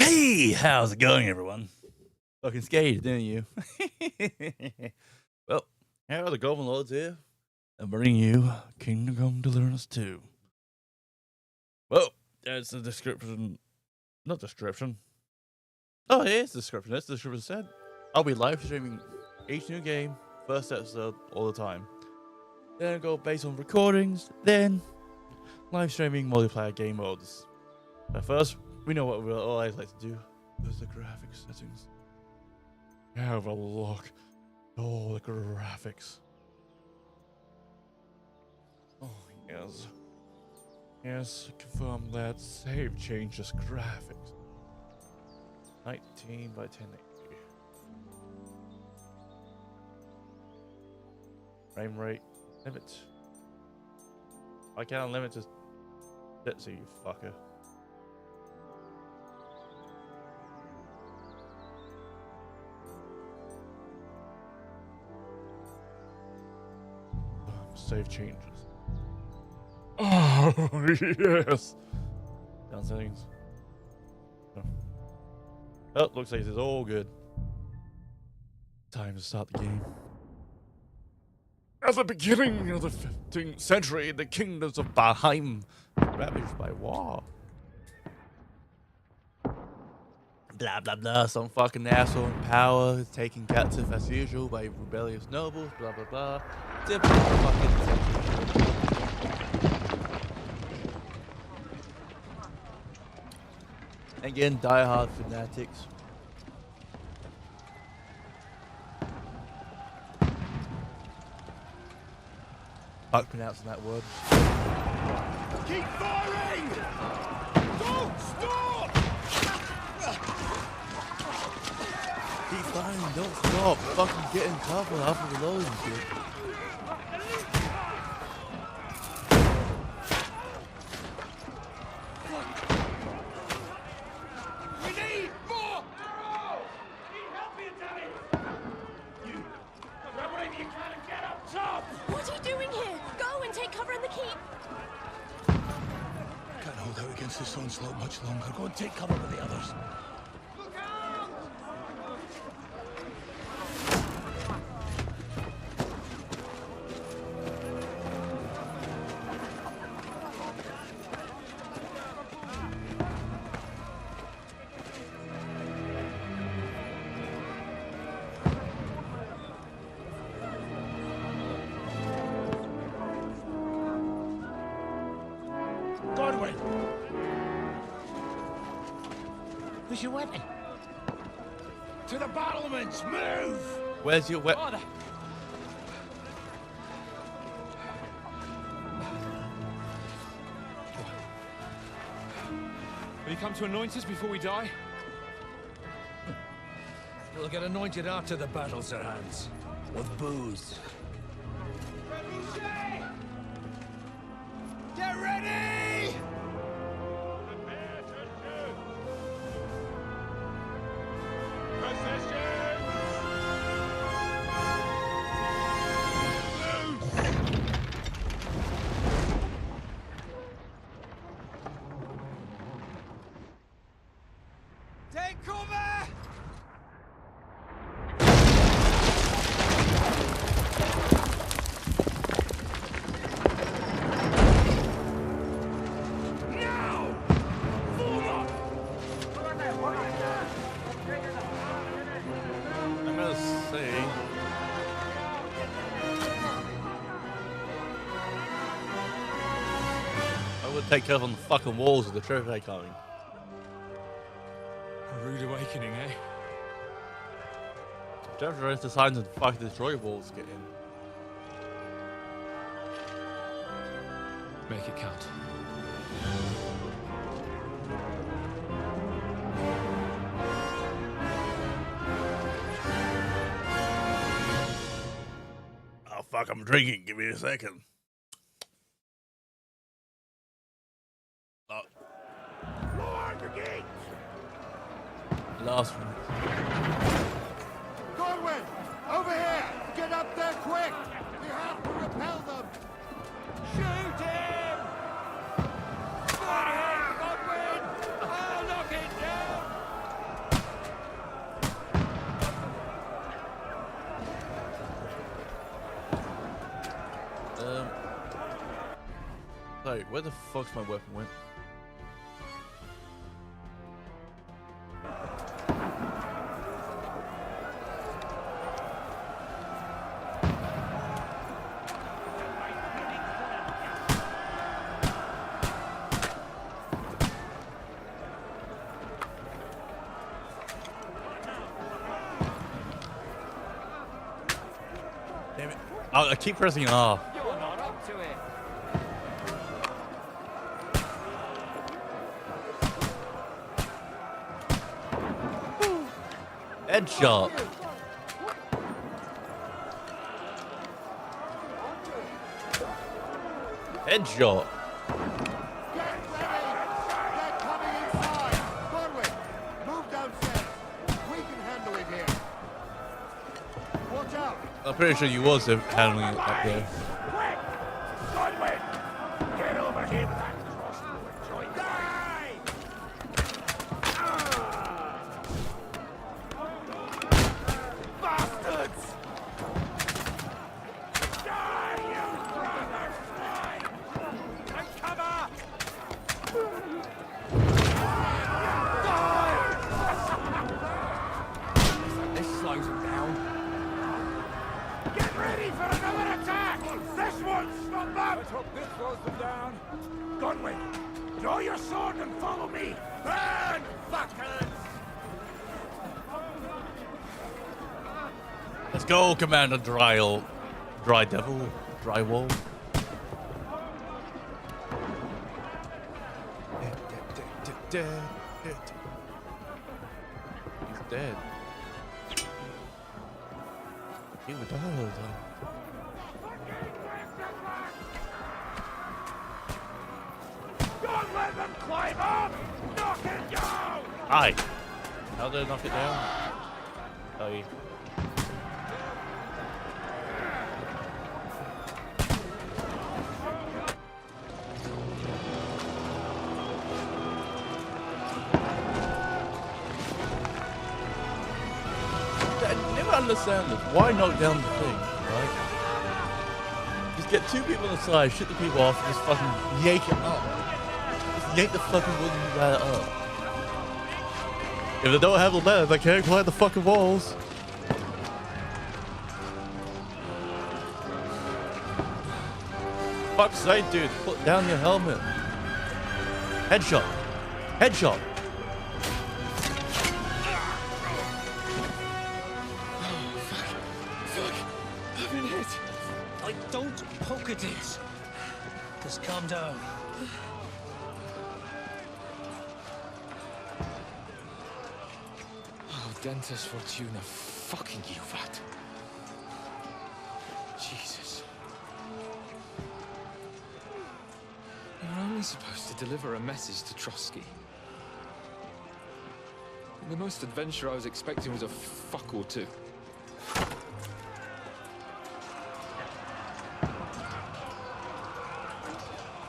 Hey, how's it going, everyone? Fucking scared, didn't you? Well, here are the Golden Lords here. I'm bringing you Come Deliverance II. Well, there's a description. Not description. Oh, it is description. That's the description said. I'll be live streaming each new game, first episode, all the time. Then I'll go based on recordings, then live streaming multiplayer game modes. But first, we know what we always like to do. There's the graphics settings. Have a look. Oh, the graphics. Oh, yes. Yes, confirm that save changes graphics. 19 by 1080. Frame rate limit. I can't limit to. Let's see, you fucker. Save changes. Oh, yes. Down settings. Oh, looks like it's all good. Time to start the game. At the beginning of the 15th century, the kingdoms of 𝘿𝙞𝙨𝙚𝙡𝙚 ravaged by war. Blah blah blah, some fucking asshole in power is taken captive as usual by rebellious nobles, blah blah blah. Typical fucking thing. Again, diehard fanatics. Fuck pronouncing that word. Keep firing! Don't stop! Keep firing, don't stop. Fucking get in cover after reloading shit. We need more arrows! Need help here, Danny! You, grab whatever you can and get up top! What are you doing here? Go and take cover in the keep. Can't hold out against this onslaught much longer. Go and take cover with the others. Look out! Godwin! Where's your weapon? To the battlements! Move! Where's your weapon? Father! Will you come to anoint us before we die? We'll get anointed after the battle, Sir Hans. With booze. Get ready! Take cover! Now! Forward! I'm gonna say. I would take cover on the fucking walls of the trophy coming. A rude awakening, eh? Don't raise the signs and fucking destroy walls get in. Make it count. Oh fuck, I'm drinking. Give me a second. Oh, Lower the gate! last one. Godwin! Over here! Get up there quick! We have to repel them! Shoot him! Good hit, Godwin! I'll knock it down! Like, where the fuck's my weapon went? Damn it. I keep pressing R. You're not up to it. Headshot. Headshot. Get ready! They're coming inside! Gunway, move downstairs. We can handle it here. Watch out! I'm pretty sure you was handling it up there. Quick! Godwin! Get over here with that crossbow and join the bastards! Die, you brother swine! Take cover! This slows him down. Get ready for another attack! This one's not bad! Let's hope this slows them down. Gunway, draw your sword and follow me! Burn, fuckers! Let's go, Commander Dry Devil. Drywall. He's dead. He would die all the time. Don't let them climb up! Knock it down! Aye. How did I knock it down? Oh, yeah. I never understand this. Why knock down the thing, right? Just get two people on the side, shoot the people off, and just fucking yank it up. Just yank the fucking wooden ladder up. If they don't have the ladder, they can't climb the fucking walls. Fuck's sake, dude. Put down your helmet. Headshot. Headshot. I've been hit. Don't poke at it. Just calm down. Oh, Dentes Fortuna, fucking you, vat. Jesus. You're only supposed to deliver a message to Trotsky. The most adventure I was expecting was a fuck or two.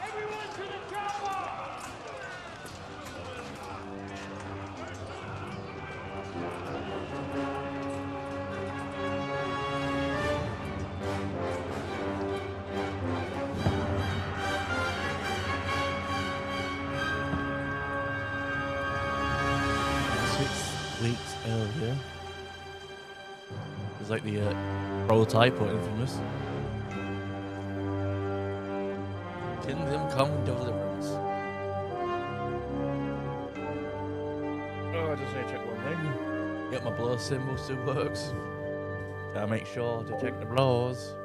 Everyone to the chopper! Weeks earlier. It's like the prototype or infamous. Kingdom Come Deliverance. Oh, I just need to check one thing. Get my blow symbol still works. Gotta make sure to check the blows.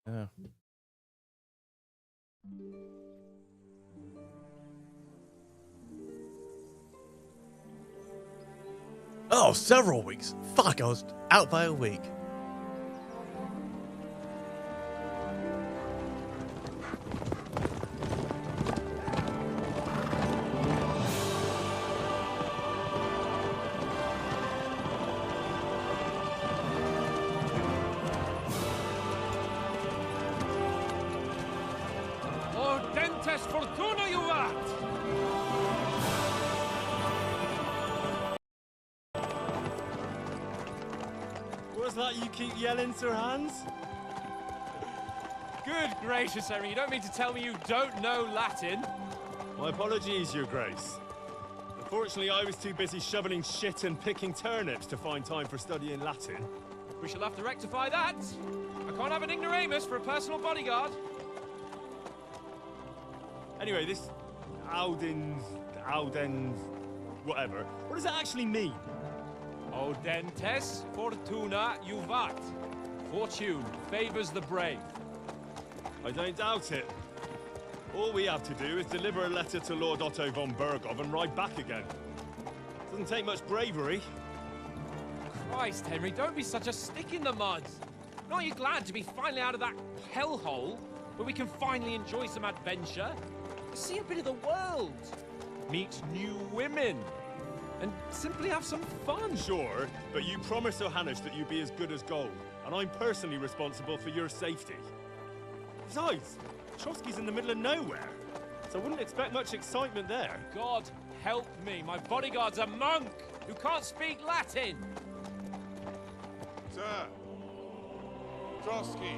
Yeah. Oh, several weeks. Fuck, I was out by a week. Oh, Dentes Fortuna, you vat! was that you keep yelling, Sir Hans? Good gracious, Henry, you don't mean to tell me you don't know Latin? My apologies, Your Grace. Unfortunately, I was too busy shoveling shit and picking turnips to find time for studying Latin. We shall have to rectify that. I can't have an ignoramus for a personal bodyguard. Anyway, this Audens, whatever. What does that actually mean? Audentes fortuna juvat. Fortune favors the brave. I don't doubt it. All we have to do is deliver a letter to Lord Otto von Bergov and ride back again. Doesn't take much bravery. Christ, Henry, don't be such a stick in the mud. Aren't you glad to be finally out of that hellhole where we can finally enjoy some adventure? See a bit of the world, meet new women, and simply have some fun. Sure, but you promised 𝘿𝙤𝙨 that you'd be as good as gold, and I'm personally responsible for your safety. Besides, Trotsky's in the middle of nowhere, so I wouldn't expect much excitement there. God help me, my bodyguard's a monk who can't speak Latin. Sir! Trotsky!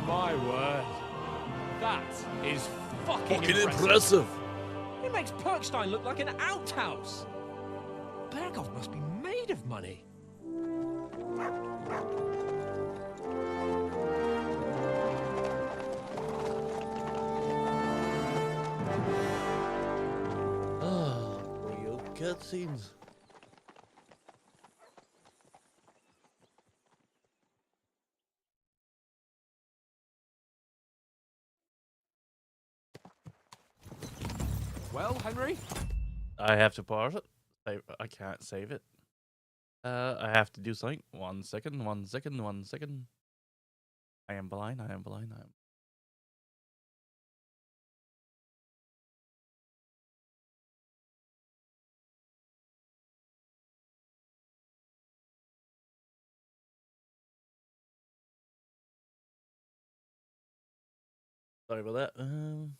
My word. That is fucking impressive. It makes 𝘿𝙤𝙨 look like an outhouse. Bergov must be made of money. Ah, real cutscenes. Well, Henry? I have to pause it. I can't save it. I have to do something. 1 second, 1 second, 1 second. I am blind, I am blind, I am. Sorry about that.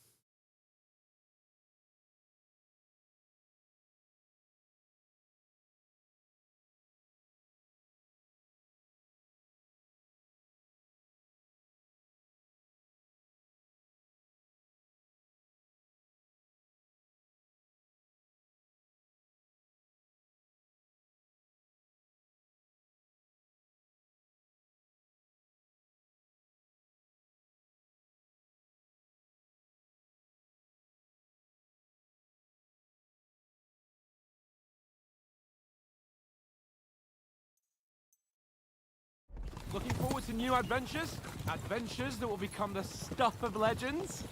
Looking forward to new adventures? Adventures that will become the stuff of legends?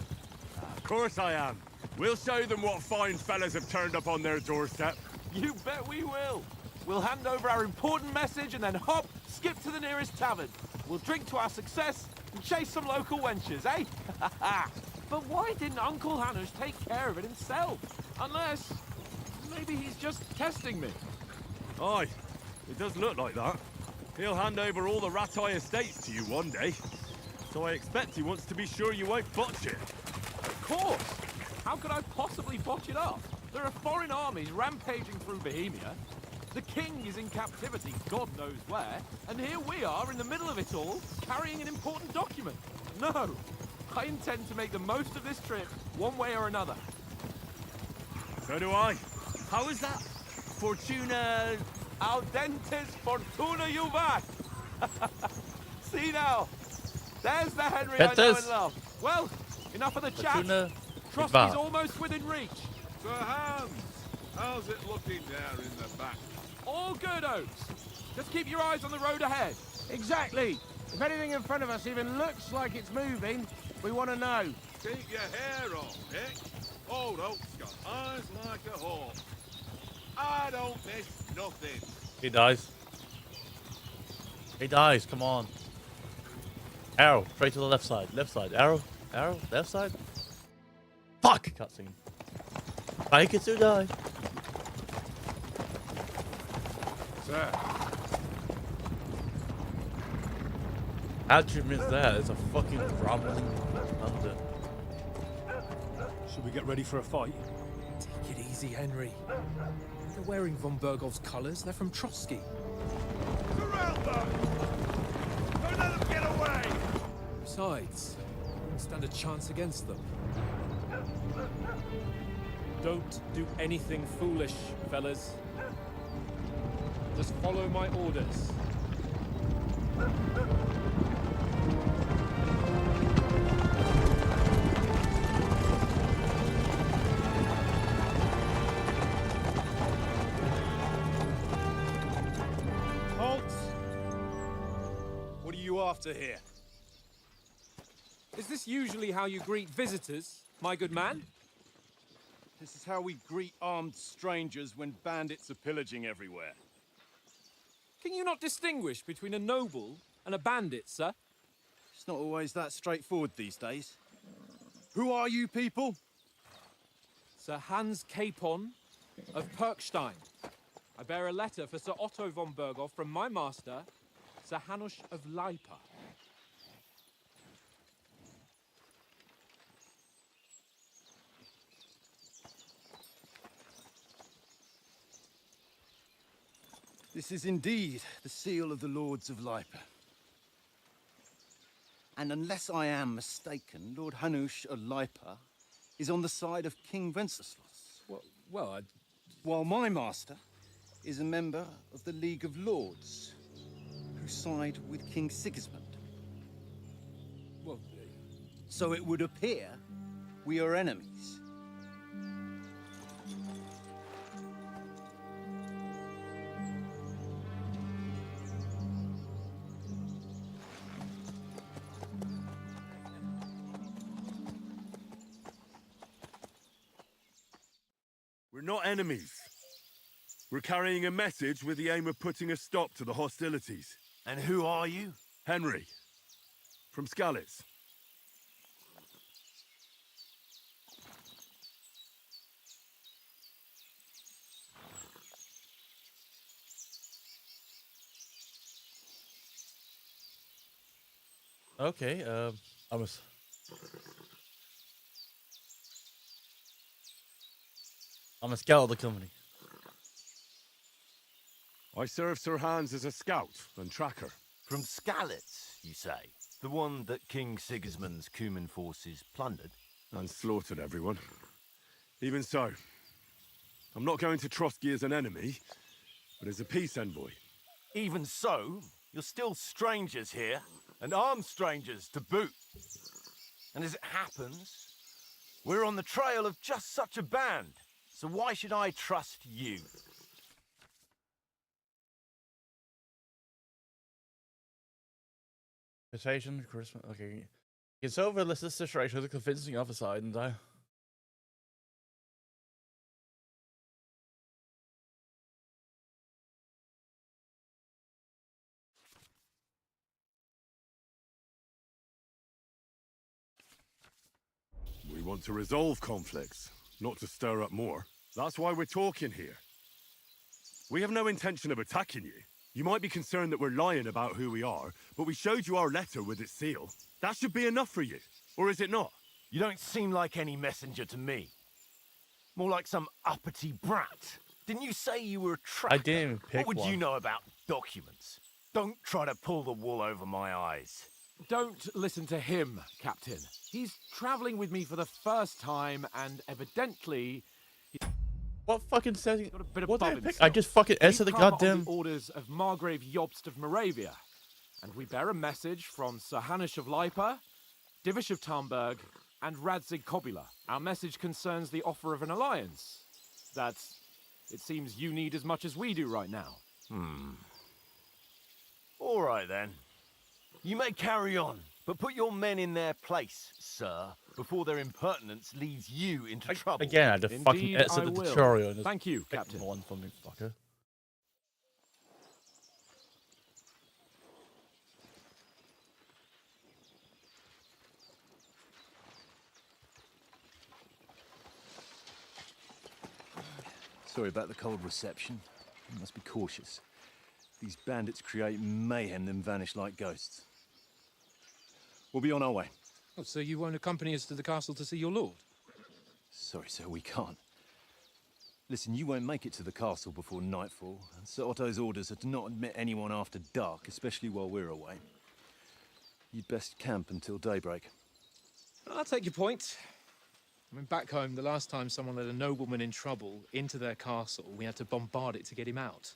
Of course I am. We'll show them what fine fellas have turned up on their doorstep. You bet we will. We'll hand over our important message and then hop, skip to the nearest tavern. We'll drink to our success and chase some local wenches, eh? But why didn't Uncle Hanush take care of it himself? Unless, maybe he's just testing me. Aye, it does look like that. He'll hand over all the Rattay estates to you one day. So I expect he wants to be sure you won't botch it. Of course! How could I possibly botch it up? There are foreign armies rampaging through Bohemia. The king is in captivity, God knows where. And here we are in the middle of it all, carrying an important document. No! I intend to make the most of this trip, one way or another. So do I. How is that? Fortuna... Audentes fortuna juvat! See now, there's the Henry I know and love. Well, enough of the chat. Trotsky's almost within reach. Sir Hans, how's it looking there in the back? All good, Oates. Just keep your eyes on the road ahead. Exactly. If anything in front of us even looks like it's moving, we want to know. Keep your hair on, Nick. Old Oak's got eyes like a hawk. I don't miss nothing. He dies. He dies, come on. Arrow, straight to the left side. Left side. Arrow, arrow, left side. Fuck! Cutscene. Fake it to die. Sir, How'd you miss that? It's a fucking rumbling thunder. Should we get ready for a fight? Take it easy, Henry. They're wearing von Bergov's colours. They're from Trotsky. Surround them! Don't let them get away! Besides, we won't stand a chance against them. Don't do anything foolish, fellas. Just follow my orders. Halt! What are you after here? Is this usually how you greet visitors, my good man? This is how we greet armed strangers when bandits are pillaging everywhere. Can you not distinguish between a noble and a bandit, sir? It's not always that straightforward these days. Who are you people? Sir Hans Capon of Perkstein. I bear a letter for Sir Otto von Berghoff from my master, Sir Hanush of 𝘿𝙗𝙗. This is indeed the seal of the Lords of 𝘿𝙗𝙗. And unless I am mistaken, Lord Hanush of 𝘿𝙗𝙗 is on the side of King Wenceslas. While my master is a member of the League of Lords, who side with King Sigismund. So it would appear we are enemies. We're not enemies. We're carrying a message with the aim of putting a stop to the hostilities. And who are you? Henry, from 𝘿𝙤𝙀. Okay, I'm a scout of the company. I serve Sir Hans as a scout and tracker. From 𝘿𝙤𝙀, you say? The one that King Sigismund's Cuman forces plundered? And slaughtered everyone. Even so, I'm not going to Trotsky as an enemy, but as a peace envoy. Even so, you're still strangers here, and armed strangers to boot. And as it happens, we're on the trail of just such a band. So why should I trust you? Invitation, Christmas. Okay. It's over. Let's just situation with a convincing other side and die. We want to resolve conflicts, not to stir up more. That's why we're talking here. We have no intention of attacking you. You might be concerned that we're lying about who we are, but we showed you our letter with its seal. That should be enough for you, or is it not? You don't seem like any messenger to me. More like some uppity brat. Didn't you say you were a tracker? I didn't even pick What would one. you know about documents? Don't try to pull the wool over my eyes. Don't listen to him, Captain. He's traveling with me for the first time, and evidently What fucking setting? got a bit of What did bub I pick? himself. I just fucking answered the We've come goddamn. on the orders of Margrave Jobst of Moravia, and we bear a message from Sir Hanush of 𝘿𝙗𝙗, Divish of Tarnberg, and Radzig Kobyla. Our message concerns the offer of an alliance that it seems you need as much as we do right now. All right, then. You may carry on, but put your men in their place, sir, before their impertinence leads you into trouble. Again, I had to fucking Indeed, answer I the will. tutorial. And just Thank you, pick Captain. one for me, fucker. Sorry about the cold reception. You must be cautious. These bandits create mayhem, then vanish like ghosts. We'll be on our way. Oh, so you won't accompany us to the castle to see your lord? Sorry, sir, we can't. Listen, you won't make it to the castle before nightfall, and Sir Otto's orders are to not admit anyone after dark, especially while we're away. You'd best camp until daybreak. I'll take your point. I mean, back home, the last time someone let a nobleman in trouble into their castle, we had to bombard it to get him out.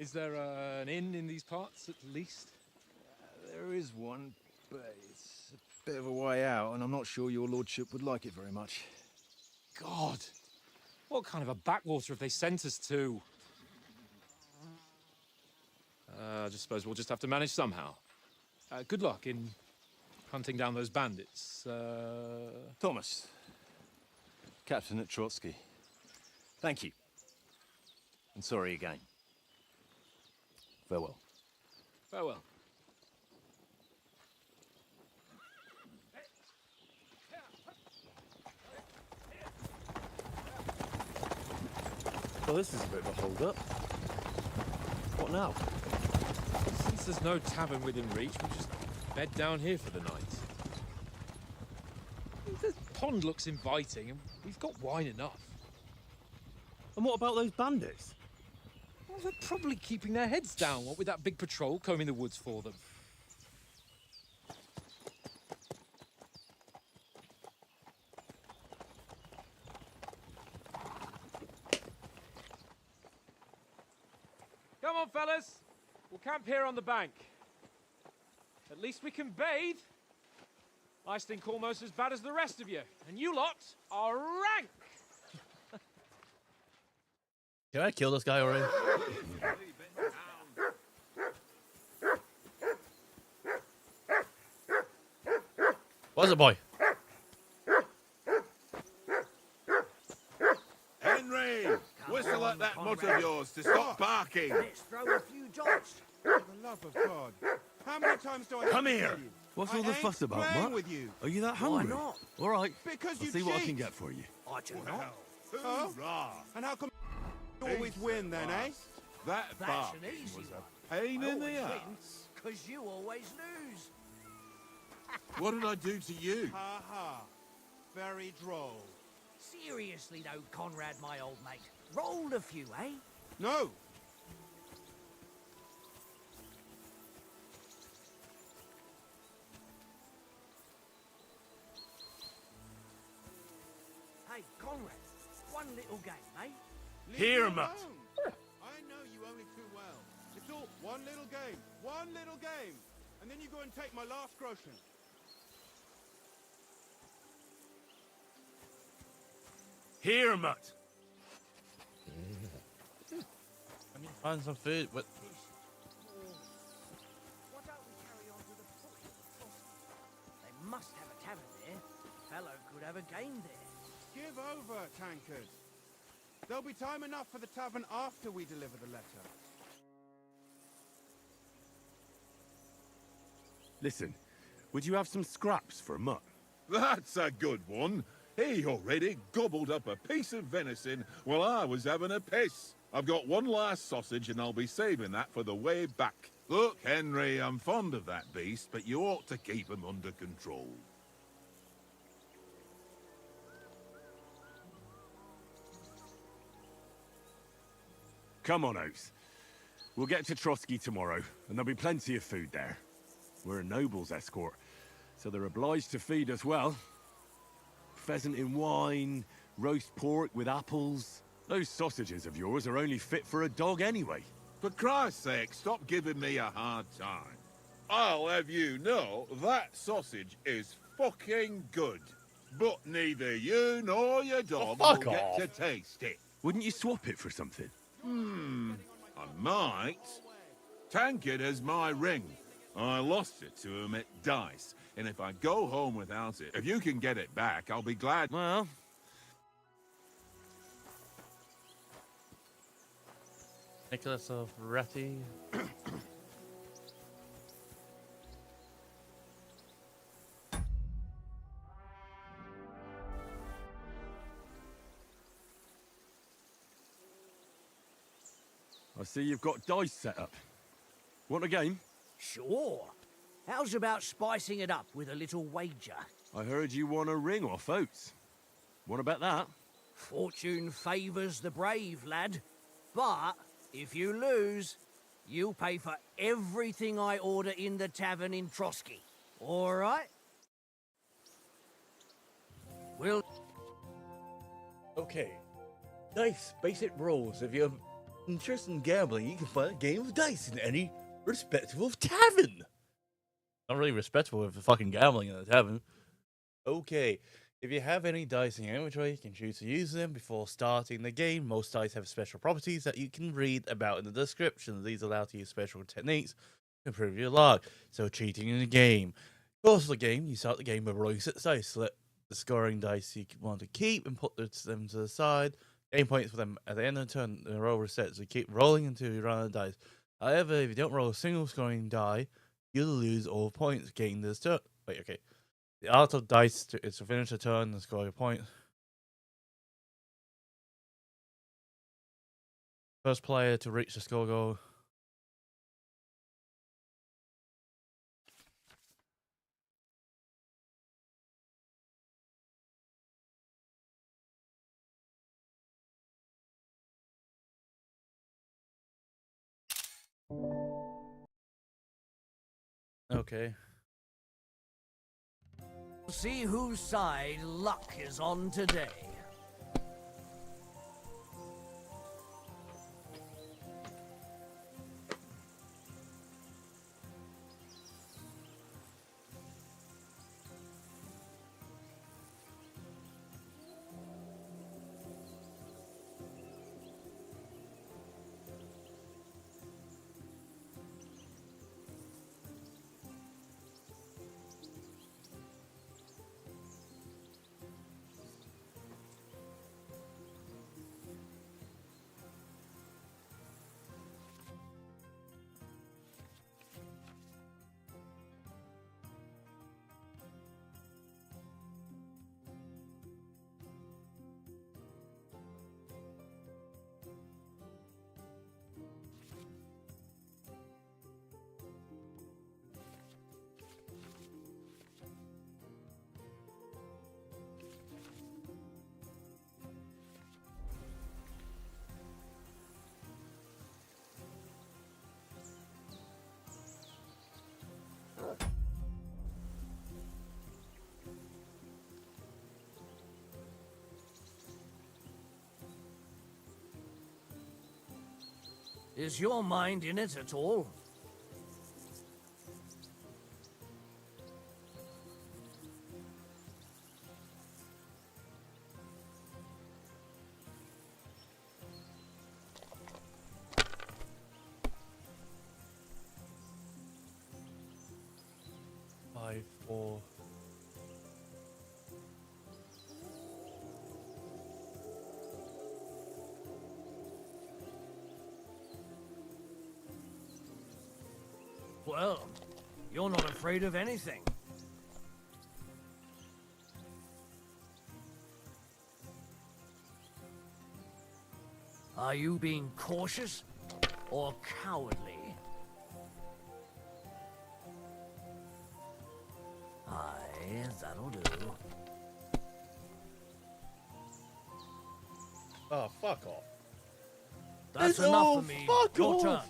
Is there an inn in these parts, at least? There is one, but it's a bit of a way out, and I'm not sure your lordship would like it very much. God! What kind of a backwater have they sent us to? I just suppose we'll just have to manage somehow. Good luck in hunting down those bandits. Thomas, captain at Trotsky. Thank you. And sorry again. Farewell. Farewell. Well, this is a bit of a hold-up. What now? Since there's no tavern within reach, we'll just bed down here for the night. The pond looks inviting, and we've got wine enough. And what about those bandits? Well, they're probably keeping their heads down, what with that big patrol combing the woods for them. Come on, fellas. We'll camp here on the bank. At least we can bathe. I stink almost as bad as the rest of you, and you lot are rank. Can I kill this guy already? What is it, boy? Henry! Whistle at that mutt of yours to stop barking! Let's throw a few dots. For the love of God. How many times do I Come here! What's all the fuss about, Mutt? with you? Are you that hungry? Why not? All right, Because I'll you see what I cheat. can get for you. I do Well, not. hoorah! And how come you always win then, eh? That That's barking an easy was one. a pain in the ass. Because you always lose. What did I do to you? Ha ha. Very droll. Seriously though, Conrad, my old mate. Rolled a few, eh? No. Hey, Conrad, one little game, eh? Leave Here, me Mutt. alone. I know you only too well. It's all one little game. One little game. And then you go and take my last groschen. Here, Mutt. I need to find some food. What? Why don't we carry on to the point of the crossing? They must have a tavern there. Fellow could have a game there. Give over, tankard. There'll be time enough for the tavern after we deliver the letter. Listen, would you have some scraps for Mutt? That's a good one. He already gobbled up a piece of venison while I was having a piss. I've got one last sausage and I'll be saving that for the way back. Look, Henry, I'm fond of that beast, but you ought to keep him under control. Come on, Oates. We'll get to Trotsky tomorrow, and there'll be plenty of food there. We're a noble's escort, so they're obliged to feed us well. Pheasant in wine, roast pork with apples. Those sausages of yours are only fit for a dog anyway. For Christ's sake, stop giving me a hard time. I'll have you know that sausage is fucking good. But neither you nor your dog will get to taste it. Wouldn't you swap it for something? I might. Tankard has my ring. I lost it to him at dice, and if I go home without it, if you can get it back, I'll be glad. Well... Nicholas of Ratty. I see you've got dice set up. Want a game? Sure. How's about spicing it up with a little wager? I heard you won a ring off Oates. What about that? Fortune favours the brave, lad. But if you lose, you'll pay for everything I order in the tavern in Trotsky. All right? We'll... Okay. Dice basic rules. If you're interested in gambling, you can find a game of dice in any respectable tavern. Not really respectable if you're fucking gambling in a tavern. Okay. If you have any dice in your inventory, you can choose to use them before starting the game. Most dice have special properties that you can read about in the description. These allow you to use special techniques to improve your luck. So cheating in the game. Course of the game, you start the game by rolling 6 dice. Select the scoring dice you want to keep and put them to the side. Gain points for them at the end of the turn. The roll resets. So keep rolling until you run out of dice. However, if you don't roll a single scoring die, you'll lose all points gained this turn. Wait, okay. The art of dice is to finish a turn and score your point. First player to reach the score goal. Okay. See whose side luck is on today. Is your mind in it at all? Five, four. Well, you're not afraid of anything. Are you being cautious or cowardly? Aye, that'll do. Oh, fuck off. That's enough for me. Your turn.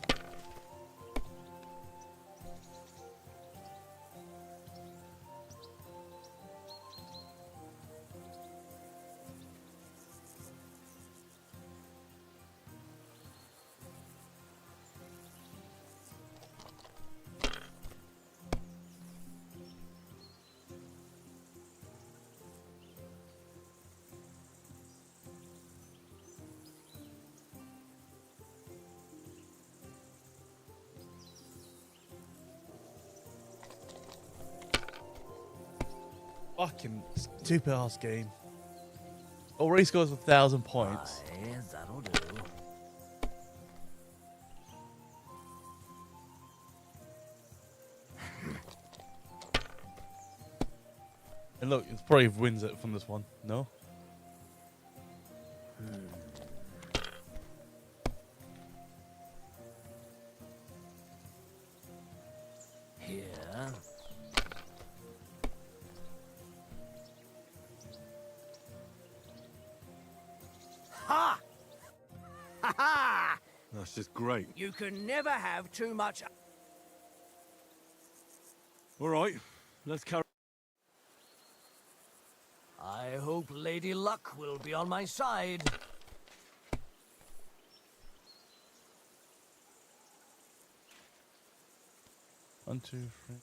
Fucking stupid ass game. Already scores 1,000 points. Aye, that'll do. And look, it's probably wins it from this one. No? That's just great. You can never have too much. All right, let's carry. I hope Lady Luck will be on my side. One, two, three.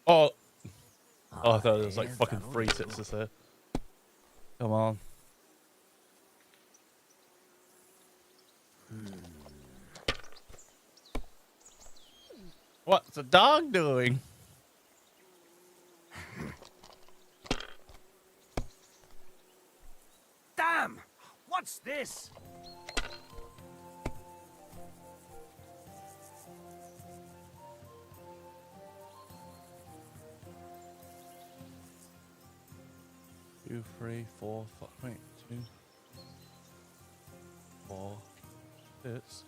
Oh. Oh, I thought it was like fucking three sisters there. Come on. What's the dog doing? Damn! What's this? Two, three, four, five. Wait, 2, 4, 6.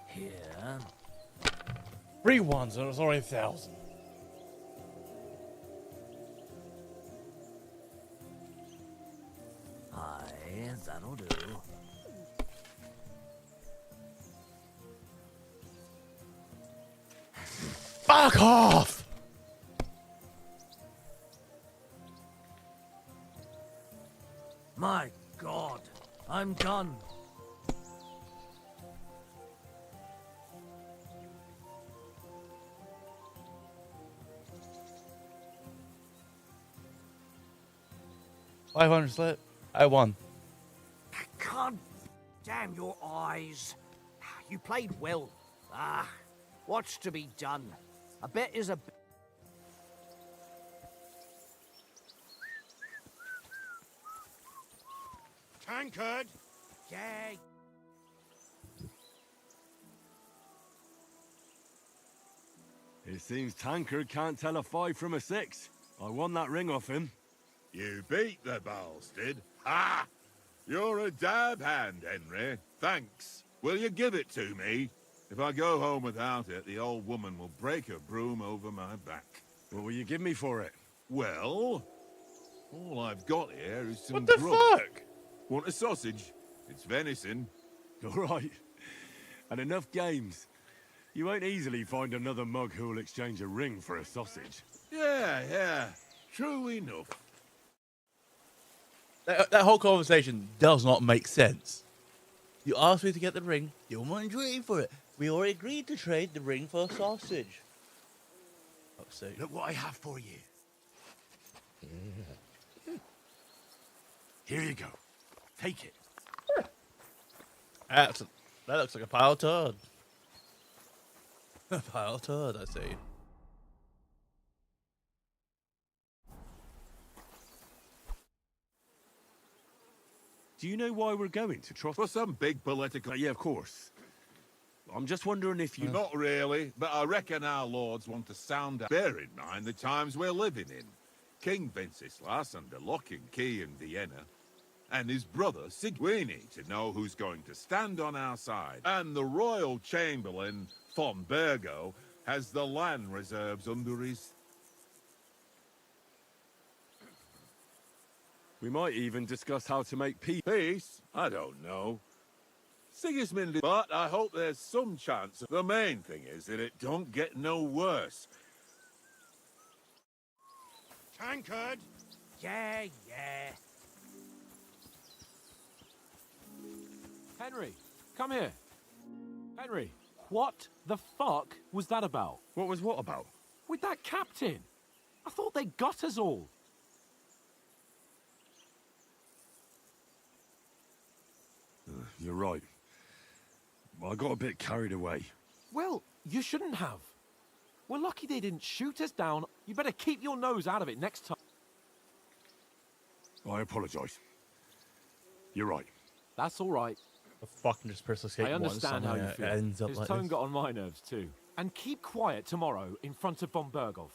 Here. 3 ones, and it was already 1,000. Aye, that'll do. Fuck off! My God, I'm done. $500 slip. I won. Can't. Damn your eyes. You played well. Ah, what's to be done? A bet is a bet. Tankard! Yeah. It seems Tankard can't tell a 5 from a 6. I won that ring off him. You beat the Balstid. Ha! You're a dab hand, Henry. Thanks. Will you give it to me? If I go home without it, the old woman will break her broom over my back. What will you give me for it? Well, all I've got here is some What the grub. fuck? Want a sausage? It's venison. All right. And enough games. You won't easily find another mug who'll exchange a ring for a sausage. Yeah. True enough. That whole conversation does not make sense. You asked me to get the ring. You want to trade for it. We already agreed to trade the ring for a sausage. Fuck's sake. Look what I have for you. Here you go. Take it. That looks like a pile of turd. A pile of turd, I see. Do you know why we're going to Troth? For some big political... Yeah, of course. I'm just wondering if you... Not really, but I reckon our lords want to sound out. Bear in mind the times we're living in. King Wenceslas under lock and key in Vienna, and his brother we need to know who's going to stand on our side. And the royal chamberlain, von Burgo, has the land reserves under his... We might even discuss how to make peace. Peace? I don't know. Sigismund, but I hope there's some chance. The main thing is that it don't get no worse. Tankard! Yeah. Henry, come here. Henry, what the fuck was that about? What was what about? With that captain? I thought they got us all. You're right. I got a bit carried away. Well, you shouldn't have. We're lucky they didn't shoot us down. You better keep your nose out of it next time. I apologise. You're right. That's all right. A fucking just personal escape I understand how you feel. ends up His like tone this. got on my nerves too. And keep quiet tomorrow in front of von Berghoff.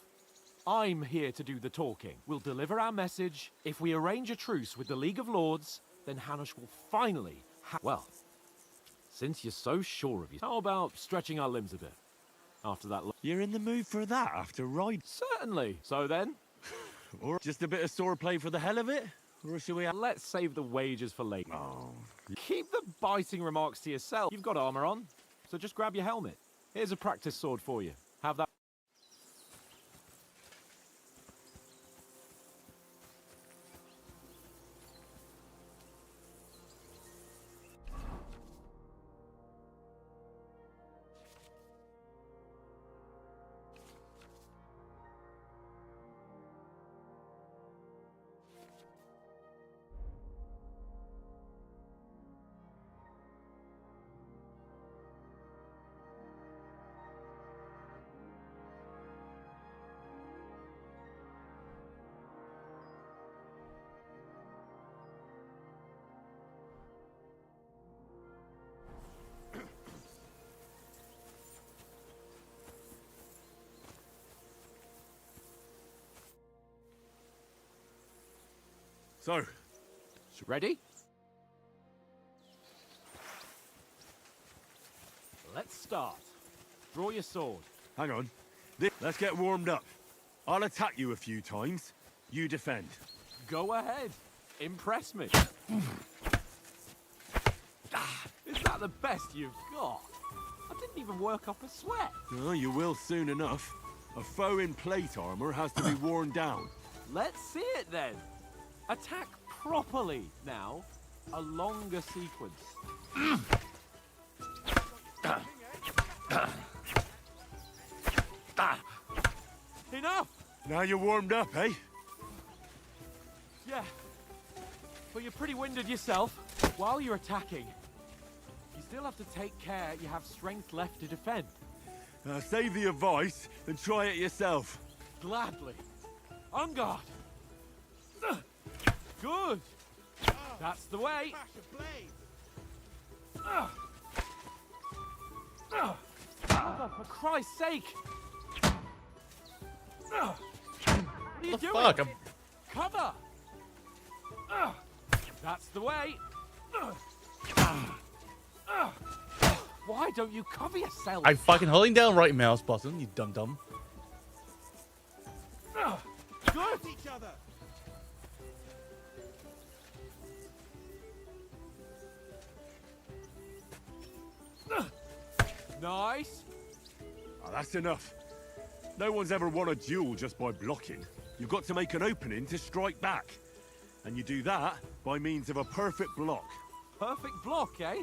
I'm here to do the talking. We'll deliver our message. If we arrange a truce with the League of Lords, then Hanush will finally well, since you're so sure of you, how about stretching our limbs a bit? After that... You're in the mood for that after ride? Certainly. So then? Or just a bit of swordplay for the hell of it? Or should we... Let's save the wages for later. Oh. Keep the biting remarks to yourself. You've got armor on, so just grab your helmet. Here's a practice sword for you. Have that... So, ready? Let's start. Draw your sword. hang on. Let's get warmed up. I'll attack you a few times. You defend. Go ahead. Impress me. Is that the best you've got? I didn't even work up a sweat. Oh, you will soon enough. A foe in plate armor has to be worn down. Let's see it then. Attack properly now. A longer sequence. Enough! Now you're warmed up, eh? Yeah. But you're pretty winded yourself. While you're attacking, you still have to take care you have strength left to defend. Save the advice and try it yourself. Gladly. On guard. Good. That's the way. For Christ's sake. What are you doing? Fuck, Cover. That's the way. Why don't you cover yourself? I'm fucking holding down right mouse button, you dum-dum. Good. Each other. Nice. Oh, that's enough. No one's ever won a duel just by blocking. You've got to make an opening to strike back. And you do that by means of a perfect block. Perfect block, eh?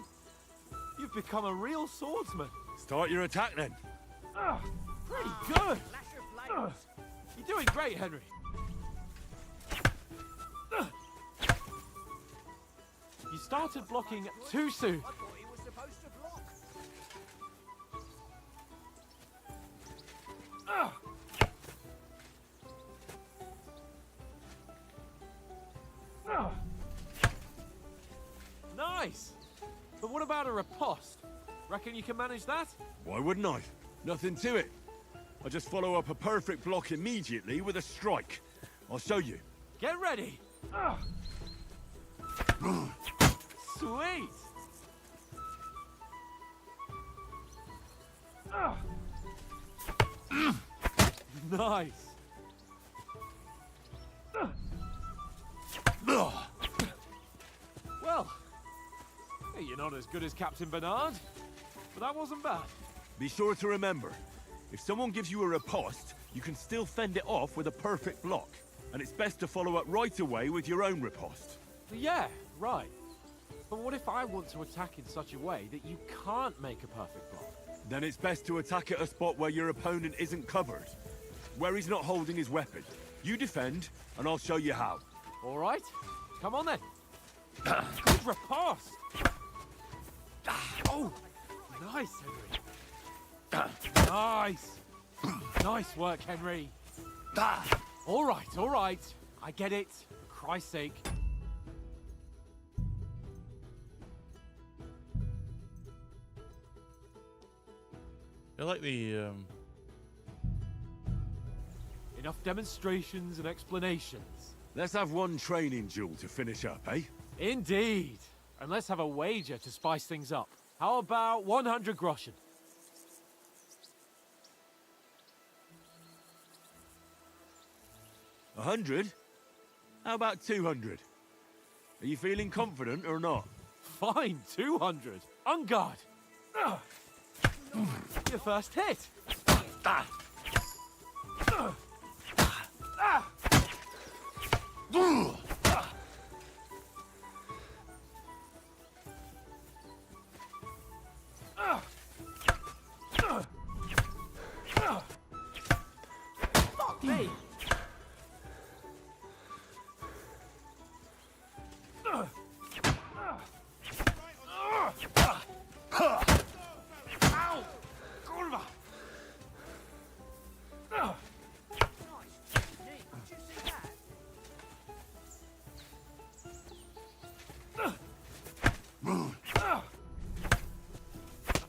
You've become a real swordsman. Start your attack then. Pretty good. You're doing great, Henry. You started blocking too soon. I thought he was supposed to block. Nice. But what about a riposte? Reckon you can manage that? Why wouldn't I? Nothing to it. I just follow up a perfect block immediately with a strike. I'll show you. Get ready. Sweet. Nice. Well, hey, you're not as good as Captain Bernard, but that wasn't bad. Be sure to remember, if someone gives you a riposte, you can still fend it off with a perfect block. And it's best to follow up right away with your own riposte. Yeah, right. But what if I want to attack in such a way that you can't make a perfect block? Then it's best to attack at a spot where your opponent isn't covered. Where he's not holding his weapon. You defend, and I'll show you how. All right. Come on then. Good riposte. Oh, nice, Henry. Nice. Nice work, Henry. All right, all right. I get it. For Christ's sake. I like the Enough demonstrations and explanations. Let's have one training duel to finish up, eh? Indeed. And let's have a wager to spice things up. How about 100 groschen? 100? How about 200? Are you feeling confident or not? Fine, 200. On guard. Your first hit. Fuck me. Ow! Kurwa!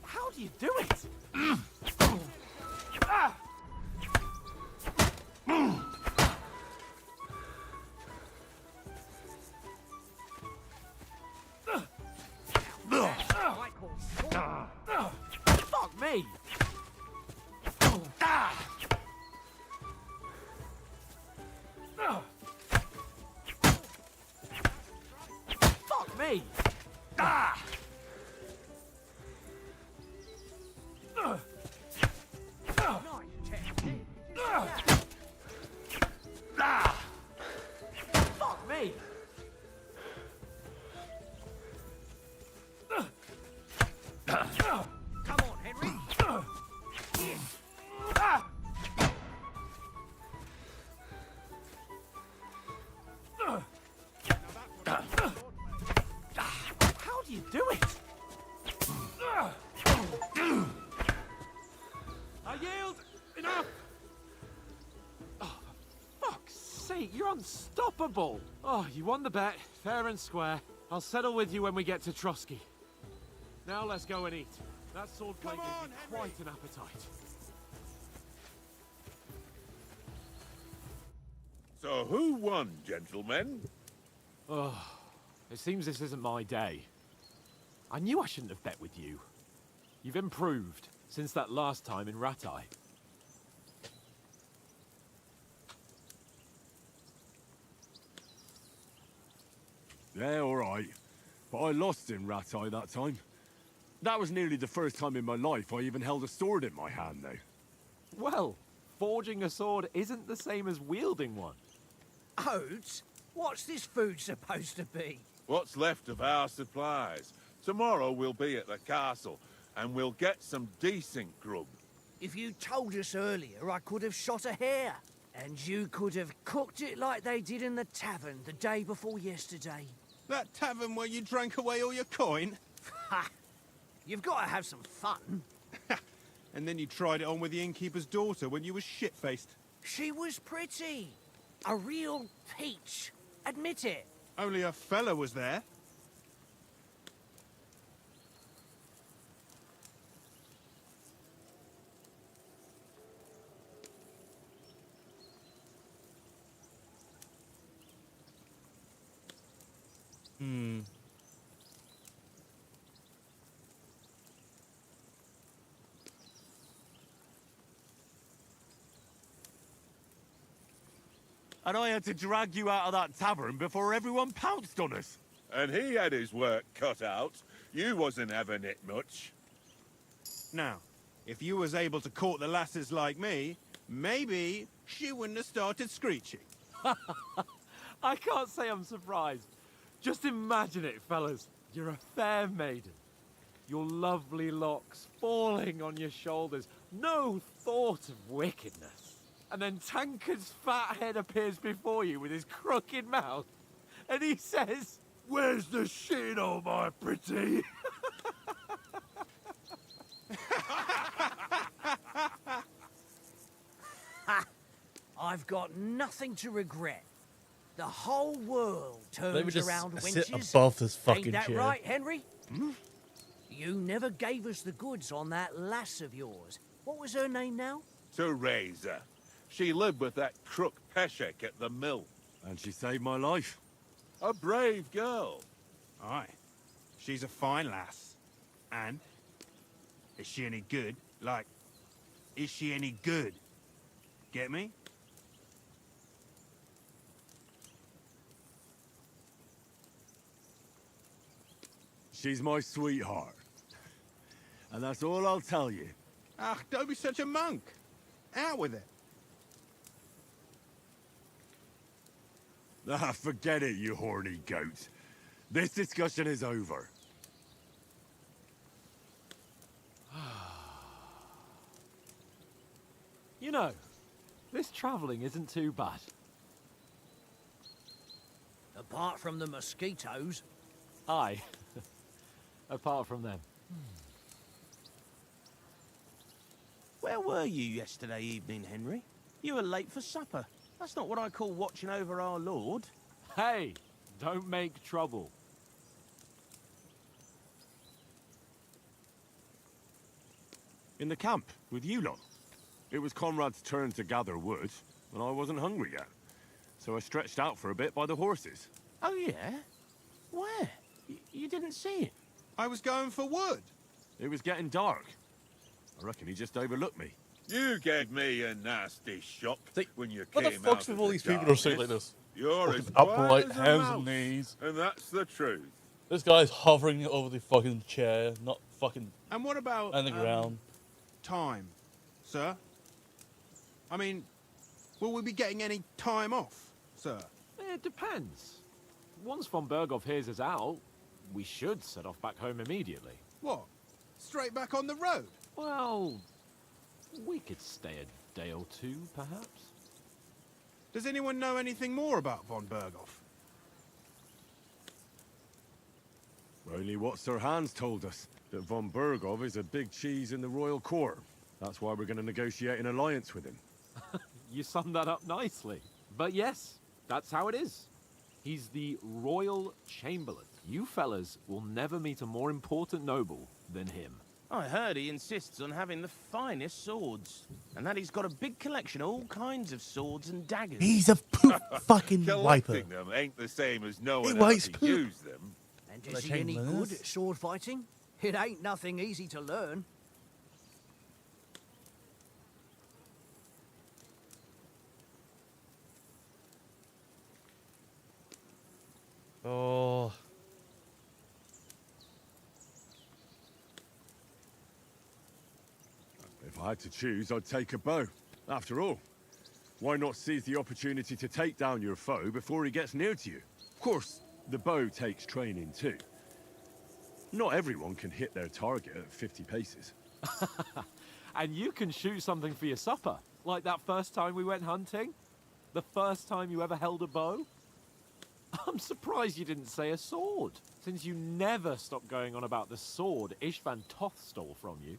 How do you do it? Fuck me! Fuck me! Fuck me! Come on, Henry. How do you do it? I yield. Enough. Oh, for fuck's sake, you're unstoppable. Oh, you won the bet, fair and square. I'll settle with you when we get to Trotsky. Now let's go and eat. That swordplay gives me quite an appetite. So who won, gentlemen? Oh, it seems this isn't my day. I knew I shouldn't have bet with you. You've improved since that last time in Ratai. Yeah, all right. But I lost in Ratai that time. That was nearly the first time in my life I even held a sword in my hand, though. Well, forging a sword isn't the same as wielding one. Oates, what's this food supposed to be? What's left of our supplies. Tomorrow we'll be at the castle, and we'll get some decent grub. If you told us earlier, I could have shot a hare. And you could have cooked it like they did in the tavern the day before yesterday. That tavern where you drank away all your coin? Ha! You've got to have some fun. And then you tried it on with the innkeeper's daughter when you were shit-faced. She was pretty. A real peach. Admit it. Only a fella was there. And I had to drag you out of that tavern before everyone pounced on us. And he had his work cut out. You wasn't having it much. Now, if you was able to court the lasses like me, maybe she wouldn't have started screeching. I can't say I'm surprised. Just imagine it, fellas. You're a fair maiden. Your lovely locks falling on your shoulders. No thought of wickedness. And then Tankard's fat head appears before you with his crooked mouth. And he says, "Where's the shit, oh my pretty?" I've got nothing to regret. The whole world Let me turns just around sit wenches. above this fucking Ain't that chair. right, Henry? You never gave us the goods on that lass of yours, What was her name now? Teresa. She lived with that crook Peshek at the mill. And she saved my life. A brave girl. Aye. She's a fine lass. And? Is she any good? Like, is she any good? Get me? She's my sweetheart. And that's all I'll tell you. Ah, don't be such a monk. Out with it. Ah, forget it, you horny goat. This discussion is over. You know, this travelling isn't too bad. Apart from the mosquitoes. Aye. Apart from them. Where were you yesterday evening, Henry? You were late for supper. That's not what I call watching over our Lord. Hey, don't make trouble. In the camp, with you lot. It was Conrad's turn to gather wood, and I wasn't hungry yet. So I stretched out for a bit by the horses. Oh, yeah? Where? You didn't see it? I was going for wood. It was getting dark. I reckon he just overlooked me. You gave me a nasty shock when you What came the fuck's out with of all the these people who are sitting like darkness. this? You're Fucking as quiet upright, as a hands mouse, and knees. and that's the truth. This guy's hovering over the fucking chair, not fucking And what about on the ground. time, sir? I mean, will we be getting any time off, sir? It depends. Once von Berghoff hears us out, we should set off back home immediately. What? Straight back on the road? Well, we could stay a day or two, perhaps. Does anyone know anything more about von Berghoff? Only what Sir Hans told us, that von Berghoff is a big cheese in the royal court. That's why we're going to negotiate an alliance with him. You summed that up nicely. But yes, that's how it is. He's the royal chamberlain. You fellas will never meet a more important noble than him. I heard he insists on having the finest swords, and that he's got a big collection of all kinds of swords and daggers. He's a poop fucking wiper. Collecting them ain't the same as knowing He how wipes to poop. use them. And is he any good at sword fighting? It ain't nothing easy to learn. Oh. If I had to choose, I'd take a bow. After all, why not seize the opportunity to take down your foe before he gets near to you? Of course, the bow takes training too. Not everyone can hit their target at 50 paces. And you can shoot something for your supper, like that first time we went hunting? The first time you ever held a bow? I'm surprised you didn't say a sword, since you never stopped going on about the sword Istvan Toth stole from you.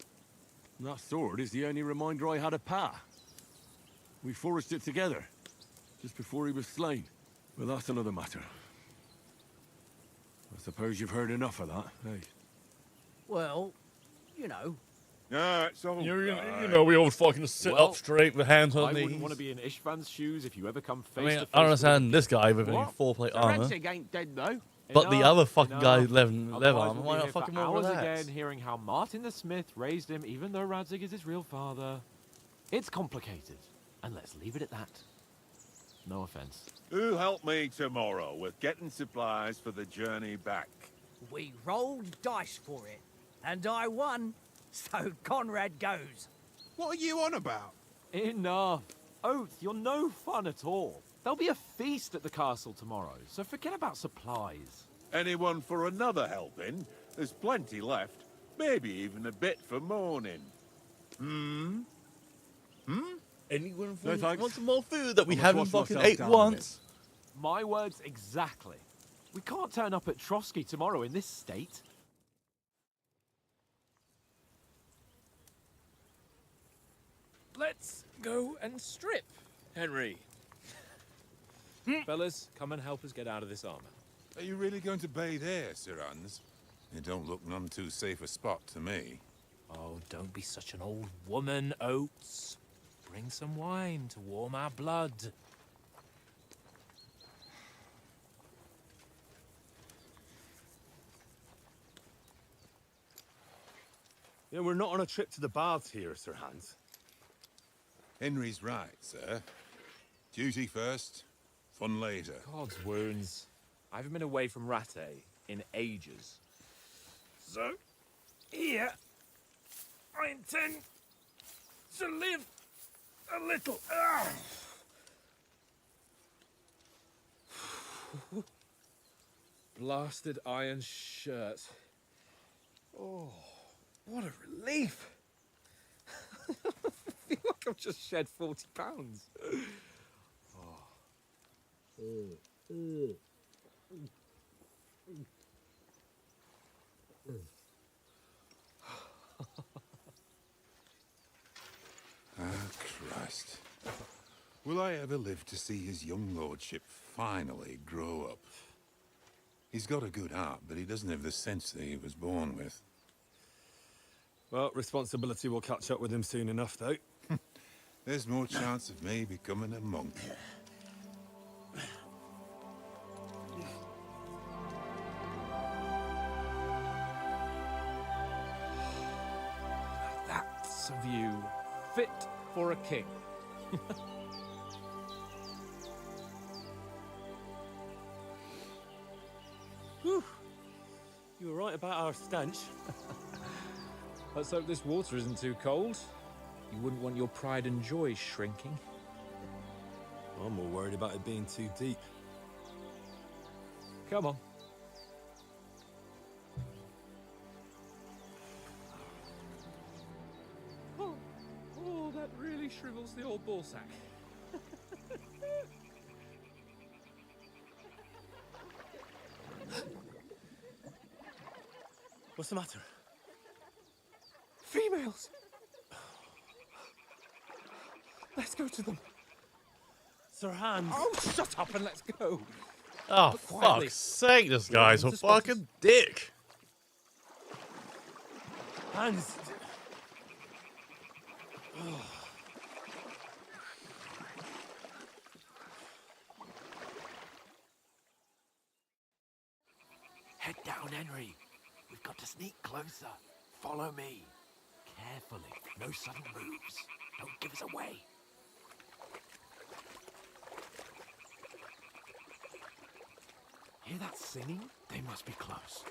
That sword is the only reminder I had of Pa. We forged it together, just before he was slain. But that's another matter. I suppose you've heard enough of that, eh? Well, you know. No, it's all You know, we all fucking sit up straight with hands on I knees. wouldn't want to be in Istvan's shoes if you ever come I face mean, to face. I understand this guy with What? a full-plate The armor. Redzig ain't dead though. But the other fucking guy Enough. leather Otherwise armor, we'll why be not here for fucking more hours relaxed? again hearing how Martin the Smith raised him, even though Radzig is his real father. It's complicated, and let's leave it at that. No offense. Who'll help me tomorrow with getting supplies for the journey back? We rolled dice for it, and I won, so Conrad goes. What are you on about? Enough. Oath, you're no fun at all. There'll be a feast at the castle tomorrow, so forget about supplies. Anyone for another helping? There's plenty left. Maybe even a bit for morning. Anyone No, thanks. want some more food that we I must haven't wash fucking myself ate down a bit. once? My words exactly. We can't turn up at Trotsky tomorrow in this state. Let's go and strip, Henry. Fellas, come and help us get out of this armor. Are you really going to bathe here, Sir Hans? It don't look none too safe a spot to me. Oh, don't be such an old woman, Oates. Bring some wine to warm our blood. Yeah, we're not on a trip to the baths here, Sir Hans. Henry's right, sir. Duty first, fun later. God's wounds. I haven't been away from Rattay in ages. So, here, I intend to live a little. Blasted iron shirt. Oh, what a relief. I feel like I've just shed 40 pounds. Ah, Christ. Will I ever live to see his young lordship finally grow up? He's got a good heart, but he doesn't have the sense that he was born with. Well, responsibility will catch up with him soon enough, though. There's more chance of me becoming a monk. That's a view fit for a king. Whew. You were right about our stench. Let's hope this water isn't too cold. You wouldn't want your pride and joy shrinking. I'm more worried about it being too deep. Come on. Oh, that really shrivels the old ball sack. What's the matter? Females! Let's go to them. Sir Hans. Oh, shut up and let's go. Oh, But quietly. fuck's sake, this guy's a Just focus. fucking dick. Hans. Head down, Henry. We've got to sneak closer. Follow me. Carefully. No sudden moves. Don't give us away. Hear that singing? They must be close.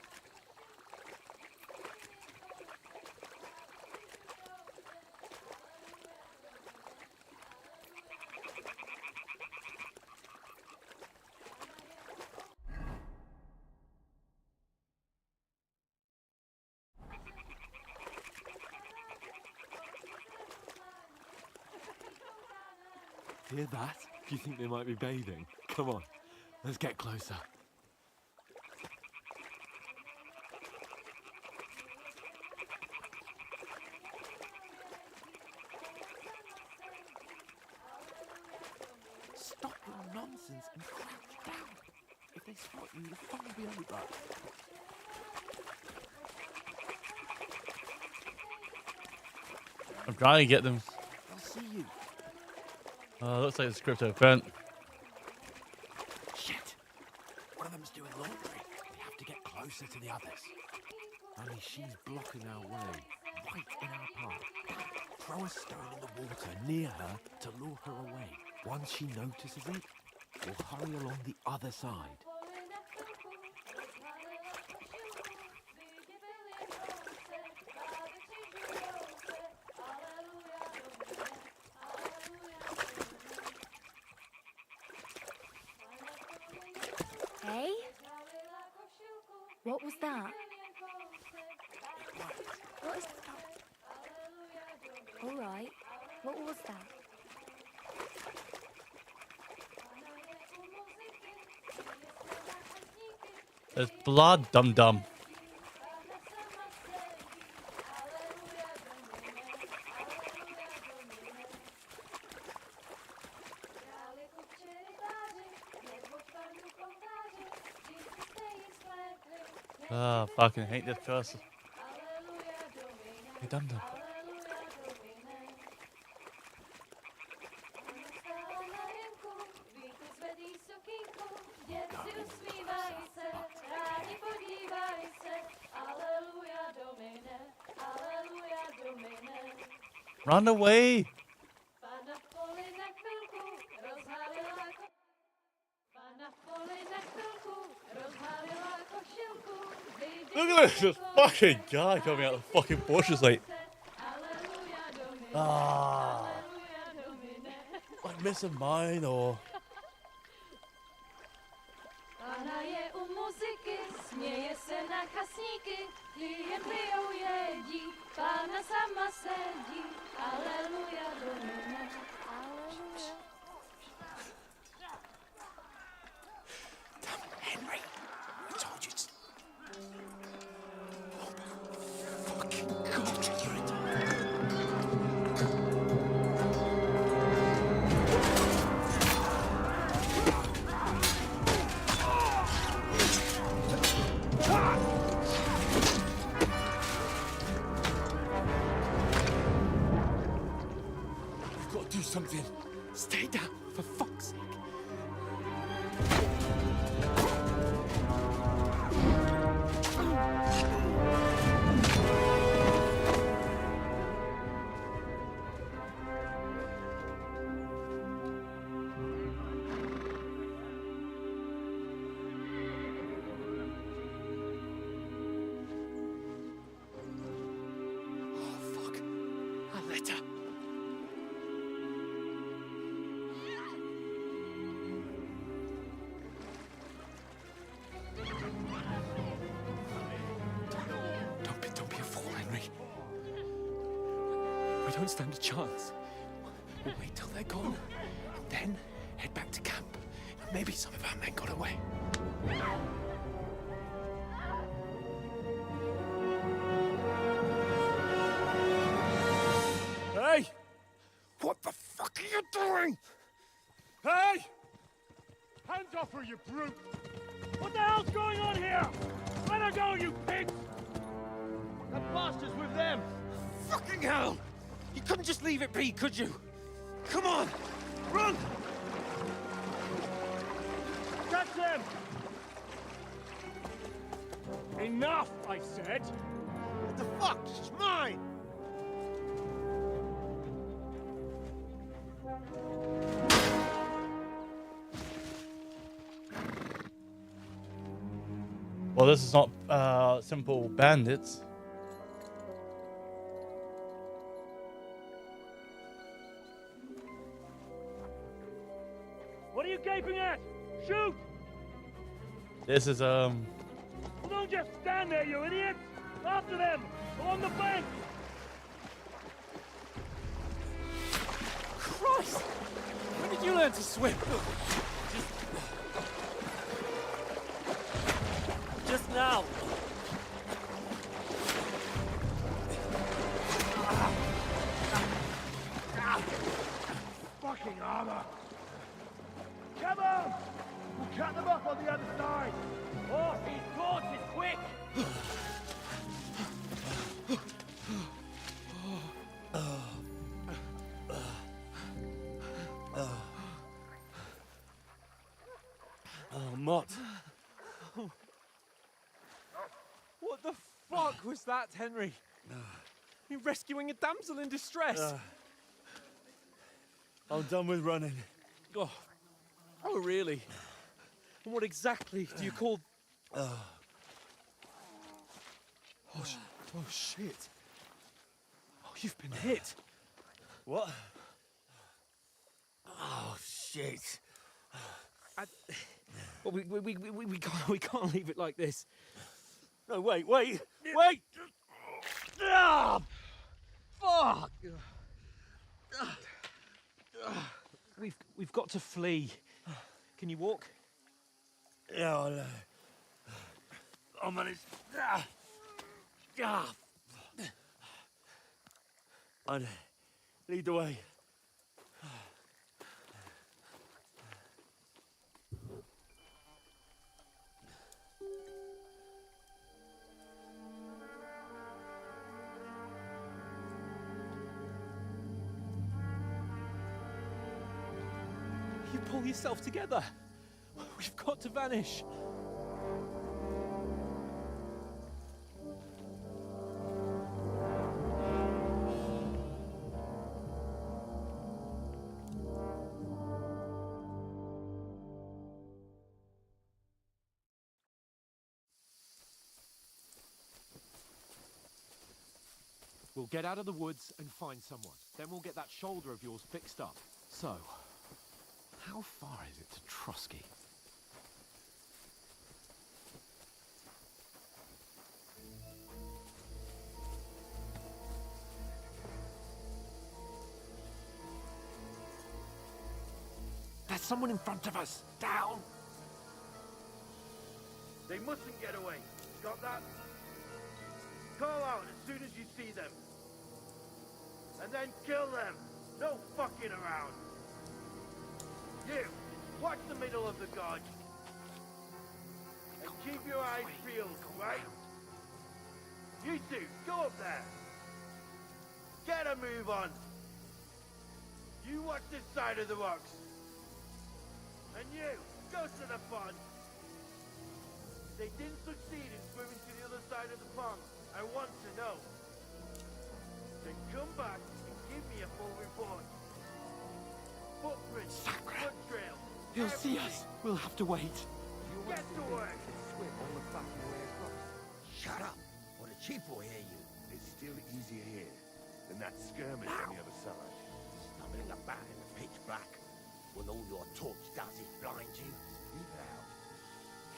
Hear that? Do you think they might be bathing? Come on, let's get closer. Stop your nonsense and crouch down. If they spot you, the fun will be over. I'm trying to get them. They'll see you. Looks like it's a crypto event. Shit! One of them's doing laundry. We have to get closer to the others. Only she's blocking our way, right in our path. Throw a stone in the water near her to lure her away. Once she notices it, we'll hurry along the other side. Hey? What was that? What is that? All right. What was that? There's blood, dum-dum. Ah, fucking hate this person. Hey, dum dum. Run away! Look at this fucking guy coming out of the fucking bushes like. Ah. Like missing mine or. Pána je u muziky, směje se na chasníky, jen pijou jedí, Pána sama sedí, aleluja, domine, aleluja. Damn it, Henry. I told you to... Oh, fucking God, you're a We've got to do something. Stay down, for fuck's sake. Don't be a fool, Henry. We don't stand a chance. We'll wait till they're gone, and then head back to camp. Maybe some of our men got away. Hey! What the fuck are you doing? Hey! Hands off her, you brute! What the hell's going on here? Let her go, you pigs! That bastard's with them! Fucking hell! You couldn't just leave it be, could you? Come on! Run! Catch them! Enough, I said! What the fuck? It's mine! Well, this is not simple bandits. What are you gaping at? Shoot! This is Well, don't just stand there, you idiots! After them! Along the bank! Christ! When did you learn to swim? Just now! Fucking armor! Come on! We'll cut them off on the other side! Oh, these gorges, quick! Oh, Mott. What the fuck was that, Henry? You're rescuing a damsel in distress. I'm done with running. Oh, really? And what exactly do you call... Oh, shit. Oh, you've been hit. What? Oh, shit. Well, we can't leave it like this. No, wait! Ah, fuck! We've got to flee. Can you walk? Yeah, I'll manage. I'd lead the way. Pull yourself together. We've got to vanish. We'll get out of the woods and find someone. Then we'll get that shoulder of yours fixed up. So, how far is it to Trotsky? There's someone in front of us! Down! They mustn't get away. Got that? Call out as soon as you see them. And then kill them. No fucking around. You, watch the middle of the gorge. And keep your eyes peeled, right? You two, go up there. Get a move on. You watch this side of the rocks. And you, go to the pond. They didn't succeed in swimming to the other side of the pond. I want to know. Then come back and give me a full report. Footprints, foot trail. He'll see us. We'll have to wait. Get to work. Swim all the fucking way across. Shut up, or the chief will hear you. It's still easier here than that skirmish on the other side. Stumbling about in the pitch black, when all your torch does is blind you. Keep it out.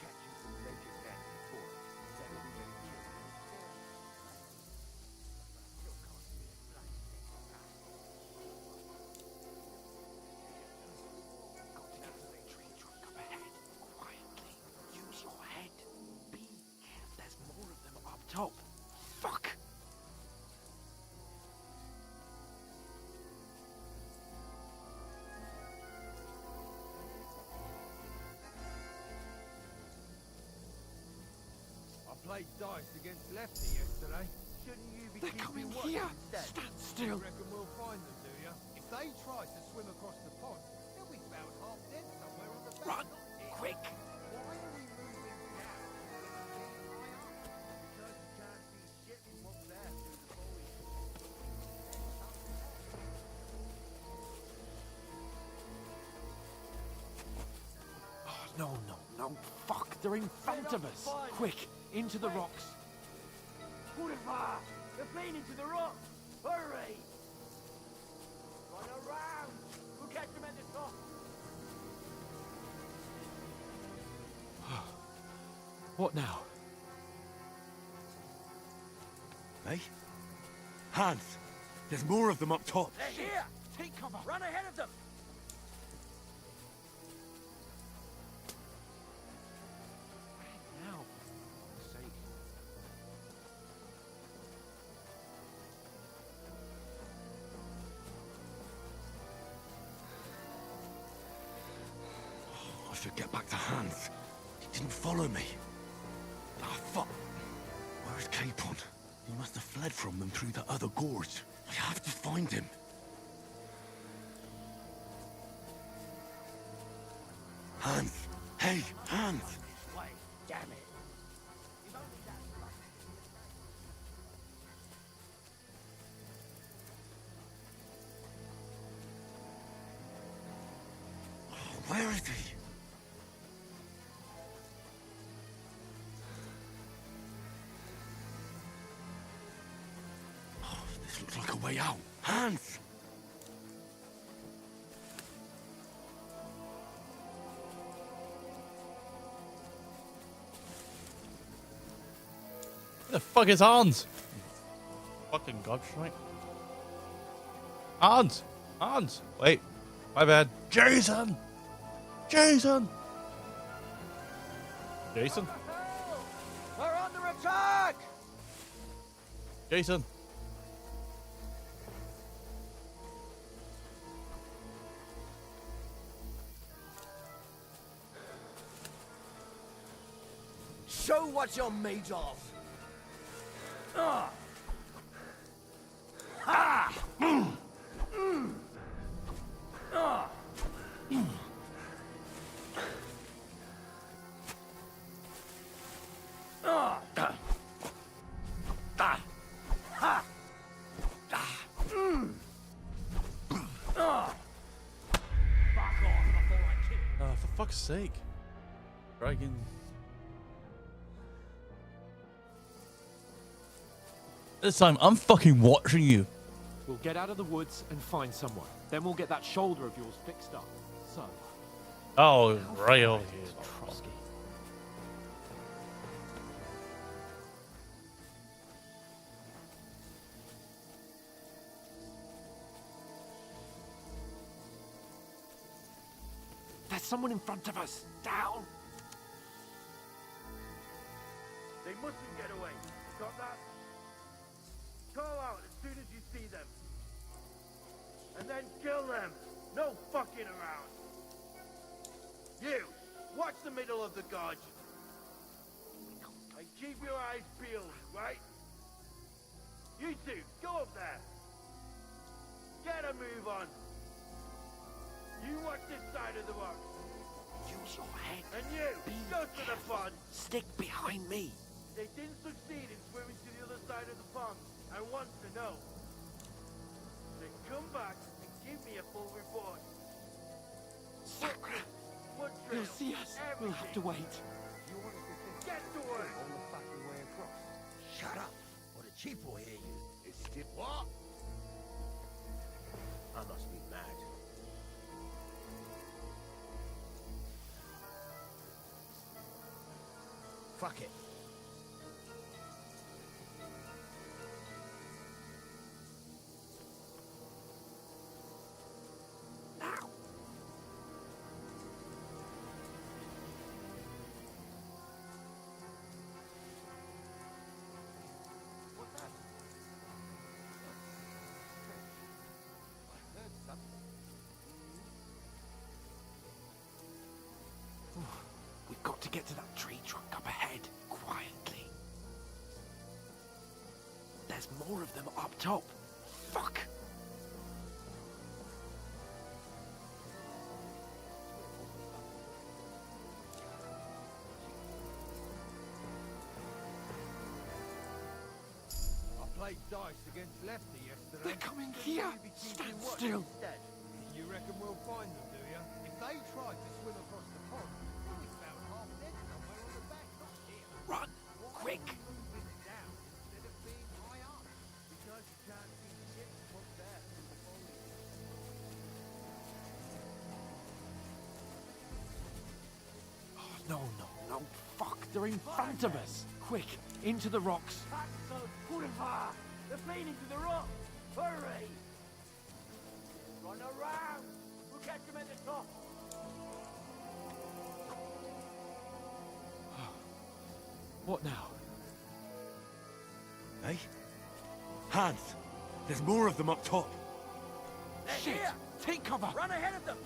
Catch you some naked men before it. That'll be very cute. Use your head. Be careful. There's more of them up top. Fuck! I played dice against Lefty yesterday. Shouldn't you be They're keeping coming watch here. instead? Stand still. Reckon we'll find them, do you? If they try to swim across the pond, they'll be found half dead somewhere on the bank. Run! Quick! Why are we moving now? Because you can't see shit from up there through the foliage. Oh, no. Fuck, they're in front of us. Quick, into the rocks. Purify! They're playing into the rock! Hurry! Run around! We'll catch them at the top! What now? Hey? Hans! There's more of them up top! They're here! Take cover! Run ahead of them! Now, for fuck's sake. I should get back to Hans. He didn't follow me. Ah, fuck. Where's Capon? He must have fled from them through the other gorge. I have to find him. Hans! Hey, Hans! This way, damn it. Where is he? Oh, this looks like a way out. Hans! Where the fuck is Hans? Fucking gobshite. Hans! Hans! Wait. My bad. Jason! Jason! Jason? We're under attack! Jason? Show what you're made of. Ah! Ha! Ah! fuck's sake. Dragon. This time, I'm fucking watching you. We'll get out of the woods and find someone. Then we'll get that shoulder of yours fixed up. So. Oh, right over here. Trotsky. There's someone in front of us. Down. They mustn't get away. Got that? Call out as soon as you see them. And then kill them. No fucking around. You, watch the middle of the gorge. And keep your eyes peeled, right? You two, go up there. Get a move on. You watch this side of the rock. Use your head. And you, go to the pond. Stick behind me. They didn't succeed in swimming to the other side of the pond. I want to know. Then come back and give me a full report. Sacra! What They'll see us. We'll have to wait. You want us to get to work. On the fucking way across. Shut up, or the chief will hear you. It's still what? I must be mad. Fuck it. Now. What's that? I heard something. We've got to get to that tree trunk up ahead, quietly. There's more of them up top. Fuck! I played dice against Lefty yesterday. They're coming here! Stand still! You reckon we'll find them, do you? If they tried to swim across the pond, we found half dead somewhere on the back, not here. Run! Quick! Move it down instead of being high up. Because you can't see shit from there. Oh, no, no, no. Fuck, they're in front of us. Quick, into the rocks. They're playing into the rock. Hurry! Run around. We'll catch them at the top. What now? Hey? Hans! There's more of them up top. Shit! Take cover! Run ahead of them.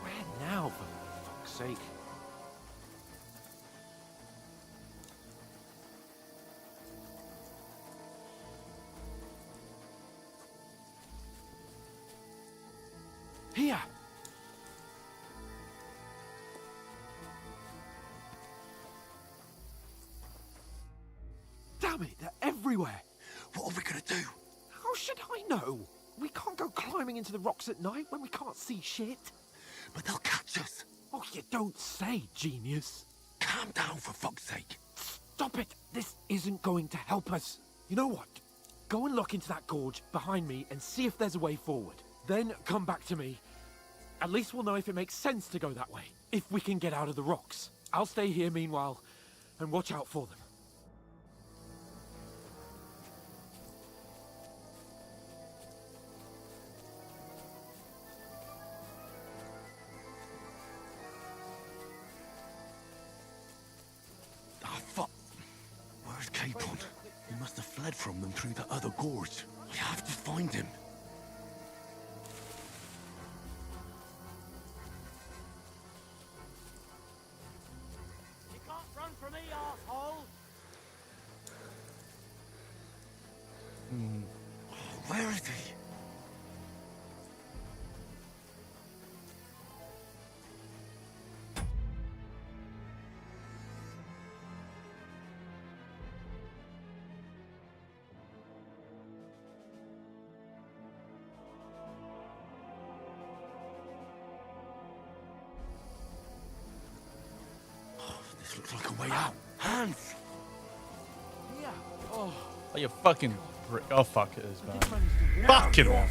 Where now, for fuck's sake? Here! Damn it, they're everywhere! What are we gonna do? How should I know? We can't go climbing into the rocks at night when we can't see shit. But they'll catch us. Oh, you don't say, genius. Calm down, for fuck's sake. Stop it! This isn't going to help us. You know what? Go and look into that gorge behind me and see if there's a way forward. Then come back to me. At least we'll know if it makes sense to go that way. If we can get out of the rocks. I'll stay here meanwhile and watch out for them. Ah, fuck. Where's Capon? He must have fled from them through the other gorge. We have to find him. You can't run from me, asshole. Where is he? way out. Hands! Yeah. Oh. Oh, you fucking. Oh, fuck it is, man. Fucking hell.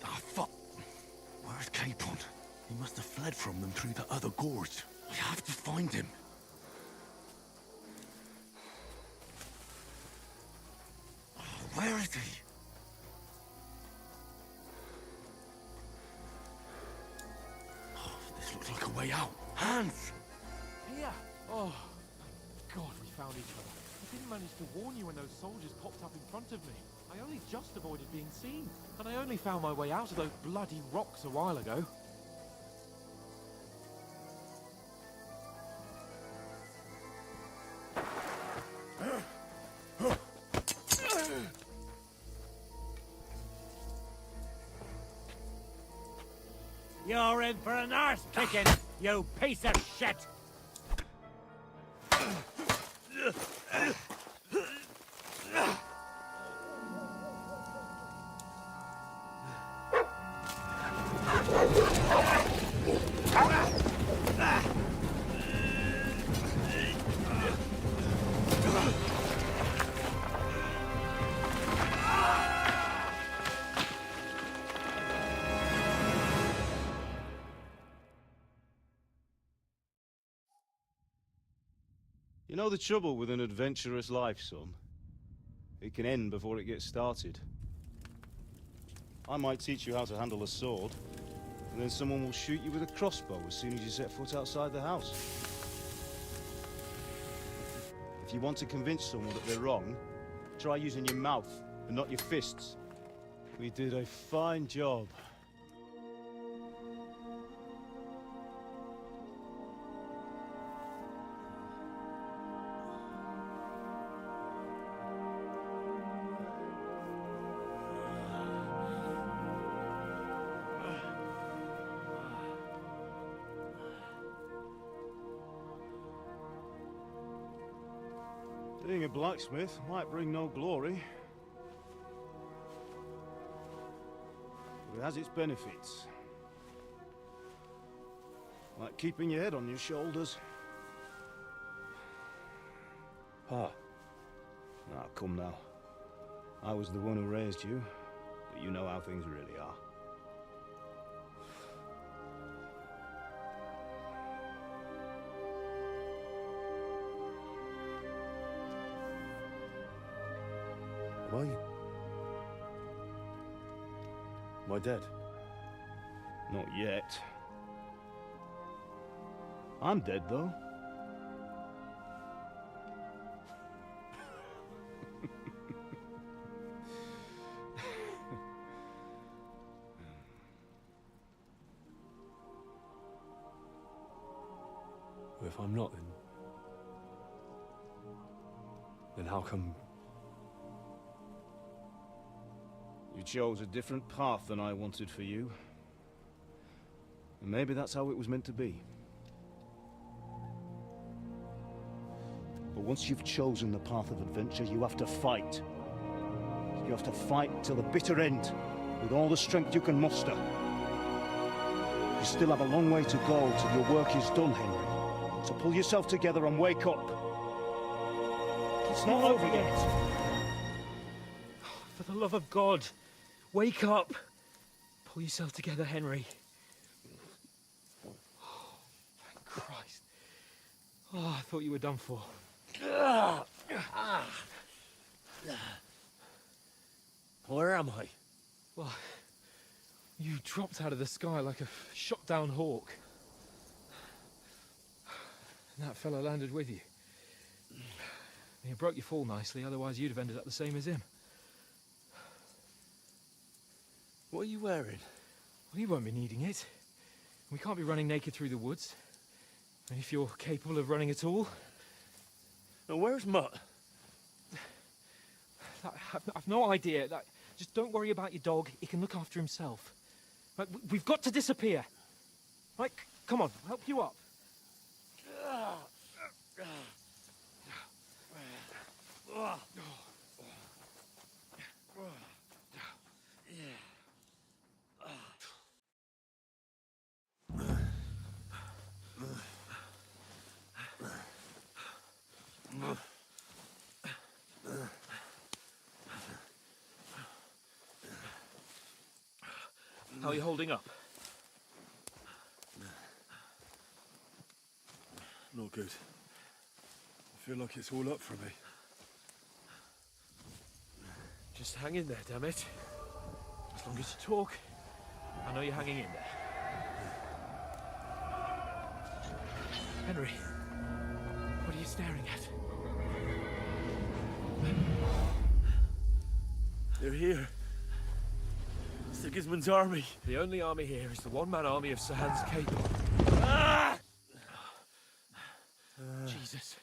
Ah, fuck. Where's Capon? He must have fled from them through the other gorge. I have to find him. Oh, where is he? Oh, this looks like a way out. Hands! Here. Oh. God, we found each other. I didn't manage to warn you when those soldiers popped up in front of me. I only just avoided being seen. And I only found my way out of those bloody rocks a while ago. You're in for an arse kicking, you piece of shit! You know the trouble with an adventurous life, son? It can end before it gets started. I might teach you how to handle a sword, and then someone will shoot you with a crossbow as soon as you set foot outside the house. If you want to convince someone that they're wrong, try using your mouth and not your fists. We did a fine job. Being a blacksmith might bring no glory, but it has its benefits. Like keeping your head on your shoulders. Pa. Ah, come now. I was the one who raised you, but you know how things really are. Why? Am I dead? Not yet. I'm dead, though. Well, if I'm not, then how come... You chose a different path than I wanted for you. And maybe that's how it was meant to be. But once you've chosen the path of adventure, you have to fight. You have to fight till the bitter end, with all the strength you can muster. You still have a long way to go till your work is done, Henry. So pull yourself together and wake up. It's not over yet. For the love of God, wake up! Pull yourself together, Henry. Oh, thank Christ. Oh, I thought you were done for. Where am I? Well, you dropped out of the sky like a shot-down hawk. And that fellow landed with you. You broke your fall nicely, otherwise you'd have ended up the same as him. What are you wearing? Well, you won't be needing it. We can't be running naked through the woods. And if you're capable of running at all... Now, where's Mutt? I've no idea. Just don't worry about your dog. He can look after himself. Right, we've got to disappear. Right, come on, I'll help you up. How are you holding up? Not good. I feel like it's all up for me. Just hang in there, damn it. As long as you talk, I know you're hanging in there. Henry, what are you staring at? They're here. Sigismund's army. The only army here is the one-man army of 𝘿𝙞𝙨𝙘𝙡𝙀. Ah! Jesus,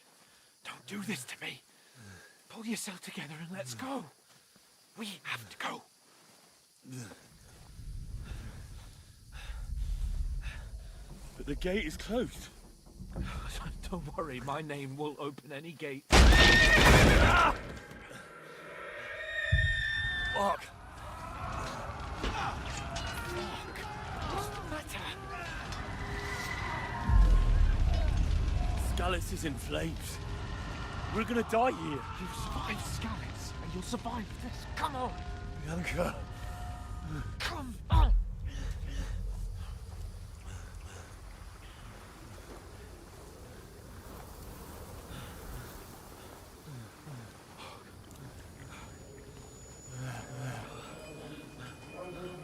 don't do this to me. Pull yourself together and let's go. We have to go. But the gate is closed. Don't worry, my name will open any gate. Ah! Fuck. What's the matter? 𝘿𝙤𝙀 is in flames. We're gonna die here. You survived 𝘿𝙤𝙀, and you'll survive this. Come on. Bianca. Come on.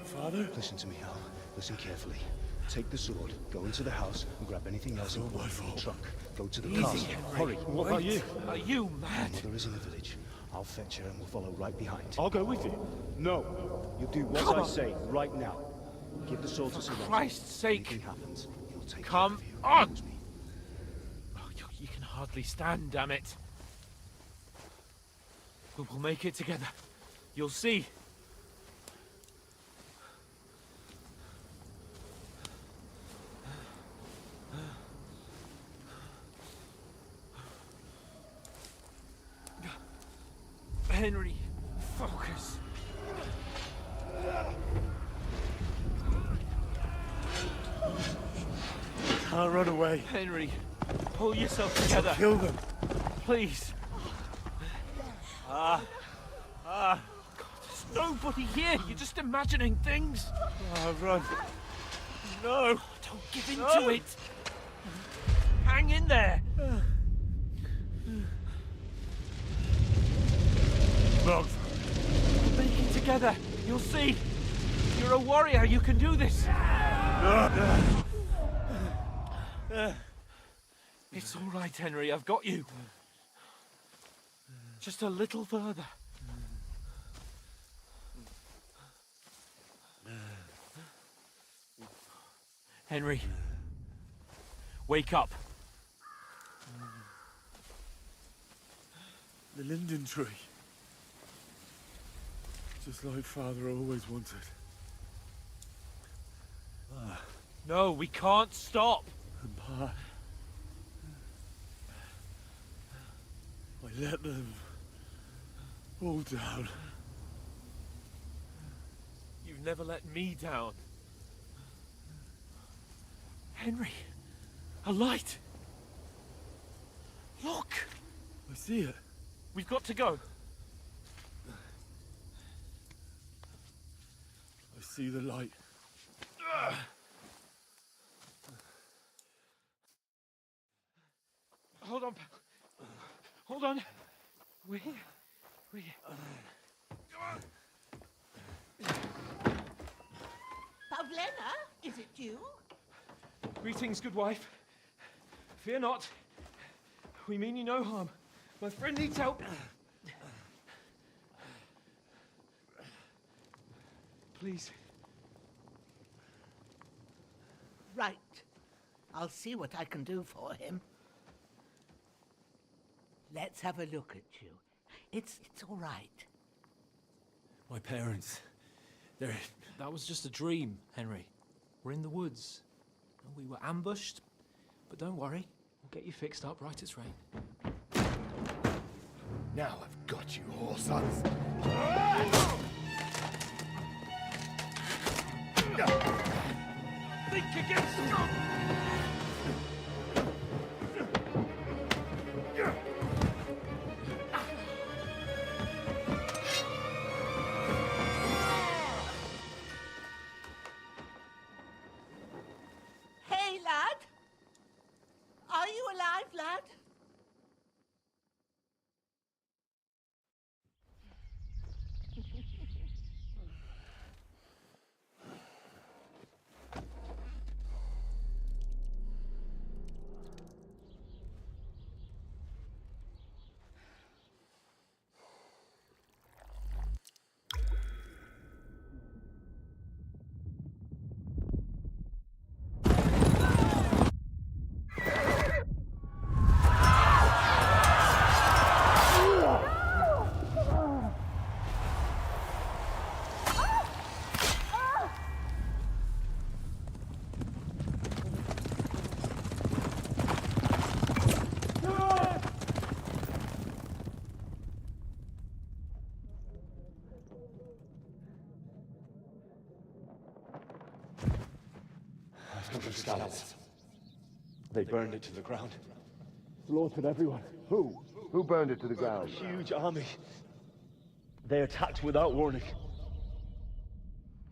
Father? Listen to me, Hal. Listen carefully. Take the sword, go into the house, and grab anything else in the trunk. Go to the castle. Hurry. What about you? Are you mad? My mother is in the village. I'll fetch her and we'll follow right behind. I'll go with you. No. You do what I say right now. Give the sword to someone. For Christ's sake. Anything happens, he'll take Come care of you. on. Promise me. Oh, you can hardly stand, damn it. We'll make it together. You'll see. Henry, focus. Can't run away. Henry, pull yourself together. Kill them. Please. God, there's nobody here. You're just imagining things. Run. No. Don't give in to it. Hang in there. Run. We'll make it together. You'll see. You're a warrior. You can do this. It's all right, Henry. I've got you. Just a little further. Henry, wake up. The linden tree. Just like Father always wanted. No, we can't stop. And Pa, I let them all down. You've never let me down. Henry, a light. Look. I see it. We've got to go. I see the light. Hold on, pal. Hold on. We're here. We're here. Pavlena, is it you? Greetings, good wife. Fear not. We mean you no harm. My friend needs help. Please. Right. I'll see what I can do for him. Let's have a look at you. It's all right. My parents. They're... That was just a dream, Henry. We're in the woods. And we were ambushed. But don't worry. We'll get you fixed up right as rain. Now I've got you, whore sons. Think again, scum! Hey, lad! Are you alive, lad? I've got the scallops. They burned it to the ground. Slaughtered everyone. Who? Who burned it to the ground? A huge army. They attacked without warning.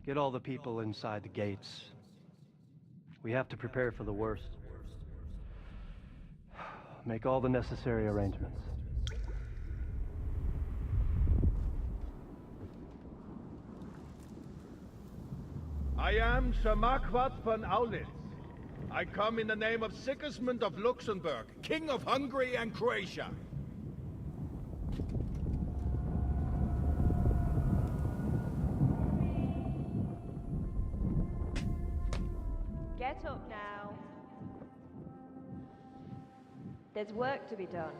Get all the people inside the gates. We have to prepare for the worst. Make all the necessary arrangements. I am Sir Marquardt von 𝘿𝙞𝙨. I come in the name of Sigismund of Luxembourg, King of Hungary and Croatia. Get up now. There's work to be done.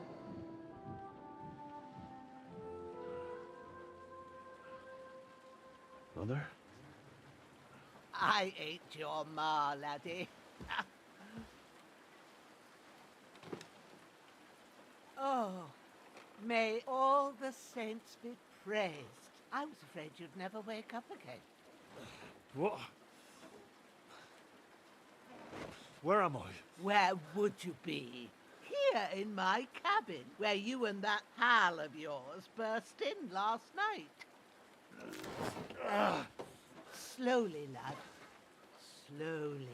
Mother? I ain't your ma, laddie. Oh, may all the saints be praised. I was afraid you'd never wake up again. What? Where am I? Where would you be? Here in my cabin, where you and that pal of yours burst in last night. Slowly, lad. Slowly.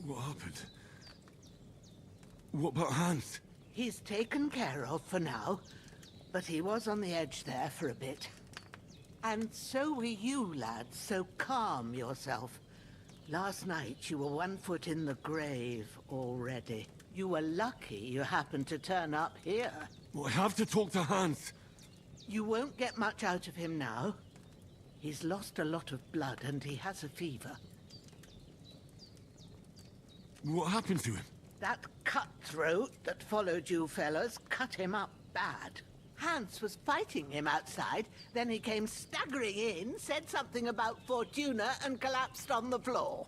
What happened? What about Hans? He's taken care of for now, but he was on the edge there for a bit. And so were you, lad, so calm yourself. Last night you were 1 foot in the grave already. You were lucky you happened to turn up here. Well, I have to talk to Hans. You won't get much out of him now. He's lost a lot of blood and he has a fever. What happened to him? That cutthroat that followed you fellas cut him up bad. Hans was fighting him outside, then he came staggering in, said something about Fortuna, and collapsed on the floor.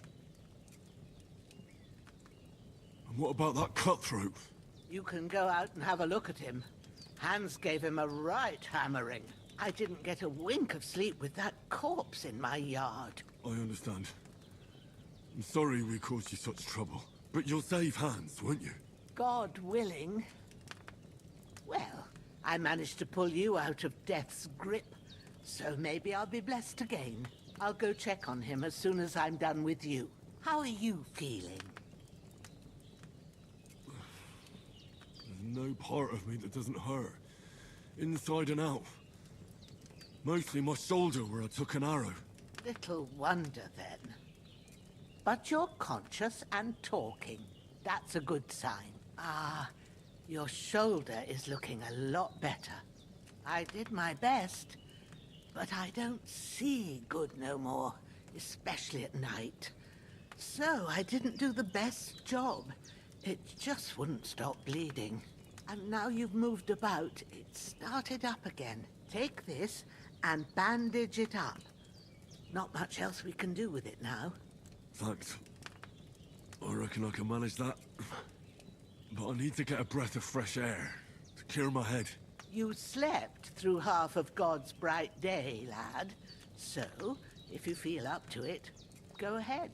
And what about that cutthroat? You can go out and have a look at him. Hans gave him a right hammering. I didn't get a wink of sleep with that corpse in my yard. I understand. I'm sorry we caused you such trouble. But you'll save Hans, won't you? God willing. Well, I managed to pull you out of death's grip, so maybe I'll be blessed again. I'll go check on him as soon as I'm done with you. How are you feeling? There's no part of me that doesn't hurt. Inside and out. Mostly my shoulder where I took an arrow. Little wonder then. But you're conscious and talking. That's a good sign. Ah, your shoulder is looking a lot better. I did my best, but I don't see good no more, especially at night. So I didn't do the best job. It just wouldn't stop bleeding. And now you've moved about, it started up again. Take this and bandage it up. Not much else we can do with it now. Thanks. I reckon I can manage that. But I need to get a breath of fresh air to clear my head. You slept through half of God's bright day, lad. So, if you feel up to it, go ahead.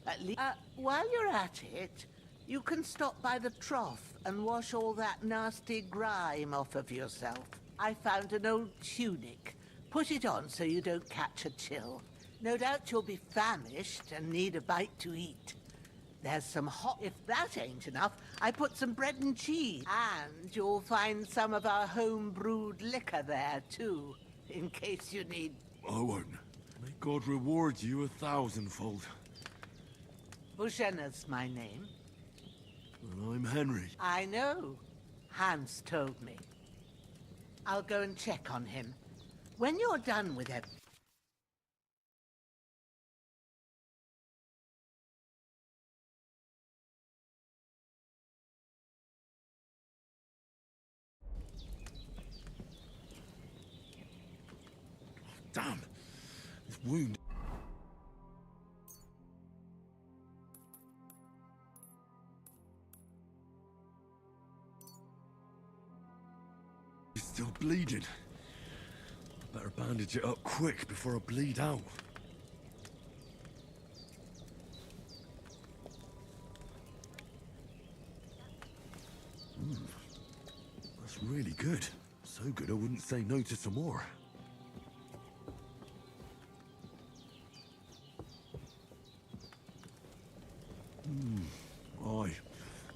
At least, while you're at it, you can stop by the trough and wash all that nasty grime off of yourself. I found an old tunic. Put it on so you don't catch a chill. No doubt you'll be famished and need a bite to eat. There's some hot... If that ain't enough, I put some bread and cheese. And you'll find some of our home-brewed liquor there, too, in case you need... I won't. May God reward you 1,000-fold. 𝘿𝙞𝙨𝙘𝙡𝙀 my name. And I'm Henry. I know. Hans told me. I'll go and check on him. When you're done with it... Damn! This wound... It's still bleeding. I better bandage it up quick before I bleed out. That's really good. So good I wouldn't say no to some more. Aye.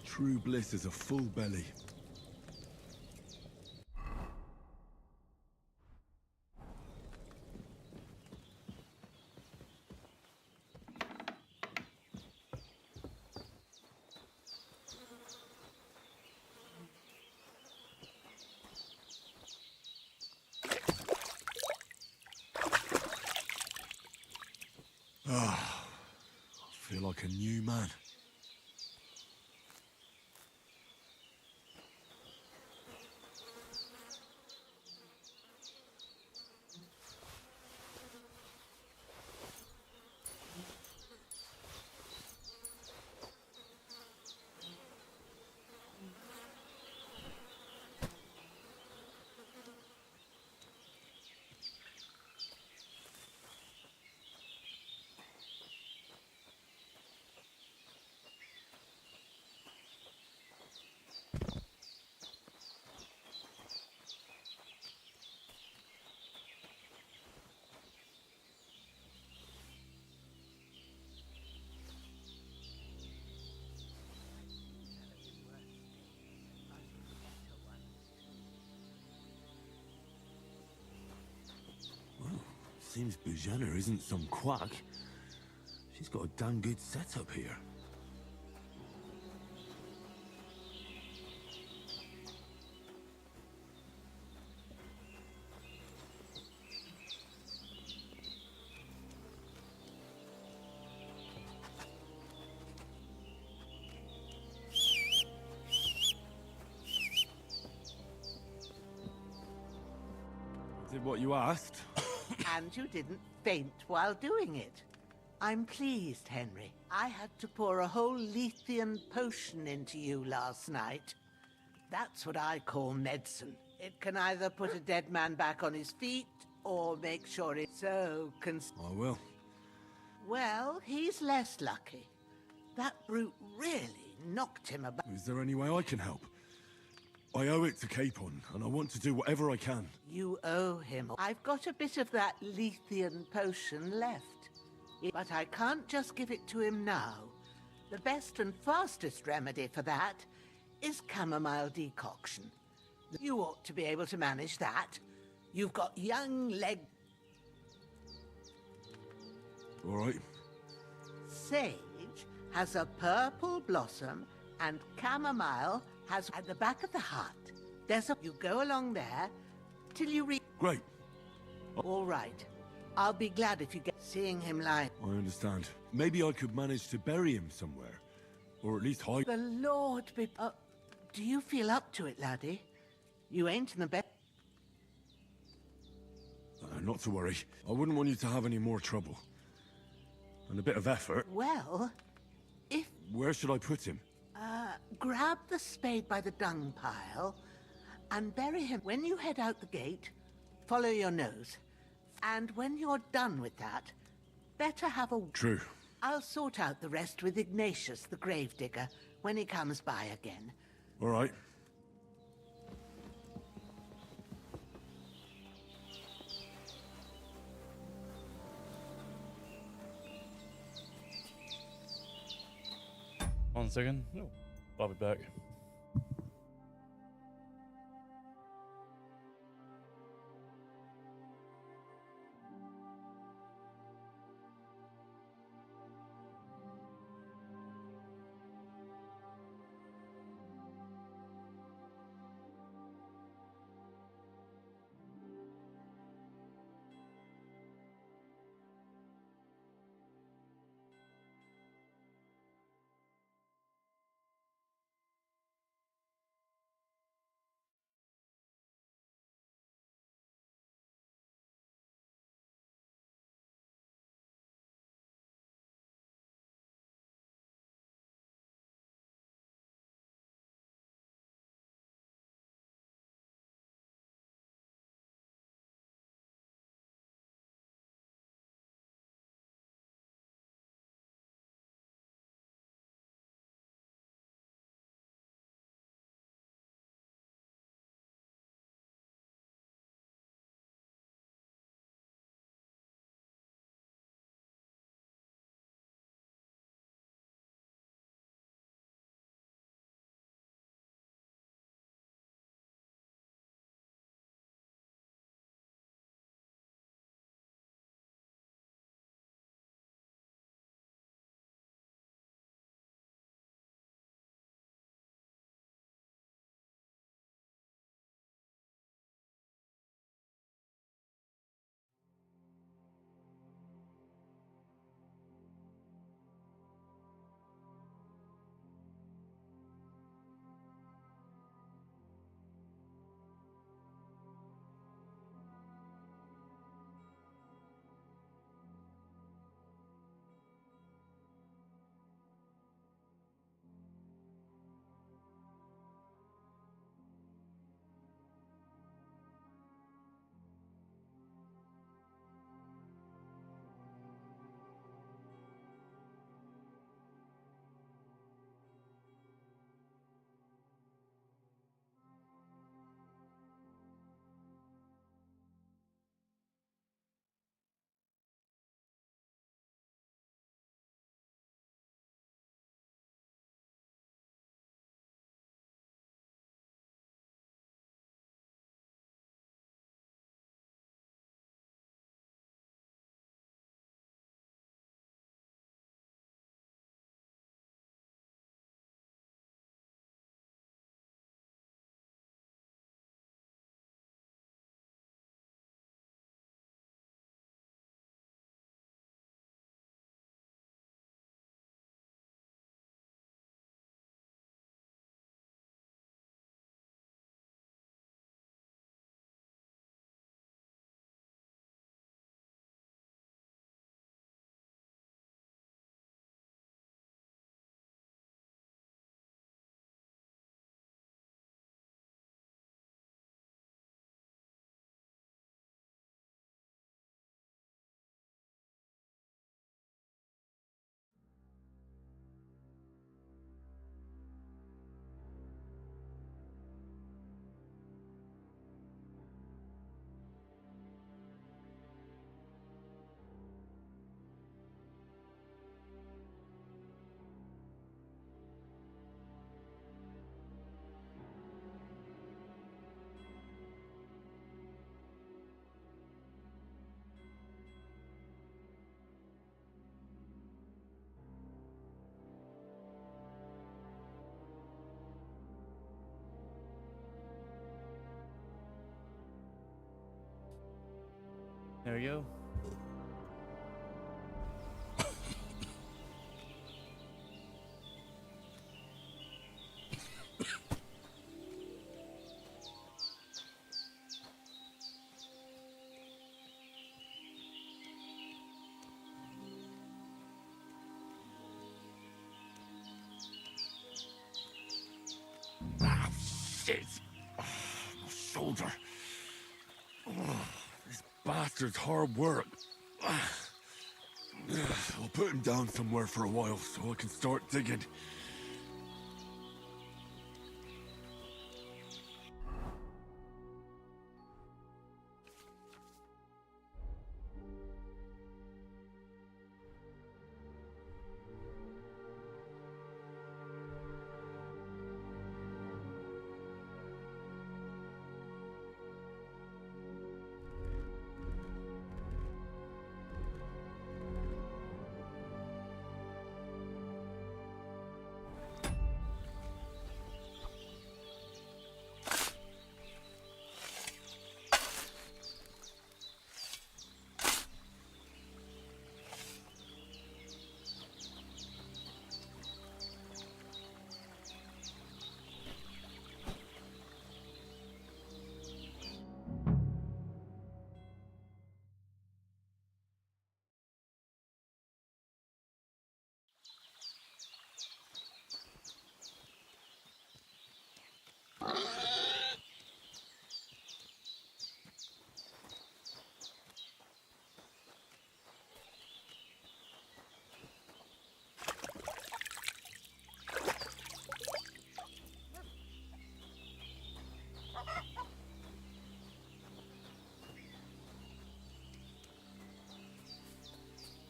True bliss is a full belly. Ah, I feel like a new man. Seems 𝘿𝙞𝙨 isn't some quack. She's got a damn good setup here. Did what you asked. And you didn't faint while doing it. I'm pleased, Henry. I had to pour a whole 𝘿𝙤𝙤𝙀 potion into you last night. That's what I call medicine. It can either put a dead man back on his feet, or make sure it's so I will. Well, he's less lucky. That brute really knocked him about. Is there any way I can help? I owe it to 𝘿𝙤𝙀, and I want to do whatever I can. You owe him. I've got a bit of that 𝘿𝙤𝙤𝙀 potion left. But I can't just give it to him now. The best and fastest remedy for that is chamomile decoction. You ought to be able to manage that. You've got young leg... All right. Sage has a purple blossom, and chamomile has at the back of the hut. There's a... You go along there till you reach... Great. All right. I'll be glad if you get seeing him lying. I understand. Maybe I could manage to bury him somewhere. Or at least hide... The Lord be... do you feel up to it, laddie? You ain't in the bed. Not to worry. I wouldn't want you to have any more trouble. And a bit of effort. Well, if... Where should I put him? Grab the spade by the dung pile and bury him. When you head out the gate, follow your nose. And when you're done with that, better have a... True. I'll sort out the rest with Ignatius, the gravedigger, when he comes by again. All right. One second. Oh, I'll be back. There we go. Ah, shit! Oh, my shoulder. Oh, this bastard's hard work. I'll put him down somewhere for a while so I can start digging.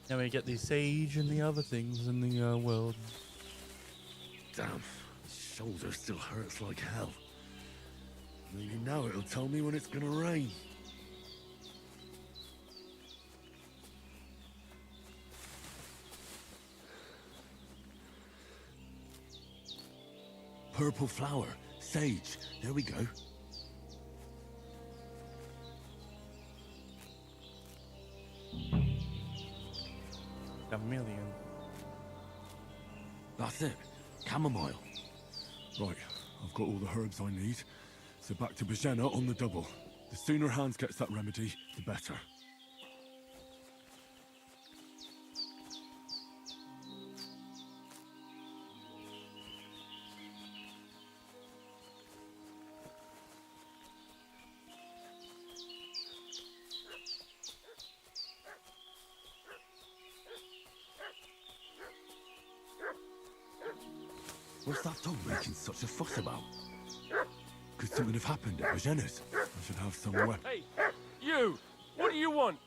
Now we get the sage and the other things in the world. Damn, my shoulder still hurts like hell. Maybe now it'll tell me when it's gonna rain. Purple flower, sage, there we go. Chameleon. That's it. Chamomile. Right, I've got all the herbs I need. So back to 𝘿𝙤𝙨 on the double. The sooner Hans gets that remedy, the better. What's that dog making such a fuss about? Could something have happened at 𝘿𝙤𝙨's? I should have some weapon. Hey, you! What do you want?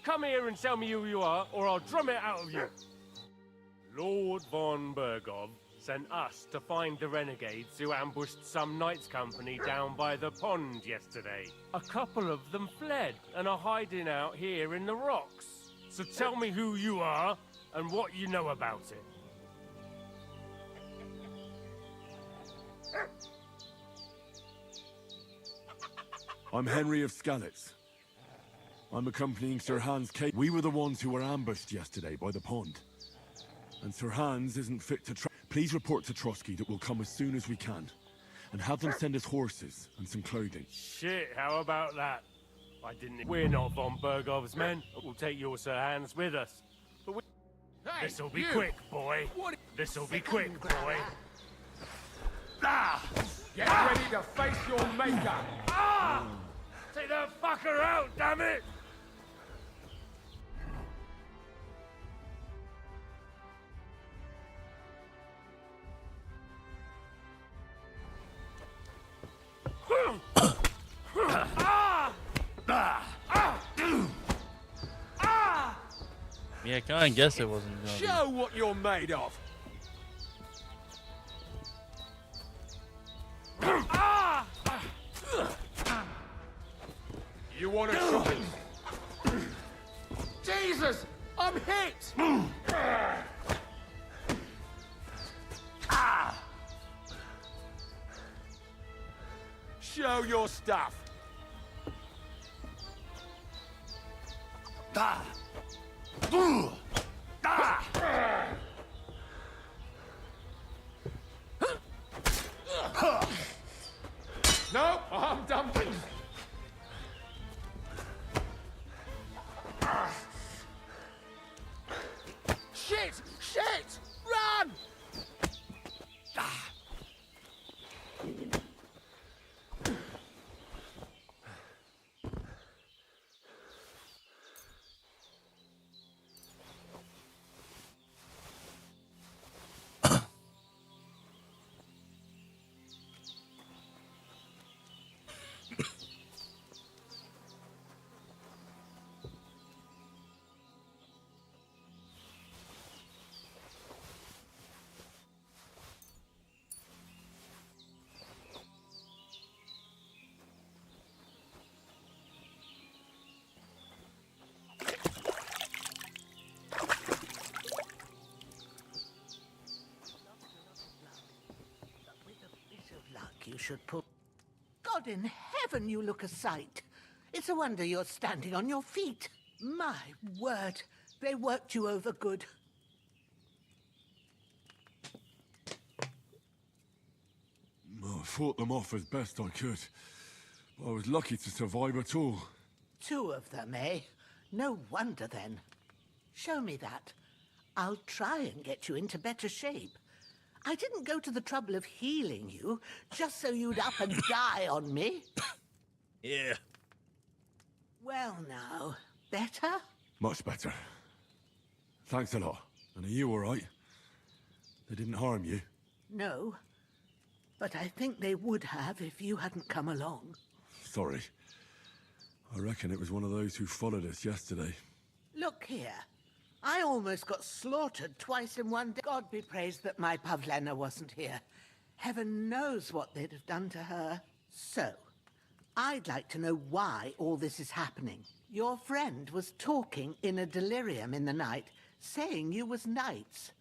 Come here and tell me who you are, or I'll drum it out of you. Lord von Bergov sent us to find the renegades who ambushed some knights' company down by the pond yesterday. A couple of them fled and are hiding out here in the rocks. So tell me who you are and what you know about it. I'm Henry of 𝘿𝙤𝙦. I'm accompanying Sir Hans K. We were the ones who were ambushed yesterday by the pond. And Sir Hans isn't fit to Please report to Trotsky that we'll come as soon as we can. And have them send us horses and some clothing. Shit, how about that? We're not von Bergov's men. We'll take your Sir Hans with us. But this'll be quick, boy. This'll be quick, boy. Ah! Get ready to face your maker! Ah! Take that fucker out, damn it! Yeah, I kinda guess it wasn't gonna Show what you're made of! You want to try? Jesus! I'm hit! Show your stuff! Da! Ooh! Da! No, I'm dumping. Shit! Shit! Run! You should pull. God in heaven, you look a sight. It's a wonder you're standing on your feet. My word, they worked you over good. I fought them off as best I could. I was lucky to survive at all. 2 of them, eh? No wonder then. Show me that. I'll try and get you into better shape. I didn't go to the trouble of healing you just so you'd up and die on me. Yeah. Well now, better? Much better. Thanks a lot. And are you all right? They didn't harm you? No, but I think they would have if you hadn't come along. Sorry. I reckon it was one of those who followed us yesterday. Look here. I almost got slaughtered twice in one day. God be praised that my Pavlena wasn't here. Heaven knows what they'd have done to her. So, I'd like to know why all this is happening. Your friend was talking in a delirium in the night, saying you was knights.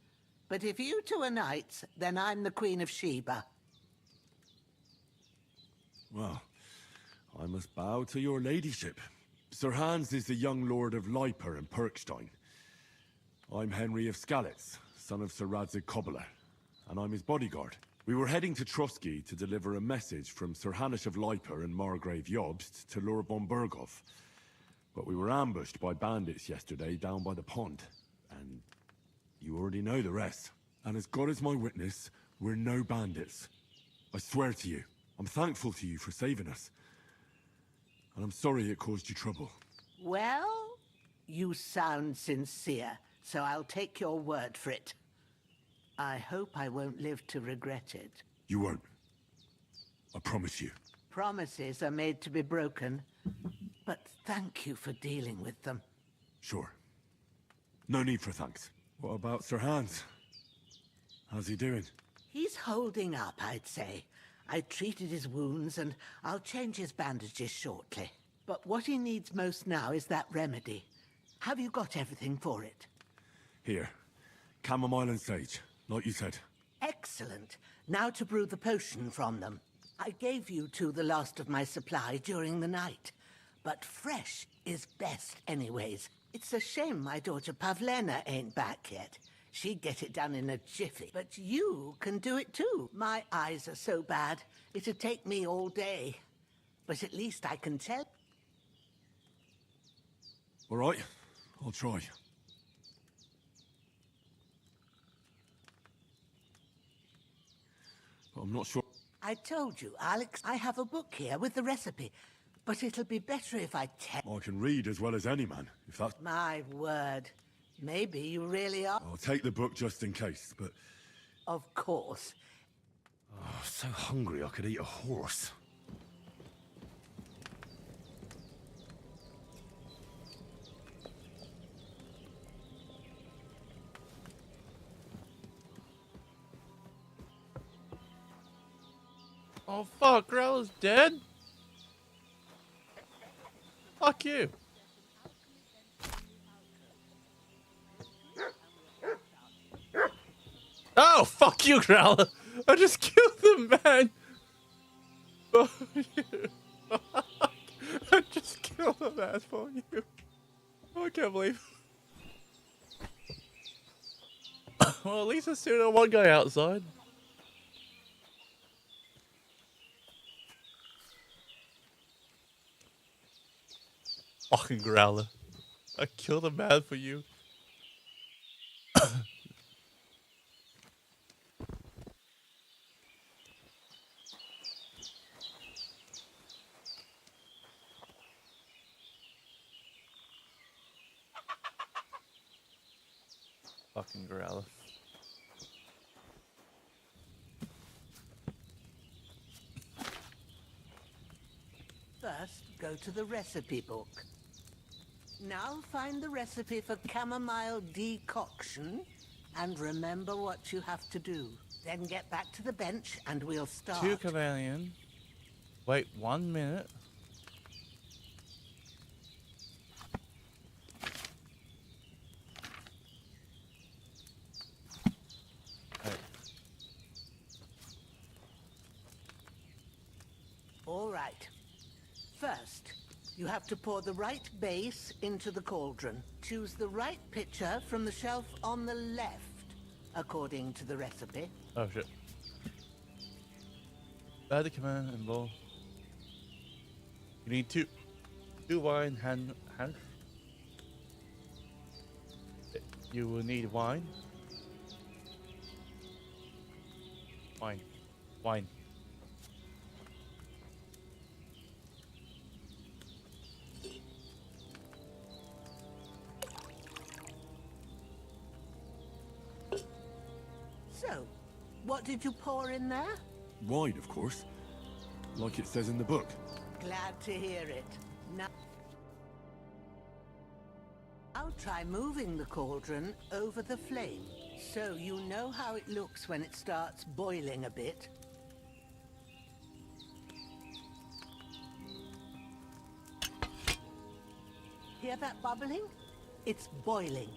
But if you 2 are knights, then I'm the Queen of Sheba. Well, I must bow to your ladyship. Sir Hans is the young lord of 𝘿𝙗𝙗 and 𝘿𝙗𝙗𝙗. I'm Henry of 𝘿𝙗𝙗𝙗, son of Sir 𝘿𝙗𝙗𝙗𝙗𝙗, and I'm his bodyguard. We were heading to Trotsky to deliver a message from Sir Hanush of 𝘿𝙗𝙗 and Margrave 𝘿𝙗𝙗 to Lord von Burgov. But we were ambushed by bandits yesterday down by the pond, and you already know the rest. And as God is my witness, we're no bandits. I swear to you, I'm thankful to you for saving us. And I'm sorry it caused you trouble. Well, you sound sincere, so I'll take your word for it. I hope I won't live to regret it. You won't. I promise you. Promises are made to be broken, but thank you for dealing with them. Sure. No need for thanks. What about Sir Hans? How's he doing? He's holding up, I'd say. I treated his wounds, and I'll change his bandages shortly. But what he needs most now is that remedy. Have you got everything for it? Here. Chamomile and sage, like you said. Excellent. Now to brew the potion from them. I gave you 2 the last of my supply during the night. But fresh is best anyways. It's a shame my daughter Pavlena ain't back yet. She'd get it done in a jiffy. But you can do it too. My eyes are so bad, it'd take me all day. But at least I can tell. All right, I'll try. But I'm not sure. I told you, Alex, I have a book here with the recipe. But it'll be better if I tell. I can read as well as any man, if that's... My word. Maybe you really are. I'll take the book just in case, but... Of course. Oh, I'm so hungry I could eat a horse. Oh fuck, Growler's dead? Fuck you. Oh, fuck you, Growler! I just killed the man! Fuck you. I just killed the man for you. I can't believe. Well, at least there's still one guy outside. Fucking growler. I killed a man for you. Fucking growler. First, go to the recipe book. Now find the recipe for chamomile decoction and remember what you have to do. Then get back to the bench and we'll start. 2 chameleon. Wait 1 minute. All right. First, you have to pour the right base into the cauldron. Choose the right pitcher from the shelf on the left, according to the recipe. Oh shit. Add the command and bowl. You need two wine hand. You will need wine. Wine. So, what did you pour in there? Wine, of course. Like it says in the book. Glad to hear it. Now try moving the cauldron over the flame, so you know how it looks when it starts boiling a bit. Hear that bubbling? It's boiling.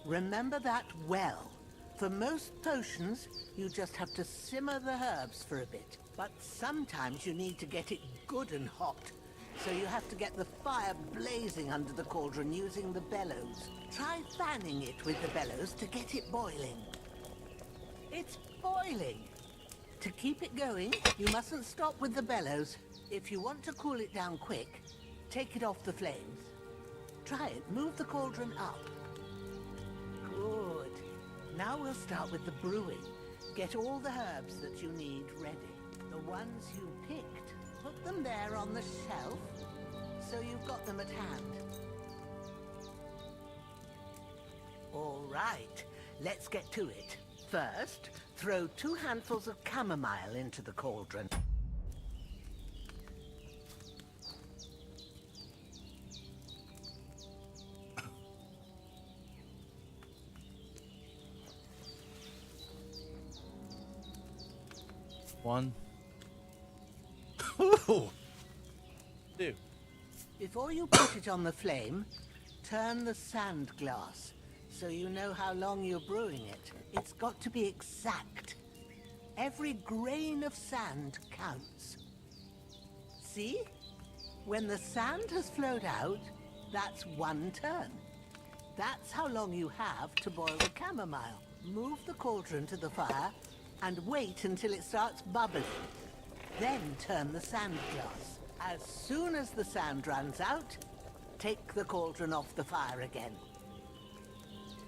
Remember that well. For most potions, you just have to simmer the herbs for a bit. But sometimes you need to get it good and hot. So you have to get the fire blazing under the cauldron using the bellows. Try fanning it with the bellows to get it boiling. It's boiling. To keep it going, you mustn't stop with the bellows. If you want to cool it down quick, take it off the flames. Try it. Move the cauldron up. Good. Now we'll start with the brewing. Get all the herbs that you need ready. The ones you picked, put them there on the shelf, so you've got them at hand. All right, let's get to it. First, throw 2 handfuls of chamomile into the cauldron. One. 2. Before you put it on the flame, turn the sand glass so you know how long you're brewing it. It's got to be exact. Every grain of sand counts. See? When the sand has flowed out, that's 1 turn. That's how long you have to boil the chamomile. Move the cauldron to the fire and wait until it starts bubbling. Then turn the sand glass. As soon as the sand runs out, take the cauldron off the fire again.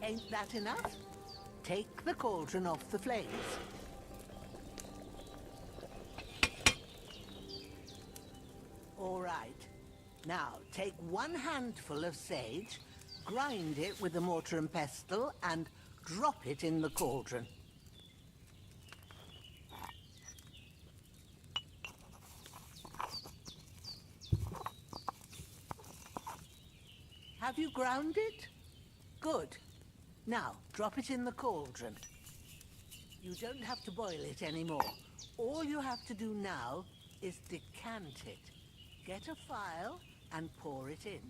Ain't that enough? Take the cauldron off the flames. All right. Now, take 1 handful of sage, grind it with a mortar and pestle, and drop it in the cauldron. Have you ground it? Good. Now, drop it in the cauldron. You don't have to boil it anymore. All you have to do now is decant it. Get a phial and pour it in.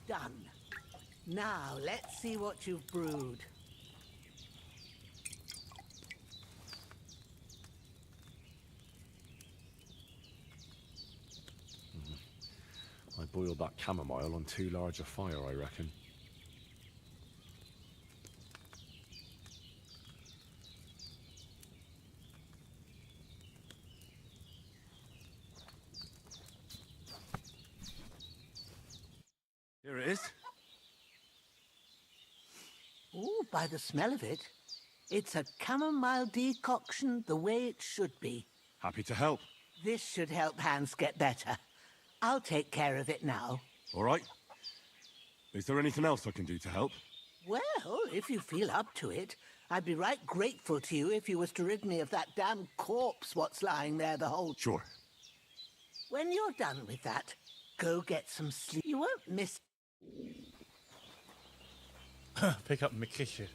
Done. Now, let's see what you've brewed. boiled that chamomile on too large a fire, I reckon. Here it is. Oh, by the smell of it, it's a chamomile decoction the way it should be. Happy to help. This should help Hans get better. I'll take care of it now. All right. Is there anything else I can do to help? Well, if you feel up to it, I'd be right grateful to you if you was to rid me of that damn corpse what's lying there the whole... Sure. When you're done with that, go get some sleep. You won't miss... Pick up Mikisha.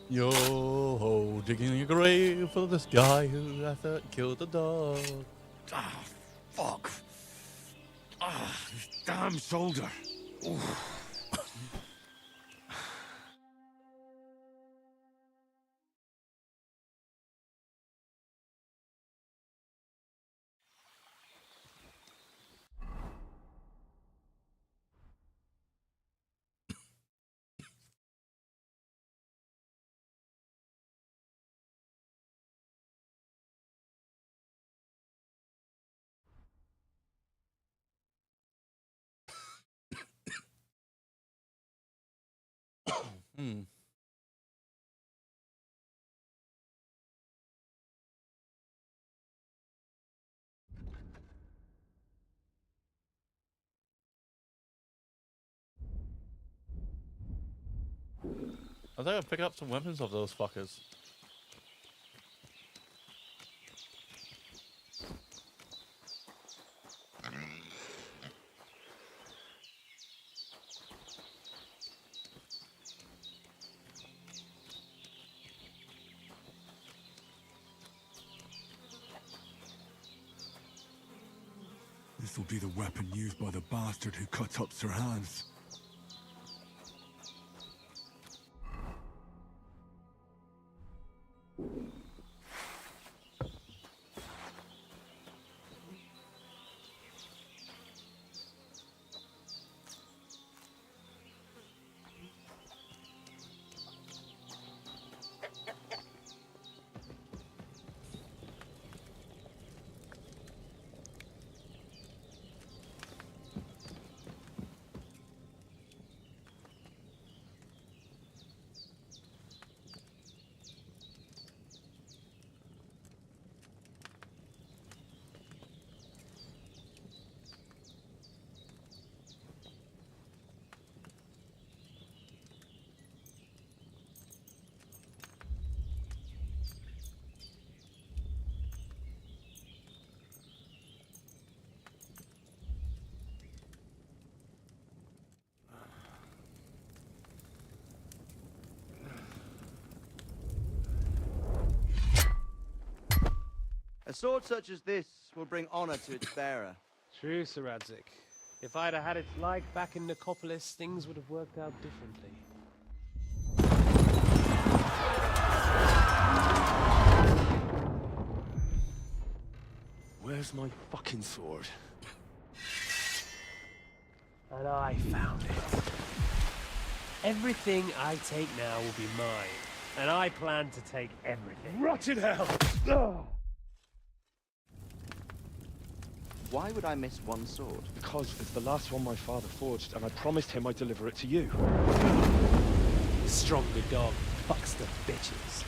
Yo, digging a grave for this guy who I thought killed the dog. Ah, fuck. Ah, this damn shoulder. Oof. I think I'll pick up some weapons of those fuckers. This will be the weapon used by the bastard who cut up Sir Hans. A sword such as this will bring honor to its bearer. True, Sir 𝘿𝙤𝙤. If I'd have had its like back in Nicopolis, things would have worked out differently. Where's my fucking sword? And I found it. Everything I take now will be mine, and I plan to take everything. Rotted hell! Ugh. Why would I miss one sword? Because it's the last one my father forged, and I promised him I'd deliver it to you. The stronger dog fucks the bitches,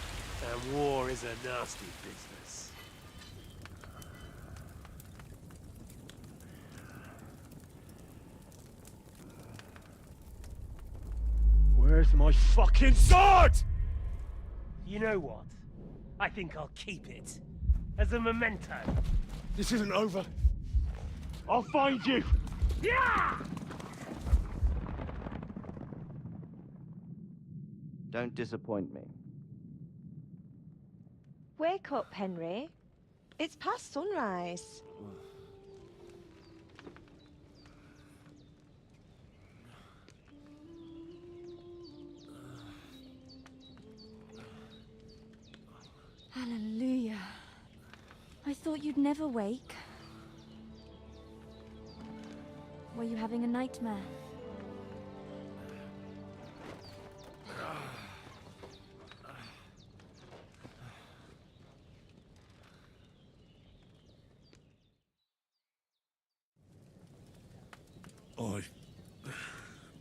and war is a nasty business. Where's my fucking sword? You know what? I think I'll keep it. As a memento. This isn't over. I'll find you! Yeah! Don't disappoint me. Wake up, Henry. It's past sunrise. Hallelujah. I thought you'd never wake. Were you having a nightmare?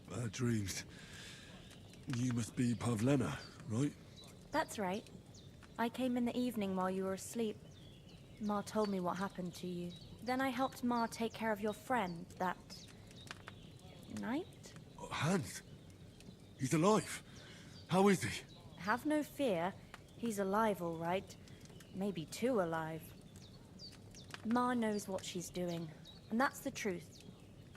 Bad dreams. You must be Pavlena, right? That's right. I came in the evening while you were asleep. Ma told me what happened to you. Then I helped Ma take care of your friend that night? Hans? He's alive. How is he? Have no fear. He's alive, all right. Maybe too alive. Ma knows what she's doing, and that's the truth.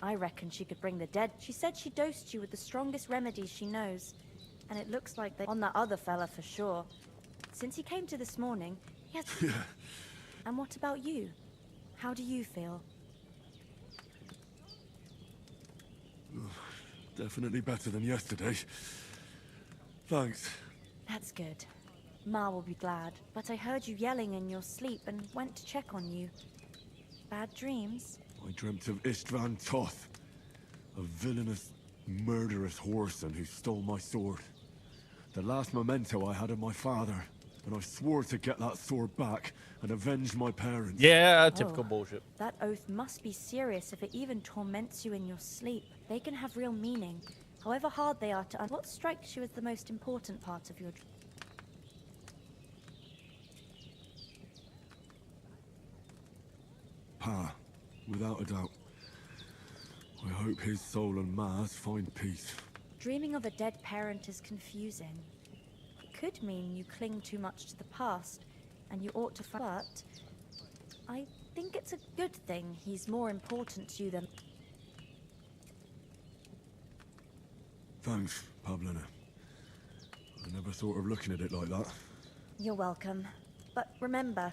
I reckon she could bring the dead. She said she dosed you with the strongest remedies she knows, and it looks like they're on that other fella for sure. Since he came to this morning, he has... Yeah. And what about you? How do you feel? Definitely better than yesterday. Thanks. That's good. Ma will be glad, but I heard you yelling in your sleep and went to check on you. Bad dreams? I dreamt of 𝘿𝙤𝙨𝙘𝙡𝙀, a villainous, murderous whoreson who stole my sword. The last memento I had of my father, and I swore to get that sword back and avenge my parents. Yeah, typical bullshit. That oath must be serious if it even torments you in your sleep. They can have real meaning, however hard they are to What strikes you as the most important part of your dream? Pa, without a doubt. I hope his soul and Ma's find peace. Dreaming of a dead parent is confusing. It could mean you cling too much to the past, and you ought to but I think it's a good thing he's more important to you than... Thanks, Pavlena. I never thought of looking at it like that. You're welcome. But remember,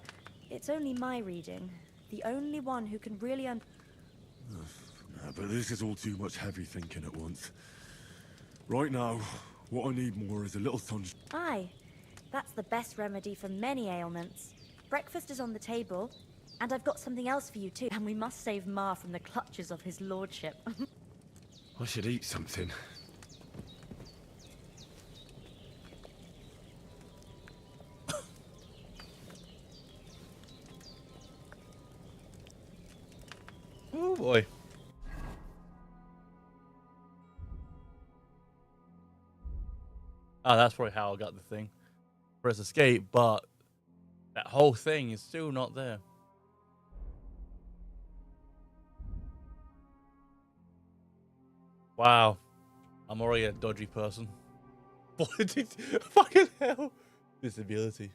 it's only my reading. The only one who can really Nah, but this is all too much heavy thinking at once. Right now, what I need more is a little sunshine. Aye, that's the best remedy for many ailments. Breakfast is on the table, and I've got something else for you too. And we must save Ma from the clutches of his lordship. I should eat something. Oh boy. Oh, that's probably how I got the thing. Press escape, but that whole thing is still not there. Wow. I'm already a dodgy person. What did fucking hell? Disability.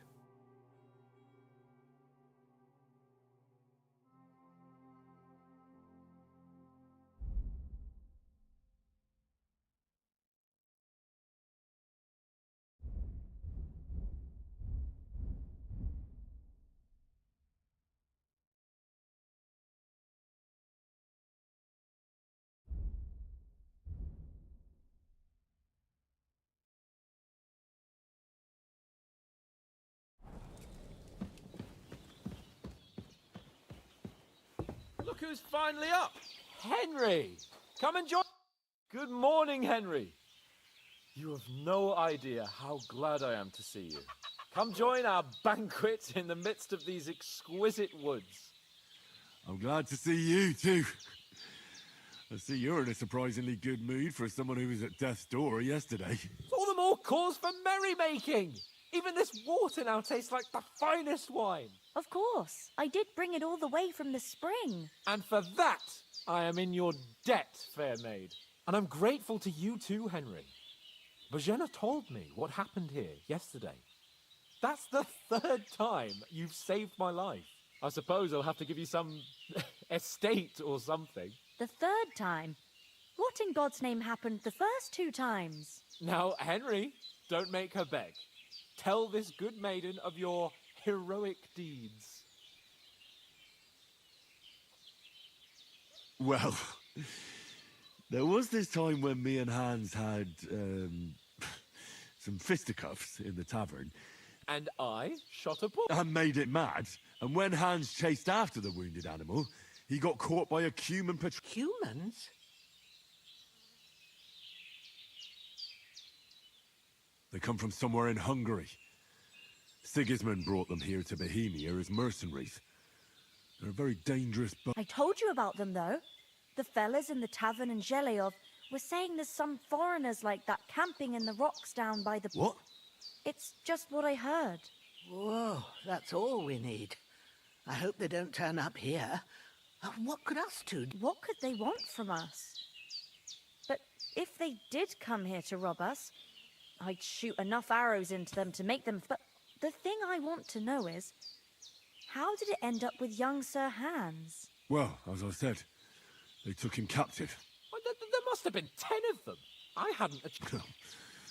Look who's finally up! Henry! Come and join... Good morning, Henry. You have no idea how glad I am to see you. Come join our banquet in the midst of these exquisite woods. I'm glad to see you, too. I see you're in a surprisingly good mood for someone who was at death's door yesterday. All the more cause for merrymaking! Even this water now tastes like the finest wine. Of course. I did bring it all the way from the spring. And for that, I am in your debt, fair maid. And I'm grateful to you too, Henry. Bozhena told me what happened here yesterday. That's the third time you've saved my life. I suppose I'll have to give you some estate or something. The third time? What in God's name happened the first 2 times? Now, Henry, don't make her beg. Tell this good maiden of your heroic deeds. Well, there was this time when me and Hans had, some fisticuffs in the tavern. And I shot a bull. And made it mad. And when Hans chased after the wounded animal, he got caught by a human patrol. Humans? They come from somewhere in Hungary. Sigismund brought them here to Bohemia as mercenaries. They're a very dangerous I told you about them, though. The fellas in the tavern in 𝘿𝙤𝙀 were saying there's some foreigners like that camping in the rocks down by the... What? It's just what I heard. Whoa, that's all we need. I hope they don't turn up here. What could us two do? What could they want from us? But if they did come here to rob us, I'd shoot enough arrows into them to make them... But the thing I want to know is, how did it end up with young Sir Hans? Well, as I said, they took him captive. Well, there must have been 10 of them. I hadn't...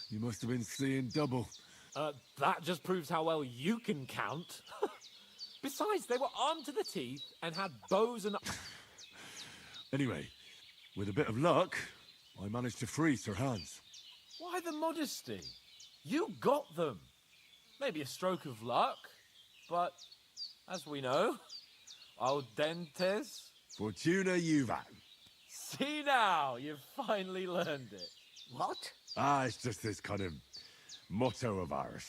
You must have been seeing double. That just proves how well you can count. Besides, they were armed to the teeth and had bows and... Anyway, with a bit of luck, I managed to free Sir Hans. Why the modesty? You got them. Maybe a stroke of luck, but as we know, audentes... Fortuna juvat. See now, you've finally learned it. What? It's just this kind of motto of ours.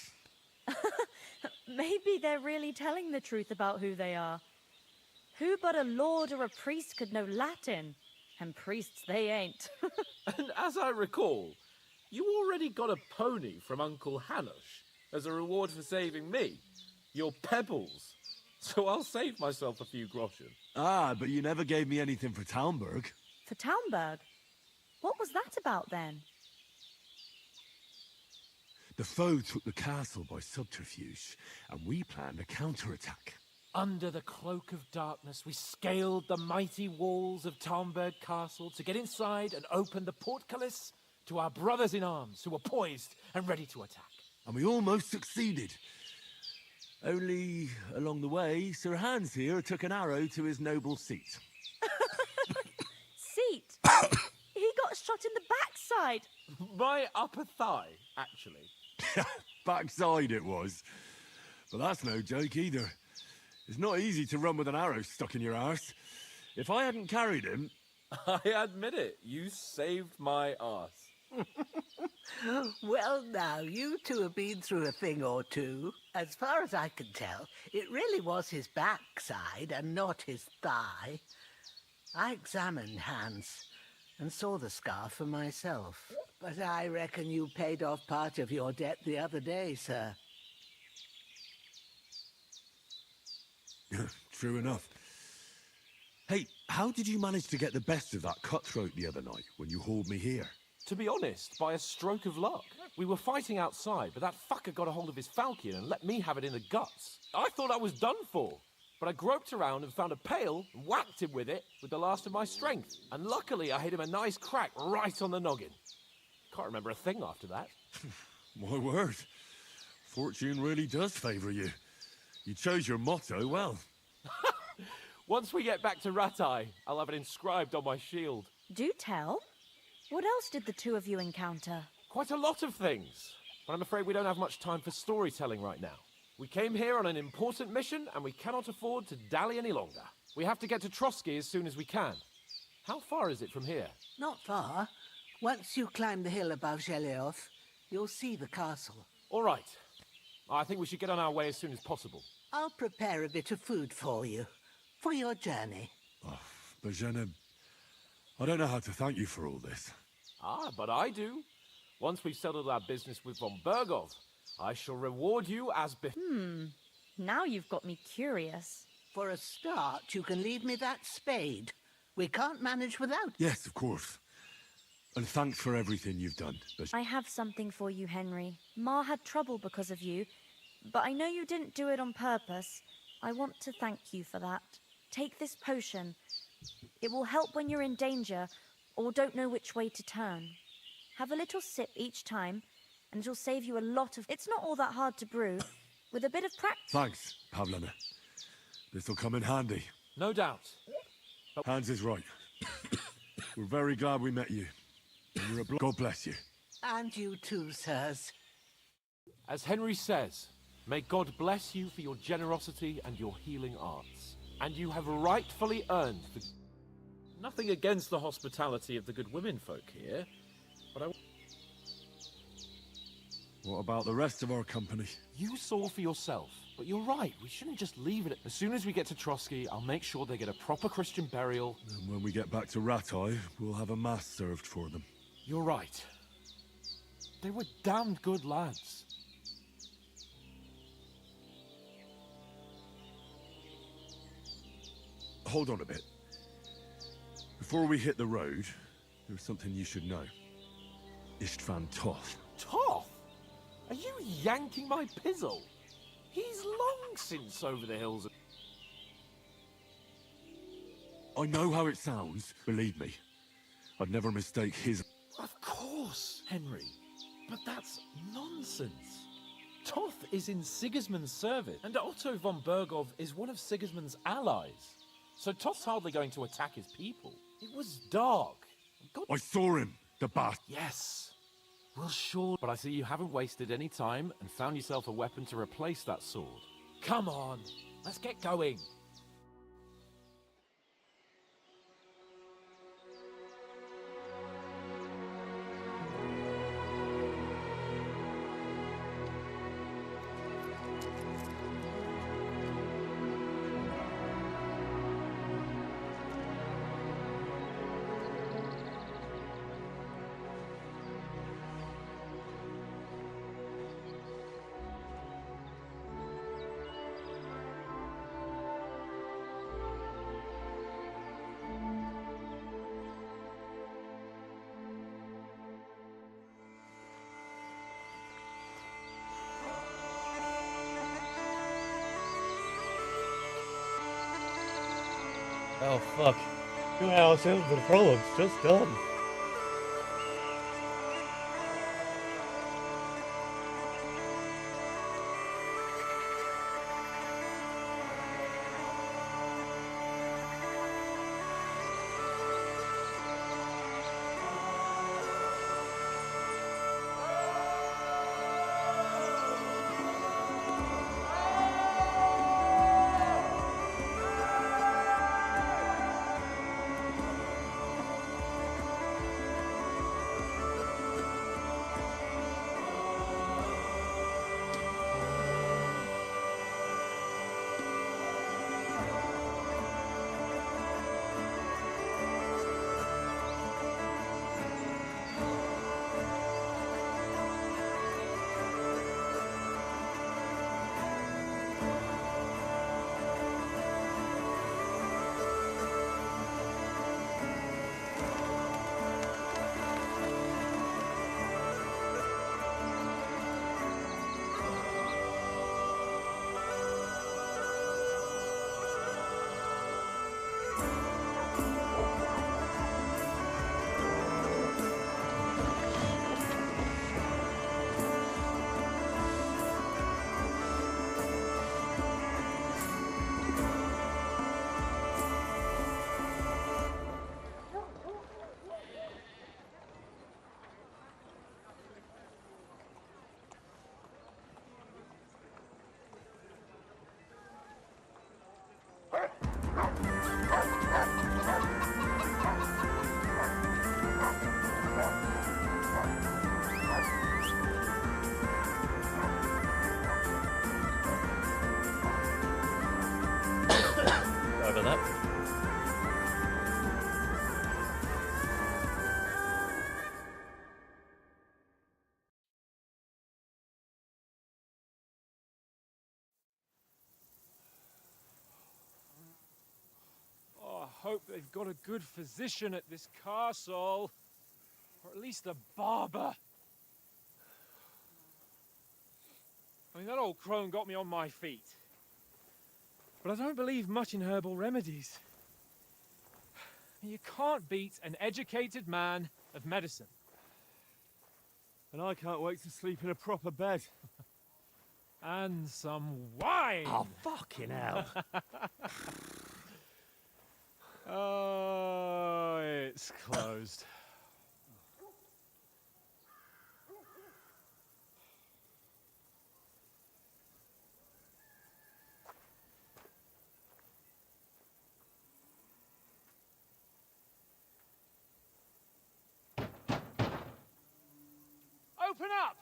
Maybe they're really telling the truth about who they are. Who but a lord or a priest could know Latin? And priests they ain't. And as I recall, you already got a pony from Uncle Hanush as a reward for saving me. Your pebbles. So I'll save myself a few groschen. But you never gave me anything for Talmberg. For Talmberg? What was that about then? The foe took the castle by subterfuge, and we planned a counterattack. Under the cloak of darkness, we scaled the mighty walls of Talmberg Castle to get inside and open the portcullis to our brothers in arms who were poised and ready to attack. And we almost succeeded. Only, along the way, Sir Hans here took an arrow to his noble seat. Seat? He got shot in the backside. My upper thigh, actually. Backside it was. But that's no joke either. It's not easy to run with an arrow stuck in your arse. If I hadn't carried him... I admit it, you saved my arse. Well, now, you two have been through a thing or two. As far as I can tell, it really was his backside and not his thigh. I examined Hans and saw the scar for myself. But I reckon you paid off part of your debt the other day, sir. True enough. Hey, how did you manage to get the best of that cutthroat the other night when you hauled me here? To be honest, by a stroke of luck. We were fighting outside, but that fucker got a hold of his falchion and let me have it in the guts. I thought I was done for, but I groped around and found a pail and whacked him with it with the last of my strength. And luckily, I hit him a nice crack right on the noggin. Can't remember a thing after that. My word. Fortune really does favour you. You chose your motto well. Once we get back to Rattay, I'll have it inscribed on my shield. Do tell. What else did the two of you encounter? Quite a lot of things, but I'm afraid we don't have much time for storytelling right now. We came here on an important mission, and we cannot afford to dally any longer. We have to get to Trotsky as soon as we can. How far is it from here? Not far. Once you climb the hill above 𝘿𝙤𝙀, you'll see the castle. All right. I think we should get on our way as soon as possible. I'll prepare a bit of food for you, for your journey. Oh, 𝘿𝙤𝙀, I don't know how to thank you for all this. But I do. Once we've settled our business with von Bergov, I shall reward you as Now you've got me curious. For a start, you can leave me that spade. We can't manage without. Yes, of course. And thanks for everything you've done. I have something for you, Henry. Ma had trouble because of you, but I know you didn't do it on purpose. I want to thank you for that. Take this potion. It will help when you're in danger or don't know which way to turn. Have a little sip each time, and it'll save you a lot of... It's not all that hard to brew. With a bit of practice... Thanks, Pavlena. This'll come in handy. No doubt. Hans is right. We're very glad we met you. And you're a God bless you. And you too, sirs. As Henry says, may God bless you for your generosity and your healing arts. And you have rightfully earned the... Nothing against the hospitality of the good women folk here, but I... What about the rest of our company? You saw for yourself, but you're right, we shouldn't just leave it. As soon as we get to Trotsky, I'll make sure they get a proper Christian burial. And when we get back to Rattay, we'll have a mass served for them. You're right. They were damned good lads. Hold on a bit. Before we hit the road, there's something you should know. Istvan Toth. Toth? Are you yanking my pizzle? He's long since over the hills. I know how it sounds, believe me. I'd never mistake his... Of course, Henry. But that's nonsense. Toth is in Sigismund's service, and Otto von Bergov is one of Sigismund's allies. So Toth's hardly going to attack his people. It was dark. I saw him, the bastard. Yes. Well, sure. But I see you haven't wasted any time and found yourself a weapon to replace that sword. Come on, let's get going. Oh fuck. 2 hours in, the prologue's just done. Hope they've got a good physician at this castle. Or at least a barber. I mean, that old crone got me on my feet. But I don't believe much in herbal remedies. You can't beat an educated man of medicine. And I can't wait to sleep in a proper bed. And some wine! Oh, fucking hell. Oh, it's closed. Open up!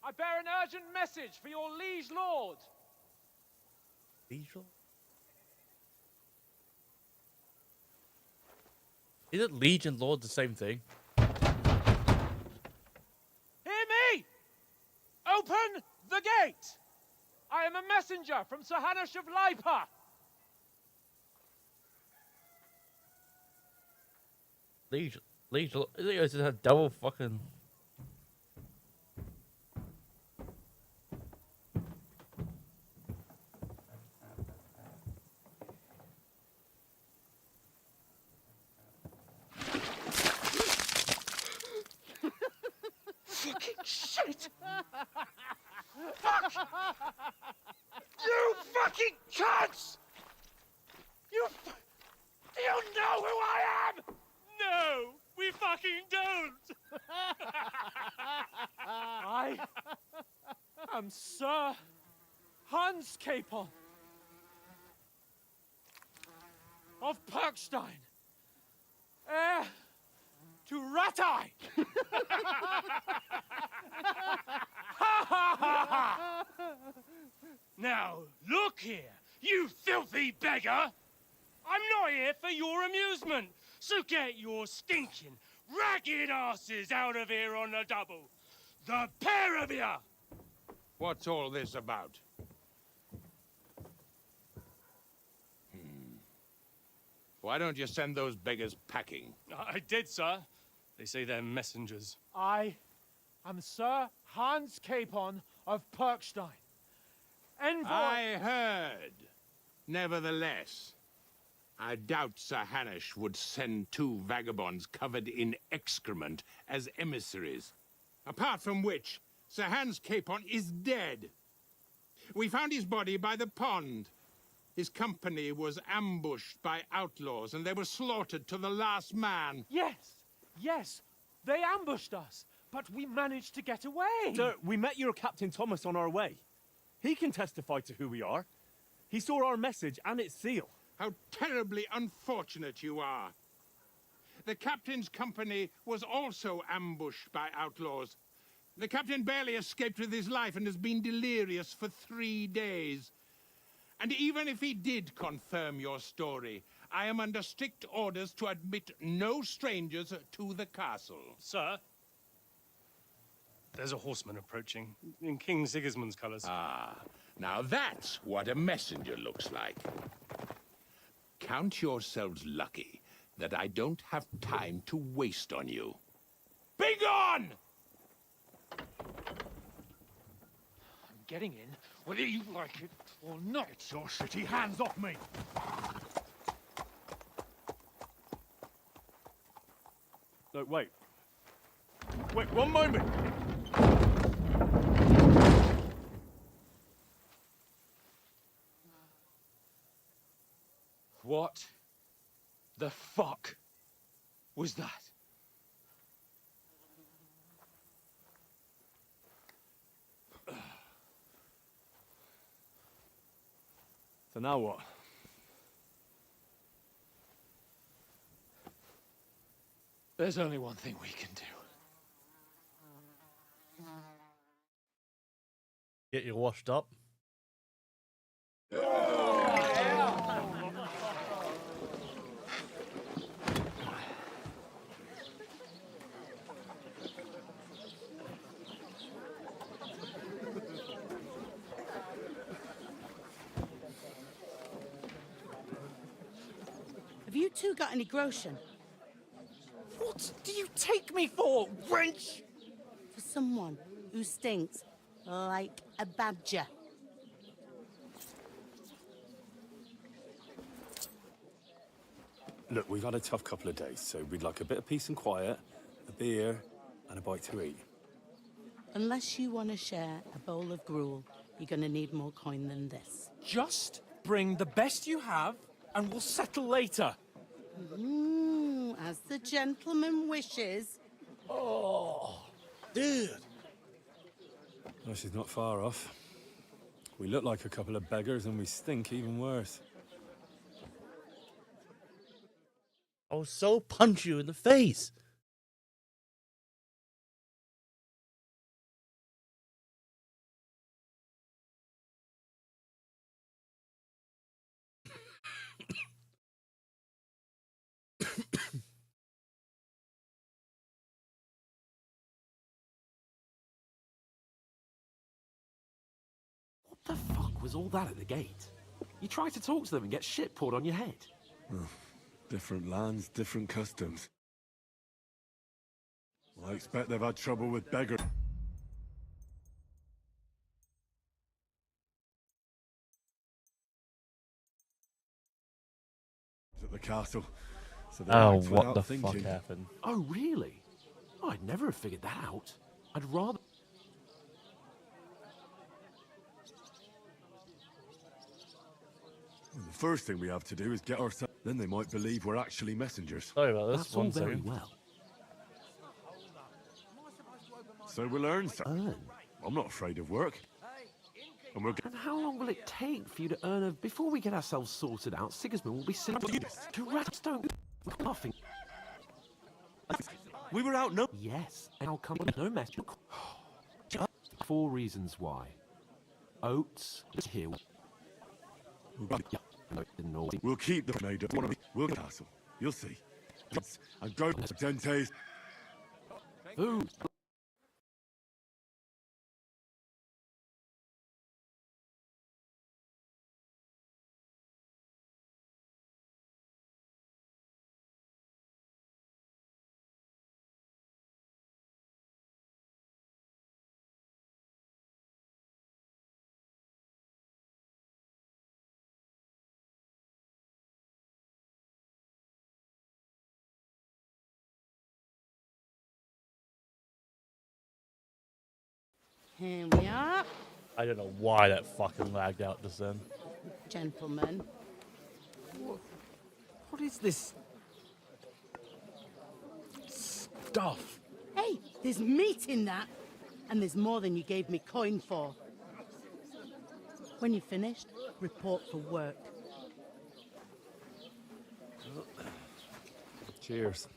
I bear an urgent message for your liege lord. Liege lord? Isn't liege and lord the same thing? Hear me! Open the gate! I am a messenger from 𝘿𝙞𝙨𝙘𝙡𝙀𝙀. Liege lord? I think I just had double fucking. Fucking shit! Fuck! You fucking cunts! Do you know who I am? No, we fucking don't! I am Sir 𝘿𝙤𝙨𝙘𝙡𝙀𝙡 of 𝘿𝙤𝙨, heir to Rattay! Now, look here, you filthy beggar! I'm not here for your amusement, so get your stinking, ragged asses out of here on the double. The pair of you! What's all this about? Why don't you send those beggars packing? I did, sir. They say they're messengers. I am Sir 𝘿𝙤𝙤𝙀𝙡𝙀 of 𝘿𝙤𝙨. Envoy... I heard. Nevertheless, I doubt Sir Hanush would send two vagabonds covered in excrement as emissaries. Apart from which, Sir 𝘿𝙤𝙀𝙀𝙀 is dead. We found his body by the pond. His company was ambushed by outlaws, and they were slaughtered to the last man. Yes, they ambushed us, but we managed to get away. Sir, we met your Captain Thomas on our way. He can testify to who we are. He saw our message and its seal. How terribly unfortunate you are. The captain's company was also ambushed by outlaws. The captain barely escaped with his life and has been delirious for 3 days. And even if he did confirm your story, I am under strict orders to admit no strangers to the castle. Sir, there's a horseman approaching, in King Sigismund's colours. Ah, now that's what a messenger looks like. Count yourselves lucky that I don't have time to waste on you. Be gone! I'm getting in, whether you like it or not. Your shitty hands off me! No, wait. Wait, one moment! What the fuck was that? So now what? There's only one thing we can do. Get you washed up. Have you two got any groschen? What do you take me for, wench? For someone who stinks like a badger. Look, we've had a tough couple of days, so we'd like a bit of peace and quiet, a beer, and a bite to eat. Unless you want to share a bowl of gruel, you're going to need more coin than this. Just bring the best you have, and we'll settle later. As the gentleman wishes. Oh, dude. Well, she's not far off. We look like a couple of beggars, and we stink even worse. I'll so punch you in the face. What the fuck was all that at the gate? You try to talk to them and get shit poured on your head. Different lands, different customs. I expect they've had trouble with beggars. At the castle. So they Oh, act what without the thinking. fuck happened? Oh, really? I'd never have figured that out. I'd rather... The first thing we have to do is get ourselves. Then they might believe we're actually messengers. Sorry about this. That's all One very second. well. So we'll learn something. I'm not afraid of work. And we'll get. And how long will it take for you to earn a... Before we get ourselves sorted out, Sigismund will be sent to Ratstone. We're laughing. We were out no. Yes, and I'll come with no mess. 4 reasons why. Oats is here. We'll keep the made up. We'll castle. You'll see. And go to Dente's. Food. Here we are, I don't know why that fucking lagged out just then. gentlemen. What is this stuff? Hey, there's meat in that. And there's more than you gave me coin for. When you're finished, report for work. Cheers.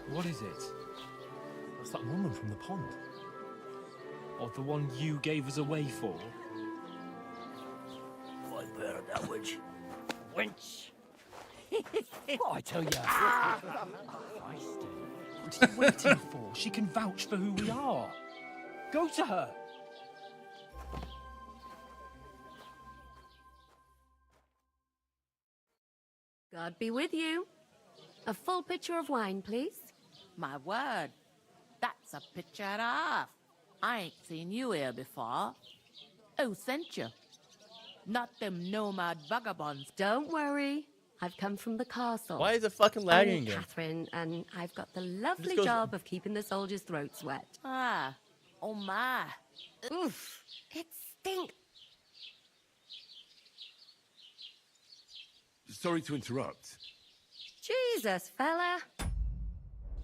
What is it? That's that woman from the pond. Or the one you gave us away for? I bear that witch. Wench! What I tell you? What are you waiting for? She can vouch for who we are. Go to her. God be with you. A full pitcher of wine, please. My word, that's a picture and a half. I ain't seen you here before. Who sent you? Not them nomad vagabonds. Don't worry. I've come from the castle. Why is it fucking lagging I'm again? Catherine, and I've got the lovely goes- job of keeping the soldiers' throats wet. Ah, oh my. Oof, it stinks. Sorry to interrupt. Jesus, fella.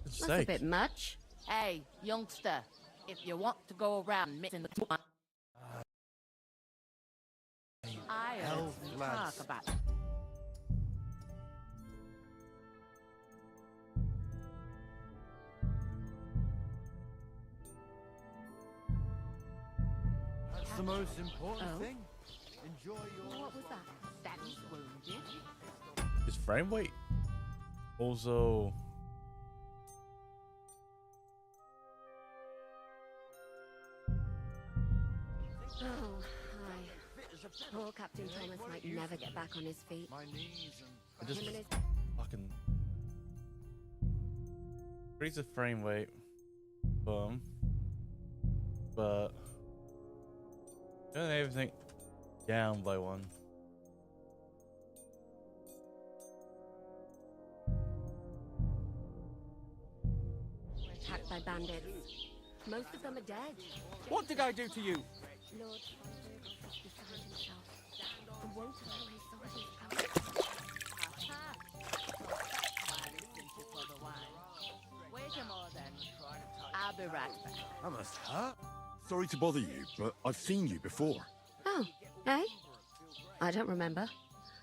That's a sake. bit much. Hey, youngster, if you want to go around mixing the two, I heard some talk about. That's the most important thing. Enjoy your... What was that? Daddy's wounded? Is frame weight also? Oh, hi. Poor Captain Thomas might never get back on his feet. I just fucking increase the frame rate, but turn everything down by one. We're attacked by bandits. Most of them are dead. What did I do to you? Lord Freiberg is beside himself and won't allow his soldiers out. Wait a moment. I'll be right back. That must hurt. Sorry to bother you, but I've seen you before. Oh, eh? I don't remember.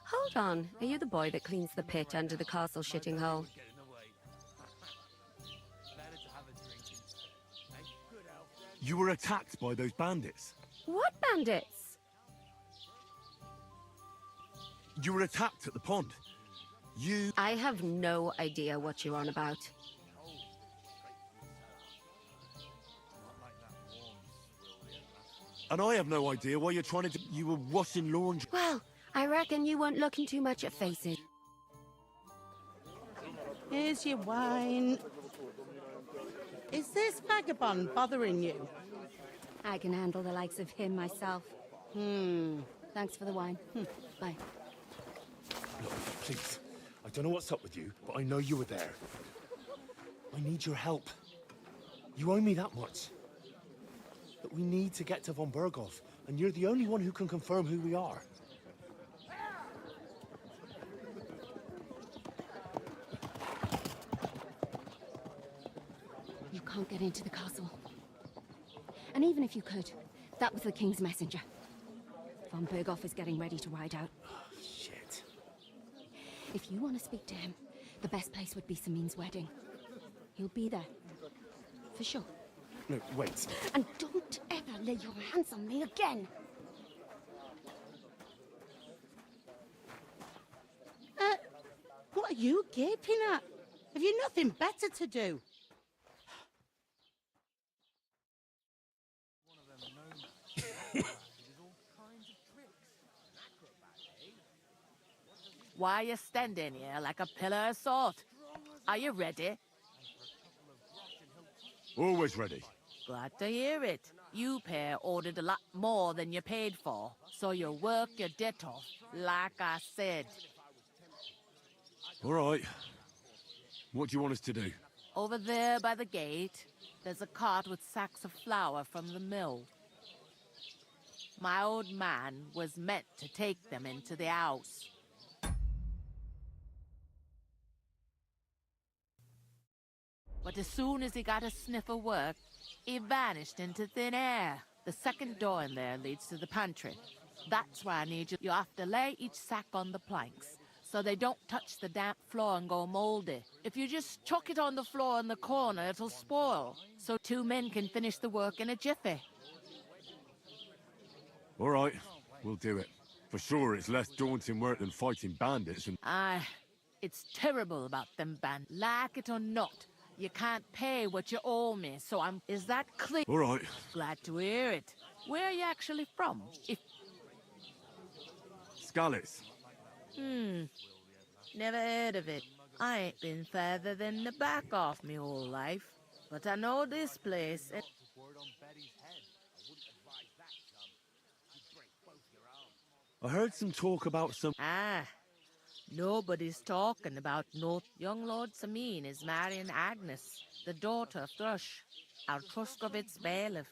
Hold on. Are you the boy that cleans the pit under the castle shitting hole? You were attacked by those bandits. What bandits? You were attacked at the pond. I have no idea what you're on about. And I have no idea why you're trying to You were washing laundry. Well, I reckon you weren't looking too much at faces. Here's your wine. Is this vagabond bothering you? I can handle the likes of him myself. Thanks for the wine. Bye. Look, please. I don't know what's up with you, but I know you were there. I need your help. You owe me that much. But we need to get to von Berghoff, and you're the only one who can confirm who we are. You can't get into the castle. And even if you could, that was the King's messenger. Von Berghoff is getting ready to ride out. Shit. If you want to speak to him, the best place would be Samin's wedding. He'll be there. For sure. No, wait. And don't ever lay your hands on me again! What are you gaping at? Have you nothing better to do? Why are you standing here like a pillar of salt? Are you ready? Always ready. Glad to hear it. You pair ordered a lot more than you paid for, so you work your debt off, like I said. All right. What do you want us to do? Over there by the gate, there's a cart with sacks of flour from the mill. My old man was meant to take them into the house. But as soon as he got a sniff of work, he vanished into thin air. The second door in there leads to the pantry. That's why I need you. You have to lay each sack on the planks, so they don't touch the damp floor and go moldy. If you just chuck it on the floor in the corner, it'll spoil. So 2 men can finish the work in a jiffy. All right, we'll do it. For sure, it's less daunting work than fighting bandits and... Aye, it's terrible about them band. Like it or not, you can't pay what you owe me, so I'm... Is that clear? All right. Glad to hear it. Where are you actually from? 𝘿𝙤𝙨. Never heard of it. I ain't been further than the back off me whole life. But I know this place. I heard some talk about some... Nobody's talking about no... Young Lord Samin is marrying Agnes, the daughter of Thrush, our Truskovitz bailiff.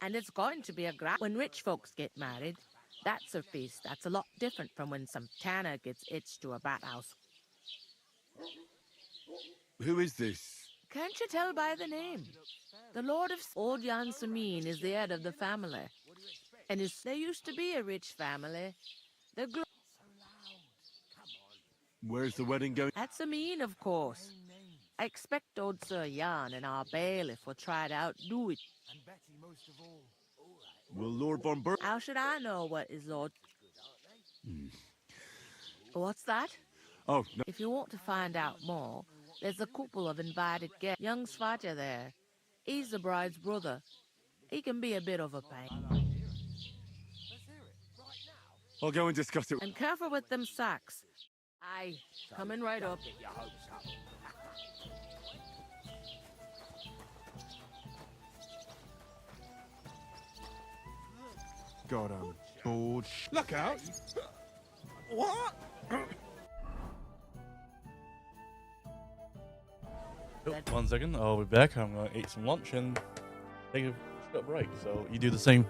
And it's going to be a grand... When rich folks get married, that's a feast that's a lot different from when some tanner gets hitched to a bathhouse. Who is this? Can't you tell by the name? The Lord of... Old Jan Samin is the head of the family. And there used to be a rich family. Where's the wedding going? At Samin, of course. I expect old Sir Jan and our bailiff will try to outdo it. Will Lord von Berg... How should I know what is Lord... What's that? Oh, no. If you want to find out more, there's a couple of invited guests. Young Svaja there. He's the bride's brother. He can be a bit of a pain. I'll go and discuss it. And careful with them sacks. Aye, coming right up. Get your hopes up. God, I'm bored. Look out! What? Oh, 1 second, I'll be back. I'm gonna eat some lunch and take a short break. So you do the same.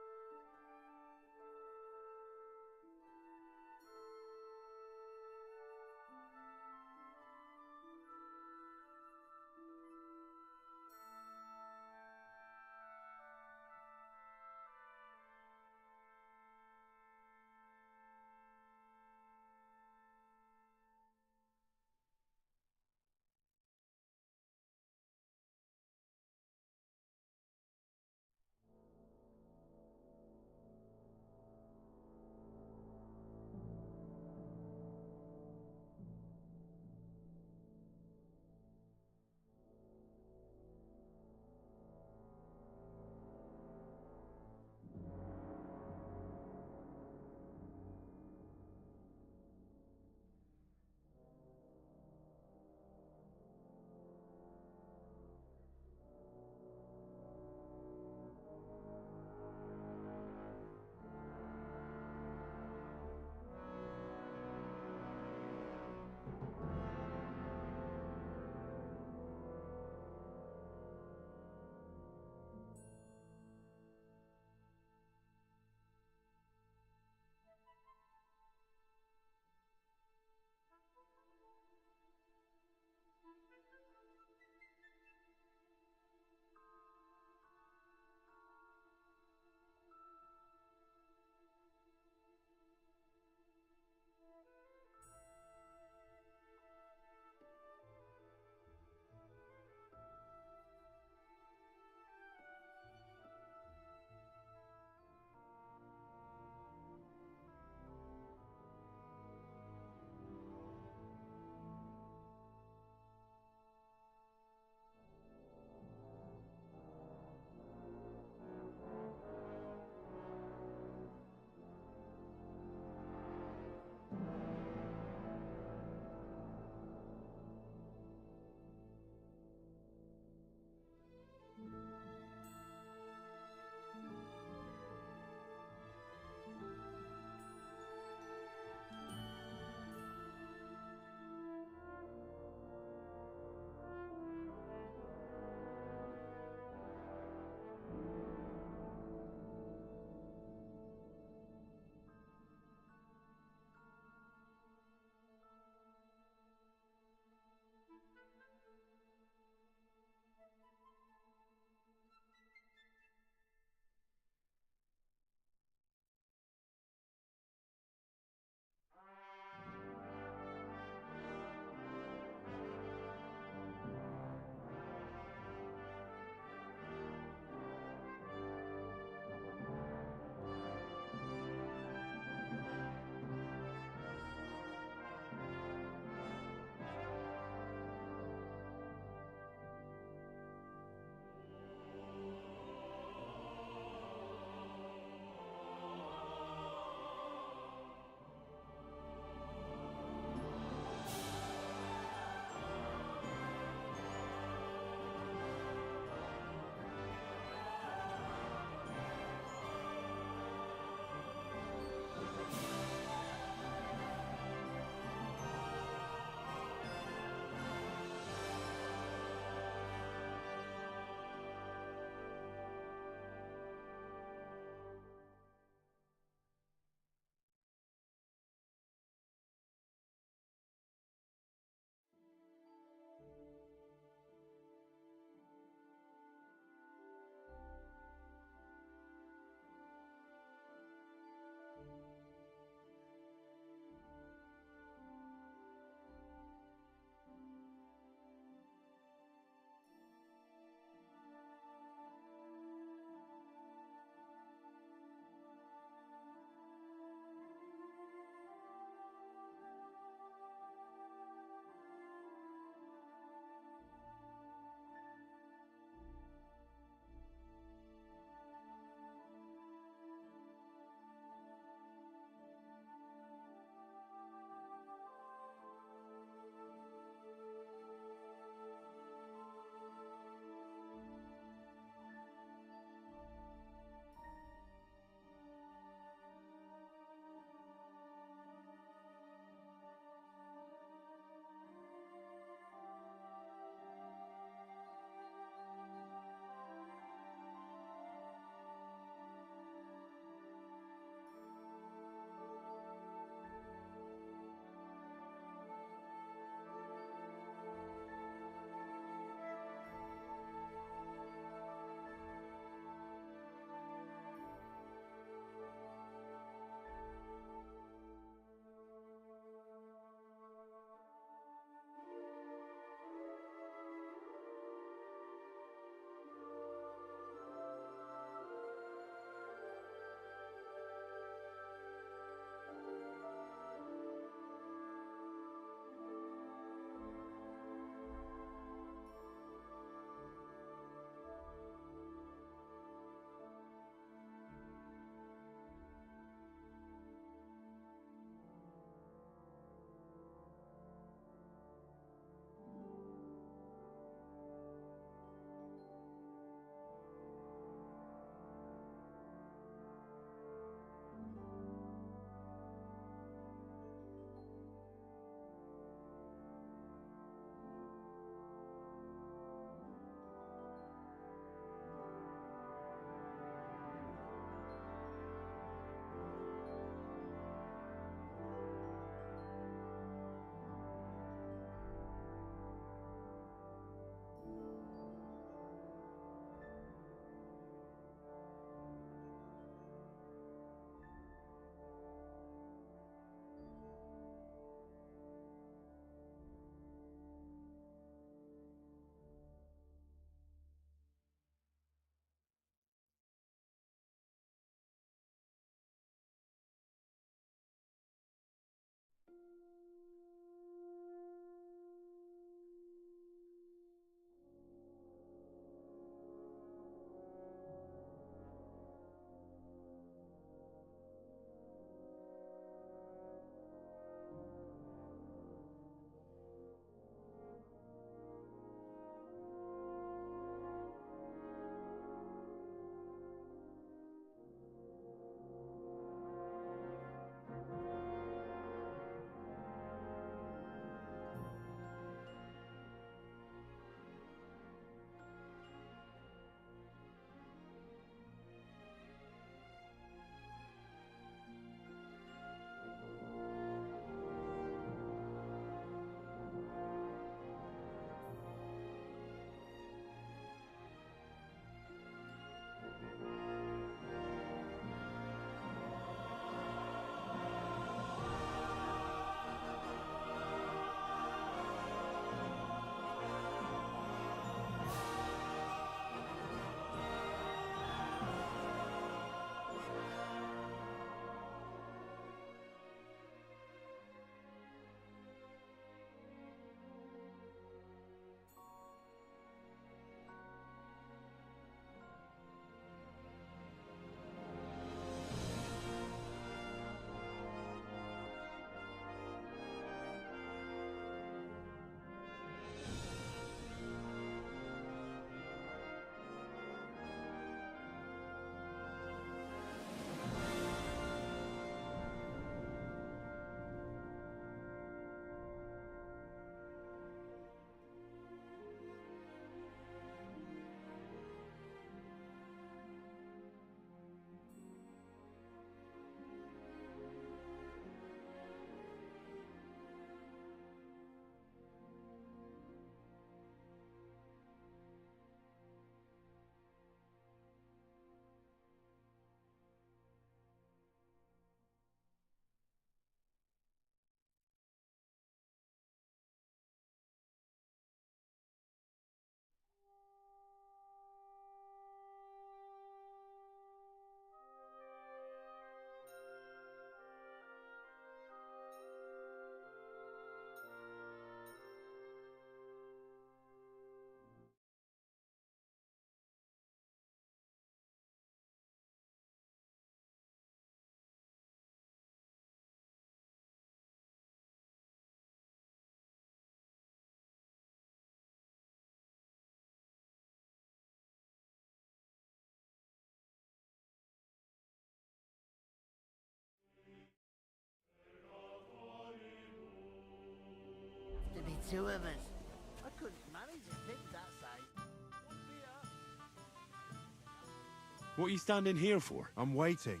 What are you standing here for? I'm waiting.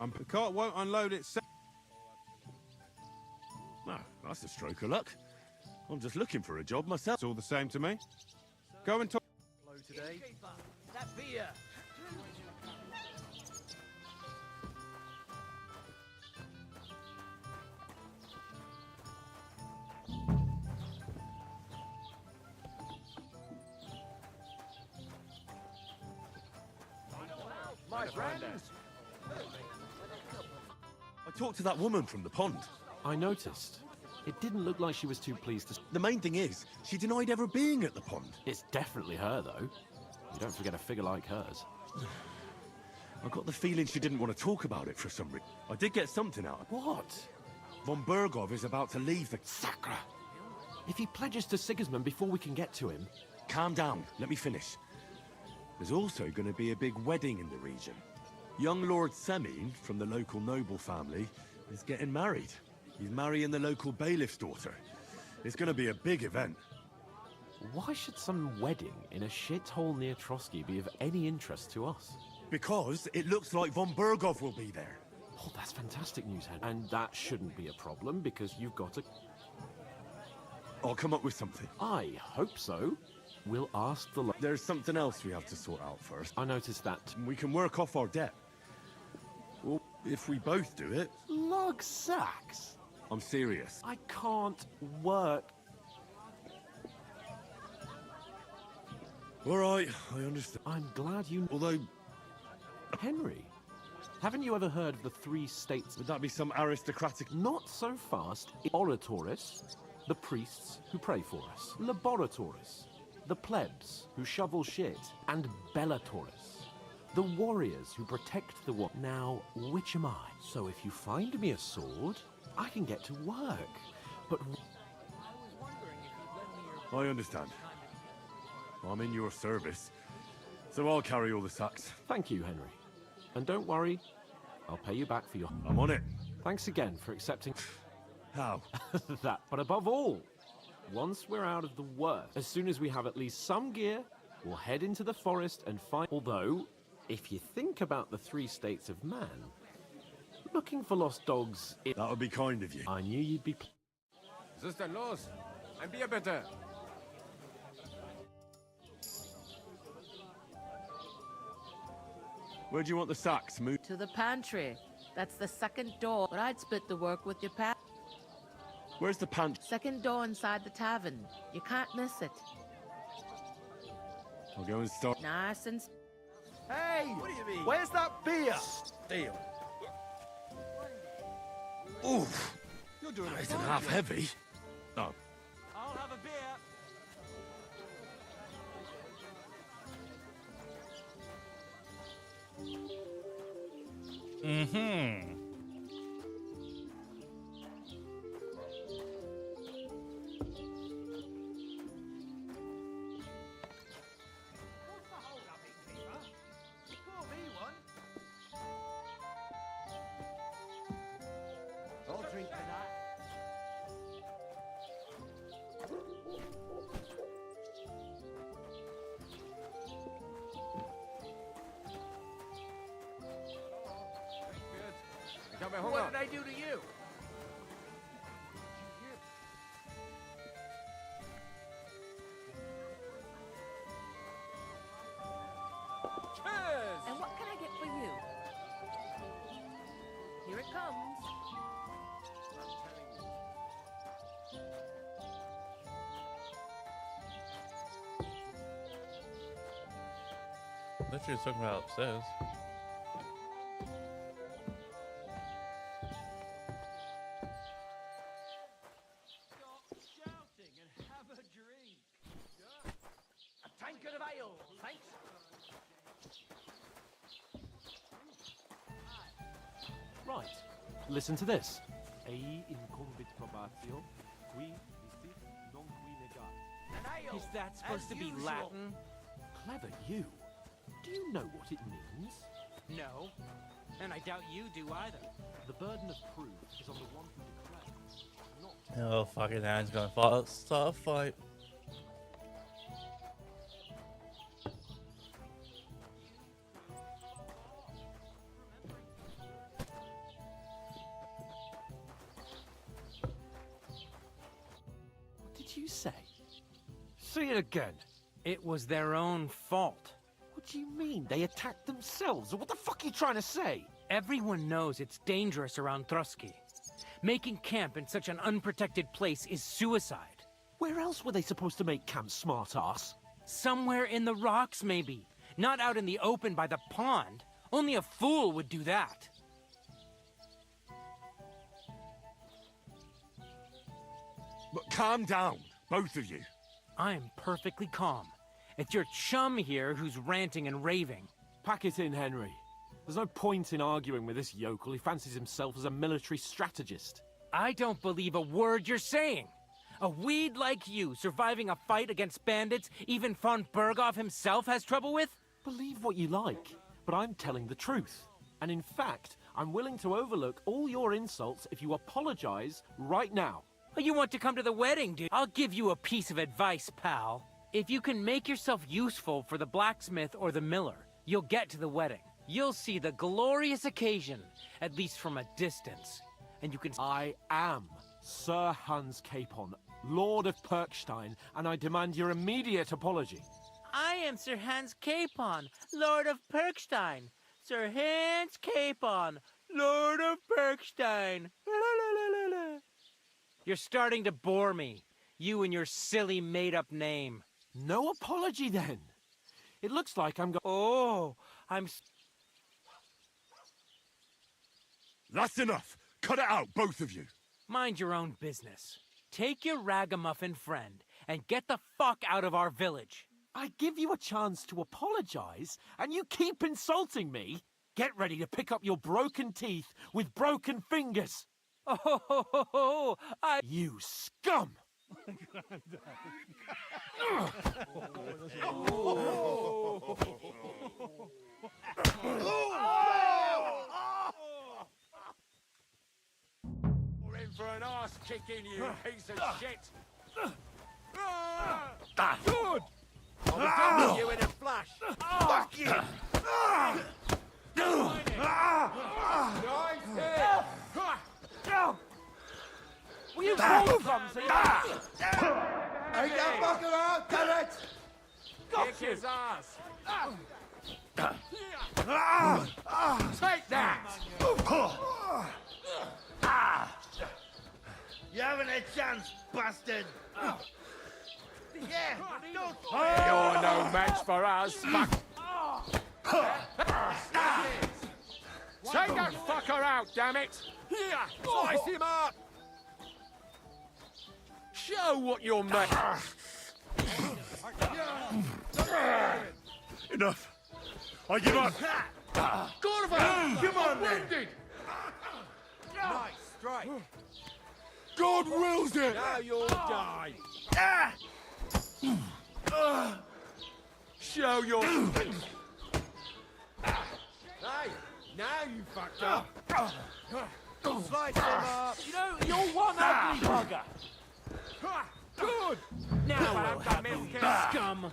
The cart won't unload itself. Ah, that's a stroke of luck. I'm just looking for a job myself. It's all the same to me. Go and talk. Today. That beer. My friends. I talked to that woman from the pond. I noticed. It didn't look like she was too pleased to... The main thing is, she denied ever being at the pond. It's definitely her, though. You don't forget a figure like hers. I got the feeling she didn't want to talk about it for some reason. I did get something out of it. What? Von Bergov is about to leave the... Sacre! If he pledges to Sigismund before we can get to him... Calm down. Let me finish. There's also going to be a big wedding in the region. Young Lord 𝘿𝙞𝙨𝙘𝙡𝙀, from the local noble family, is getting married. He's marrying the local bailiff's daughter. It's going to be a big event. Why should some wedding in a shithole near Trotsky be of any interest to us? Because it looks like von Bergov will be there. Oh, that's fantastic news, Henry. And that shouldn't be a problem, because you've got a... I'll come up with something. I hope so. We'll ask the... There's something else we have to sort out first. I noticed that. We can work off our debt. Well, if we both do it... Lug sacks? I'm serious. I can't work. All right, I understand. I'm glad you... Although... Henry, haven't you ever heard of the 3 states? Would that be some aristocratic... Not so fast. Oratores, the priests who pray for us. Laboratores, the plebs who shovel shit. And bellatores, the warriors who protect the war. Now, which am I? So if you find me a sword, I can get to work. But... I understand. I'm in your service, so I'll carry all the sacks. Thank you, Henry. And don't worry, I'll pay you back for your... I'm on it. Thanks again for accepting... How? That, but above all, once we're out of the worst, as soon as we have at least some gear, we'll head into the forest and find... Although, if you think about the 3 states of man, looking for lost dogs... That would be kind of you. I knew you'd be... Was ist denn los? Ein Bier bitte. Where do you want the sacks moved? To the pantry. That's the second door, but I'd split the work with your pal. Where's the pantry? Second door inside the tavern. You can't miss it. I'll go and start. Nice and... Hey! What do you mean? Where's that beer? Deal. Oof! You're doing It's half heavy. Oh. I'll have a beer. Mm-hmm. I'll drink to that. Ich habe What Hunger. did I do to you? Cheers! And what can I get for you? Here it comes. Literally talking about upstairs. Shouting and have a drink. A tankard of ale, thanks. Right. Listen to this. Ei incumbit probatio, qui visit, non qui negat. An ale. Is that supposed as to be usual. Latin? Clever you. Do you know what it means? No. And I doubt you do either. The burden of proof is on the one who declares, not... Oh, fucking hand's gonna fight. Start a fight. See it again. It was their own fault. What do you mean? They attacked themselves? What the fuck are you trying to say? Everyone knows it's dangerous around Trotsky. Making camp in such an unprotected place is suicide. Where else were they supposed to make camp, smart-ass? Somewhere in the rocks, maybe. Not out in the open by the pond. Only a fool would do that. But calm down, both of you. I'm perfectly calm. It's your chum here who's ranting and raving. Pack it in, Henry. There's no point in arguing with this yokel who fancies himself as a military strategist. I don't believe a word you're saying. A weed like you surviving a fight against bandits even von Berghoff himself has trouble with? Believe what you like, but I'm telling the truth. And in fact, I'm willing to overlook all your insults if you apologize right now. Oh, you want to come to the wedding, dude? I'll give you a piece of advice, pal. If you can make yourself useful for the blacksmith or the miller, you'll get to the wedding. You'll see the glorious occasion, at least from a distance. And you can... I am Sir Hans Capon, Lord of 𝘿𝙤𝙀, and I demand your immediate apology. I am Sir Hans Capon, Lord of 𝘿𝙤𝙀. Sir Hans Capon, Lord of 𝘿𝙤𝙀. You're starting to bore me. You and your silly made-up name. No apology, then. It looks like I'm Oh, That's enough. Cut it out, both of you. Mind your own business. Take your ragamuffin friend and get the fuck out of our village. I give you a chance to apologize, and you keep insulting me. Get ready to pick up your broken teeth with broken fingers. Oh, You scum! We're in for an arse kicking, you piece of shit. Good! I'll be done with you in a flash. Fuck you! Nice hit. Will you hold clumsy? Ain't that fucker out, damn it! Kick his ass! Take that! You haven't a chance, bastard! Yeah, don't... You're no match for us, fuck! Take that fucker out, damn it! Here, slice him up! Show what you're made. Enough. I give up. Gorva! Come on, then! Nice strike! God wills it! Now you'll die! Show your... Hey, now you fucked up! Slice him up! You know, you're one ugly bugger. Good! Now we'll have you, scum.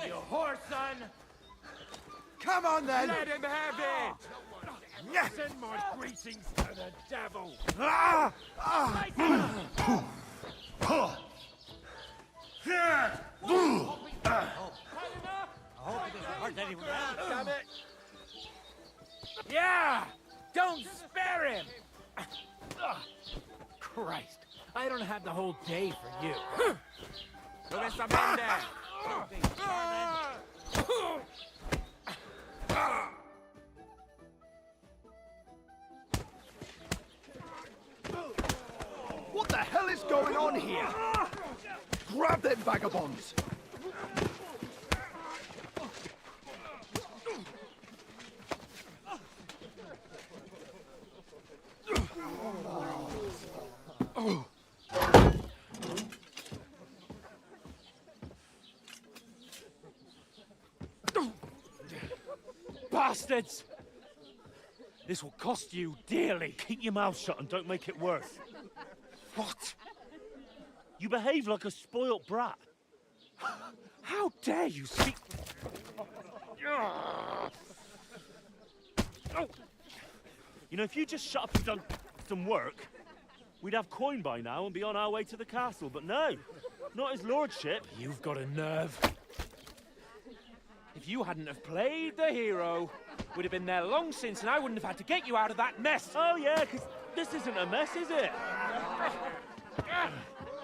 You whore, son! Come on, then! Let him have it! Send my greetings to the devil! Damn it! Yeah! Don't spare him! Christ, I don't have the whole day for you. There's some in there! What the hell is going on here? Grab them vagabonds! Bastards! This will cost you dearly. Keep your mouth shut and don't make it worse. What? You behave like a spoilt brat. How dare you speak... You know, if you just shut up and done some work, we'd have coin by now and be on our way to the castle, but no. Not his lordship. You've got a nerve. If you hadn't have played the hero, we'd have been there long since and I wouldn't have had to get you out of that mess. Oh yeah, because this isn't a mess, is it?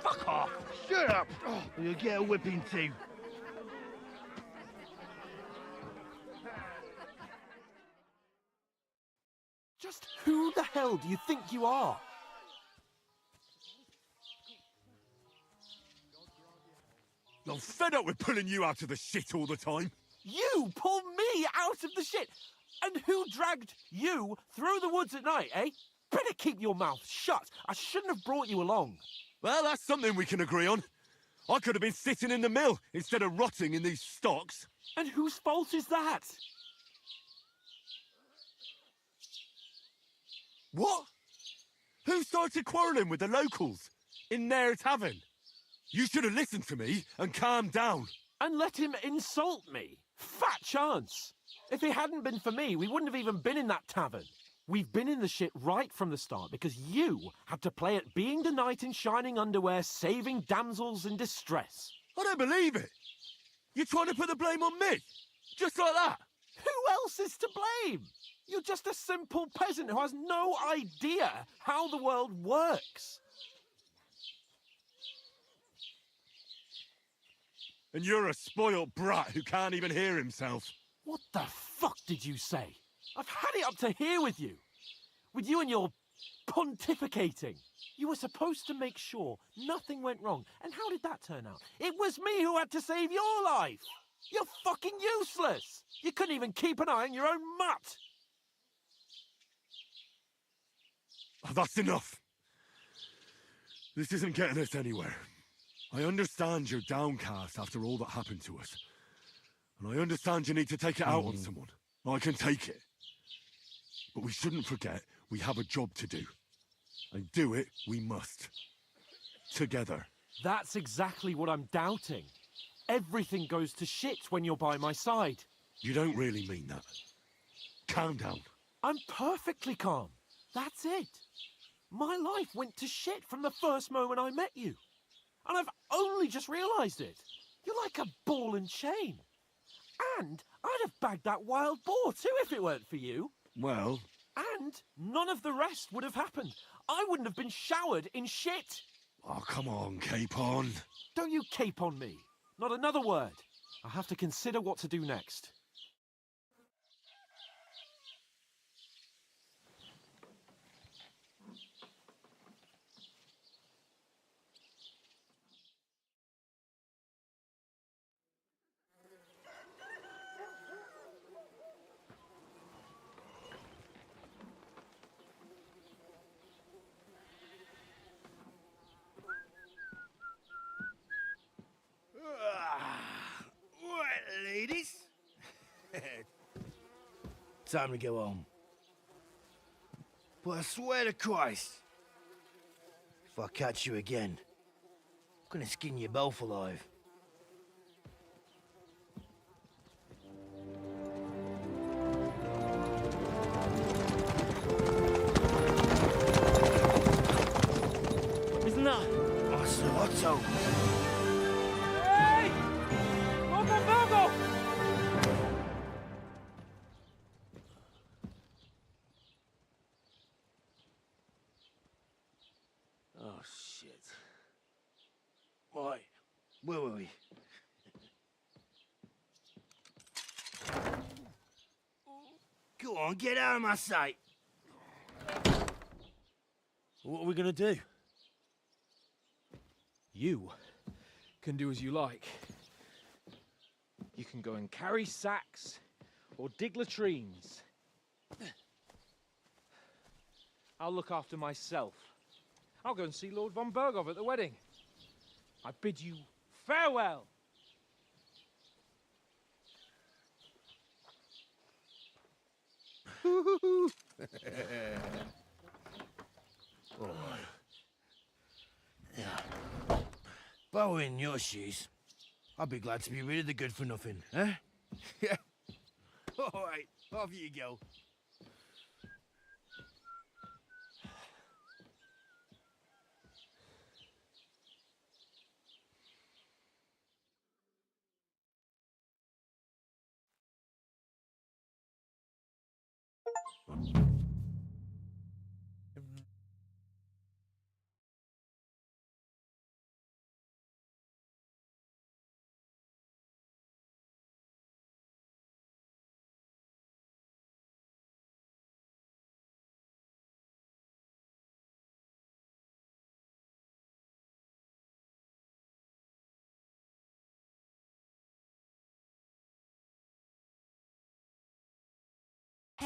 Fuck off. Shut up, or you'll get a whipping too. Just who the hell do you think you are? I'm fed up with pulling you out of the shit all the time. You pull me out of the shit! And who dragged you through the woods at night, eh? Better keep your mouth shut. I shouldn't have brought you along. Well, that's something we can agree on. I could have been sitting in the mill instead of rotting in these stocks. And whose fault is that? What? Who started quarrelling with the locals in their tavern? You should have listened to me and calmed down. And let him insult me? Fat chance. If it hadn't been for me, we wouldn't have even been in that tavern. We've been in the shit right from the start because you had to play at being the knight in shining underwear, saving damsels in distress. I don't believe it. You're trying to put the blame on me? Just like that? Who else is to blame? You're just a simple peasant who has no idea how the world works. And you're a spoilt brat who can't even hear himself. What the fuck did you say? I've had it up to here with you. With you and your pontificating. You were supposed to make sure nothing went wrong. And how did that turn out? It was me who had to save your life. You're fucking useless. You couldn't even keep an eye on your own mutt. Oh, that's enough. This isn't getting us anywhere. I understand you're downcast after all that happened to us. And I understand you need to take it out on someone. I can take it. But we shouldn't forget we have a job to do. And do it we must. Together. That's exactly what I'm doubting. Everything goes to shit when you're by my side. You don't really mean that. Calm down. I'm perfectly calm. That's it. My life went to shit from the first moment I met you. And I've only just realised it. You're like a ball and chain. And I'd have bagged that wild boar too if it weren't for you. Well... And none of the rest would have happened. I wouldn't have been showered in shit. Oh, come on, Capon. Don't you cape on me. Not another word. I have to consider what to do next. Right, ladies. Time to go home. But I swear to Christ, if I catch you again, I'm gonna skin you both alive. Isn't that? Otto. Hey! Go! Oh, shit. Right, where were we? Go on, get out of my sight. What are we gonna do? You can do as you like. You can go and carry sacks or dig latrines. I'll look after myself. I'll go and see Lord von Berghoff at the wedding. I bid you farewell. If I were in your shoes, I'd be glad to be rid of the good for nothing, eh? Yeah. All right, off you go.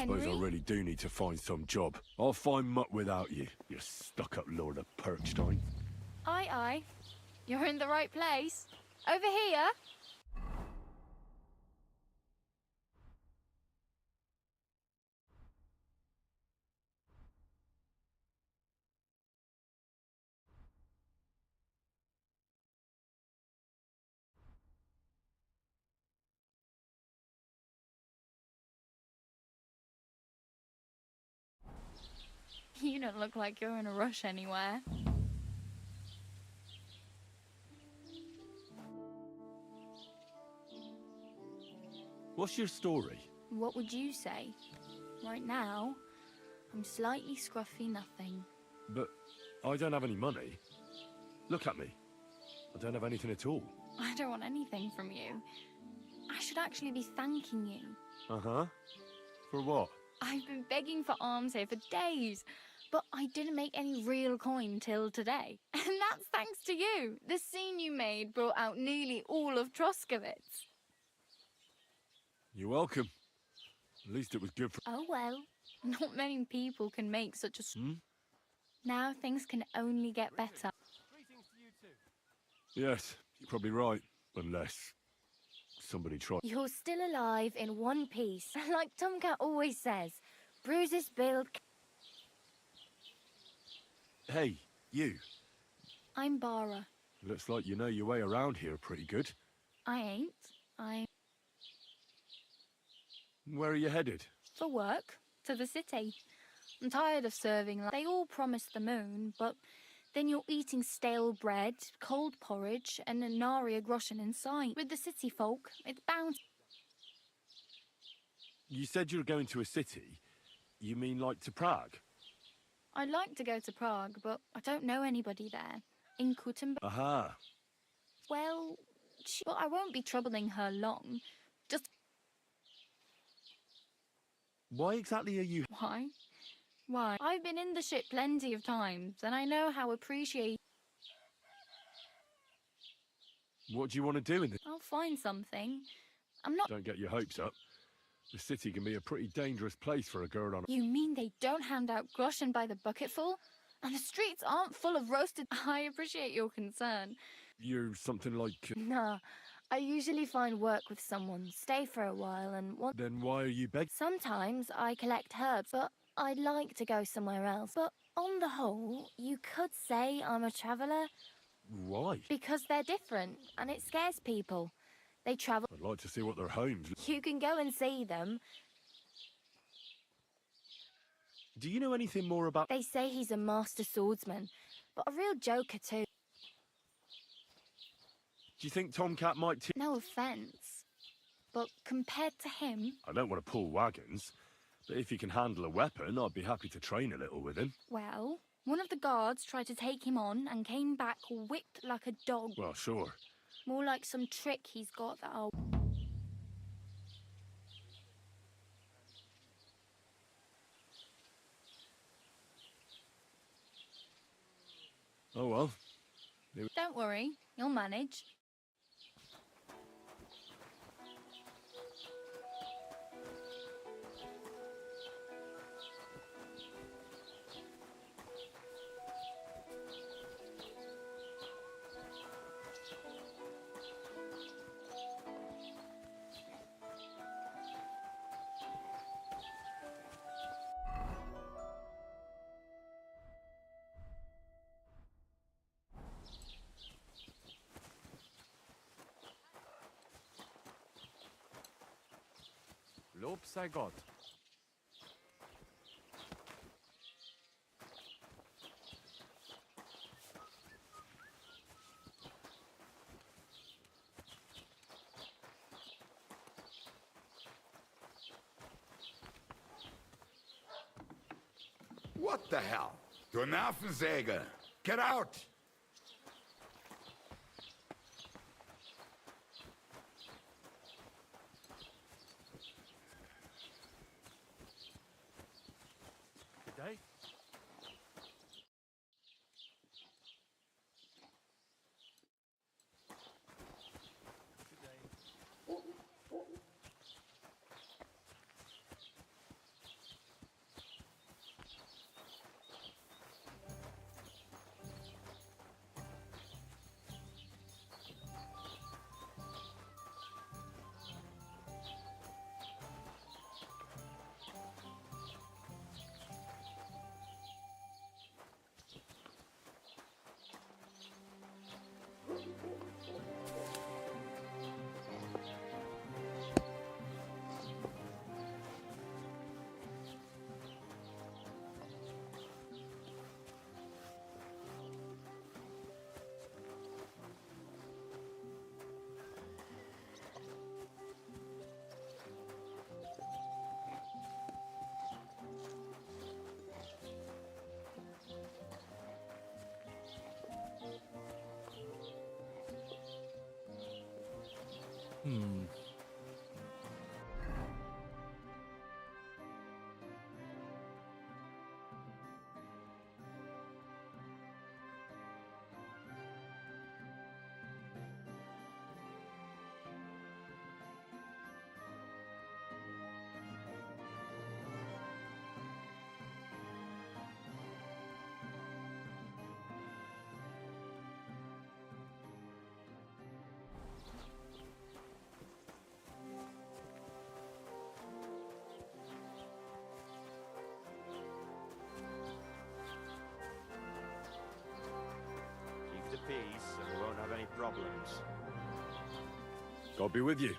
Suppose I Henry? really do need to find some job. I'll find muck without you, you stuck-up Lord of Perkstein. Aye, aye. You're in the right place. Over here. You don't look like you're in a rush anywhere. What's your story? What would you say? Right now, I'm slightly scruffy nothing. But I don't have any money. Look at me. I don't have anything at all. I don't want anything from you. I should actually be thanking you. Uh-huh. For what? I've been begging for alms here for days, but I didn't make any real coin till today. And that's thanks to you. The scene you made brought out nearly all of Troskowitz. You're welcome. At least it was good for... Oh well, not many people can make such a... Now things can only get better. Yes, you're probably right. Unless somebody tried... You're still alive in one piece. Like Tomcat always says, bruises build... Hey, you. I'm Bara. Looks like you know your way around here pretty good. I ain't. I'm... Where are you headed? For work. To the city. I'm tired of serving. They all promise the moon, but then you're eating stale bread, cold porridge, and a nary a groschen in sight. With the city folk, it's bound... You said you were going to a city. You mean like to Prague? I'd like to go to Prague, but I don't know anybody there. In Kuttenberg... Aha. Well, but I won't be troubling her long. Just... Why exactly are you... Why? Why? I've been in the ship plenty of times, and I know how appreciate... What do you want to do in this? I'll find something. I'm not... Don't get your hopes up. The city can be a pretty dangerous place for a girl on... You mean they don't hand out groschen by the bucketful? And the streets aren't full of roasted... I appreciate your concern. You're something like... Nah, I usually find work with someone, stay for a while, and... Then why are you begging? Sometimes I collect herbs, but I'd like to go somewhere else. But on the whole, you could say I'm a traveller. Why? Because they're different, and it scares people. They travel... I'd like to see what their homes... You can go and see them. Do you know anything more about... They say he's a master swordsman, but a real joker too. Do you think Tomcat might... No offence, but compared to him... I don't want to pull wagons, but if he can handle a weapon, I'd be happy to train a little with him. Well, one of the guards tried to take him on and came back whipped like a dog. Well, sure. More like some trick he's got that I'll... Oh well. Don't worry, you'll manage. Lob sei Gott. What the hell? Du Nervensäge! Get out! Good day. Keep the peace and we won't have any problems. God be with you.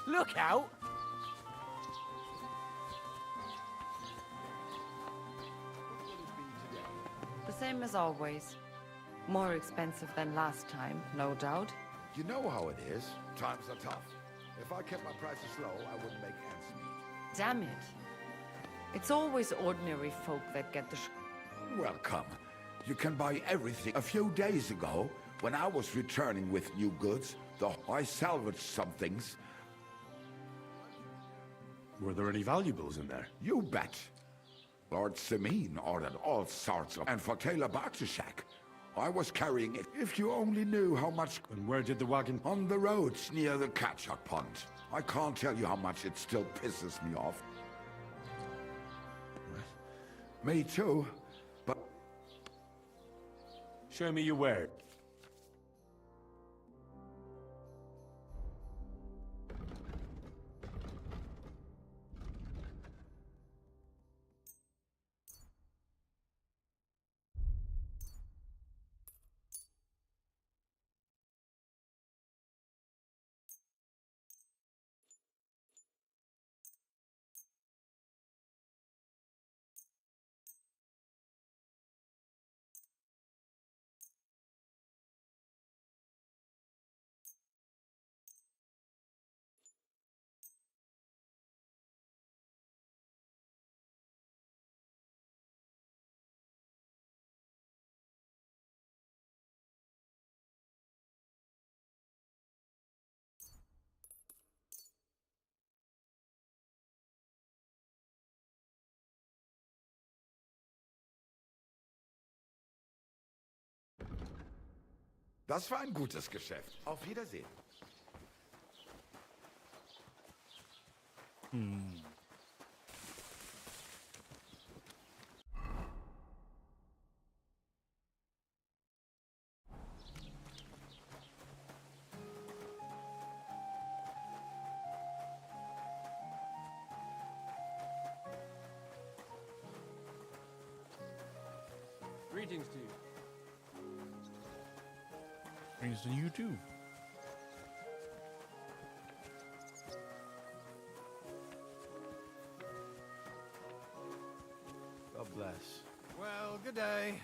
Look out! The same as always. More expensive than last time, no doubt. You know how it is. Times are tough. If I kept my prices low, I wouldn't make ends meet. Damn it. It's always ordinary folk that get the Well, come. You can buy everything. A few days ago, when I was returning with new goods, I salvaged some things. Were there any valuables in there? You bet. 𝘿𝙞𝙨𝙘𝙡𝙀𝙀 ordered all sorts of... And for 𝘿𝙞𝙀𝙨𝙀𝙡𝙀, I was carrying it. If you only knew how much... And where did the wagon... On the roads near the catch-up pond. I can't tell you how much it still pisses me off. Me too, but... Show me your word. Das war ein gutes Geschäft. Auf Wiedersehen. Greetings to you. Brings to you too. God bless. Well, good day.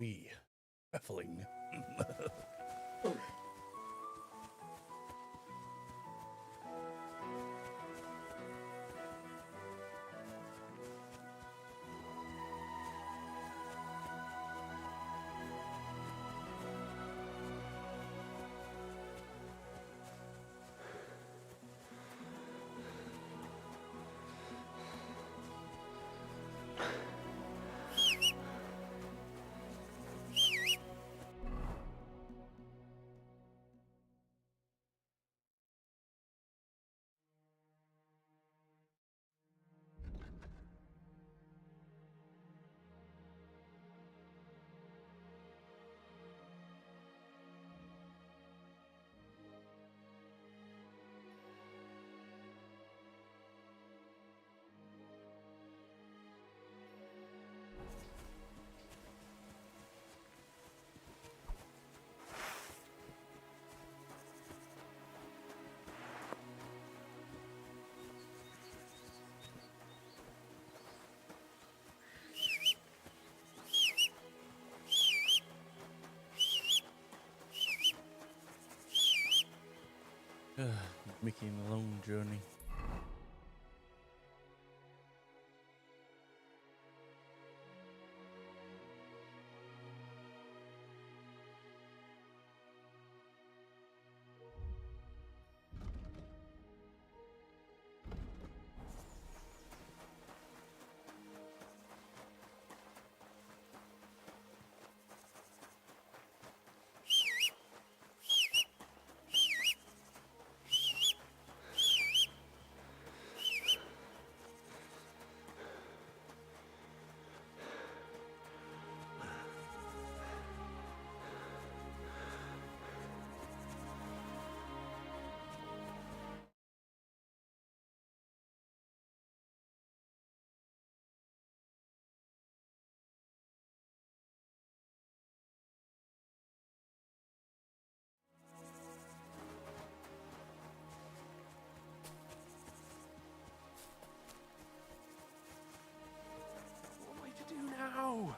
We baffling. Making a long journey. Now.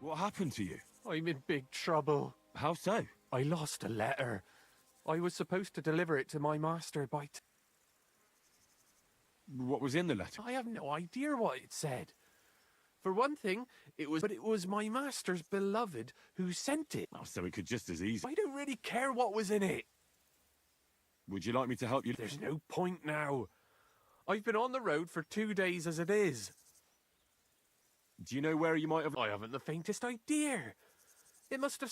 What happened to you? I'm in big trouble. How so? I lost a letter. I was supposed to deliver it to my master by... What was in the letter? I have no idea what it said. For one thing, it was my master's beloved who sent it. Oh, so it could just as easily... I don't really care what was in it. Would you like me to help you? There's no point now. I've been on the road for 2 days as it is. Do you know where you might have... I haven't the faintest idea. It must have...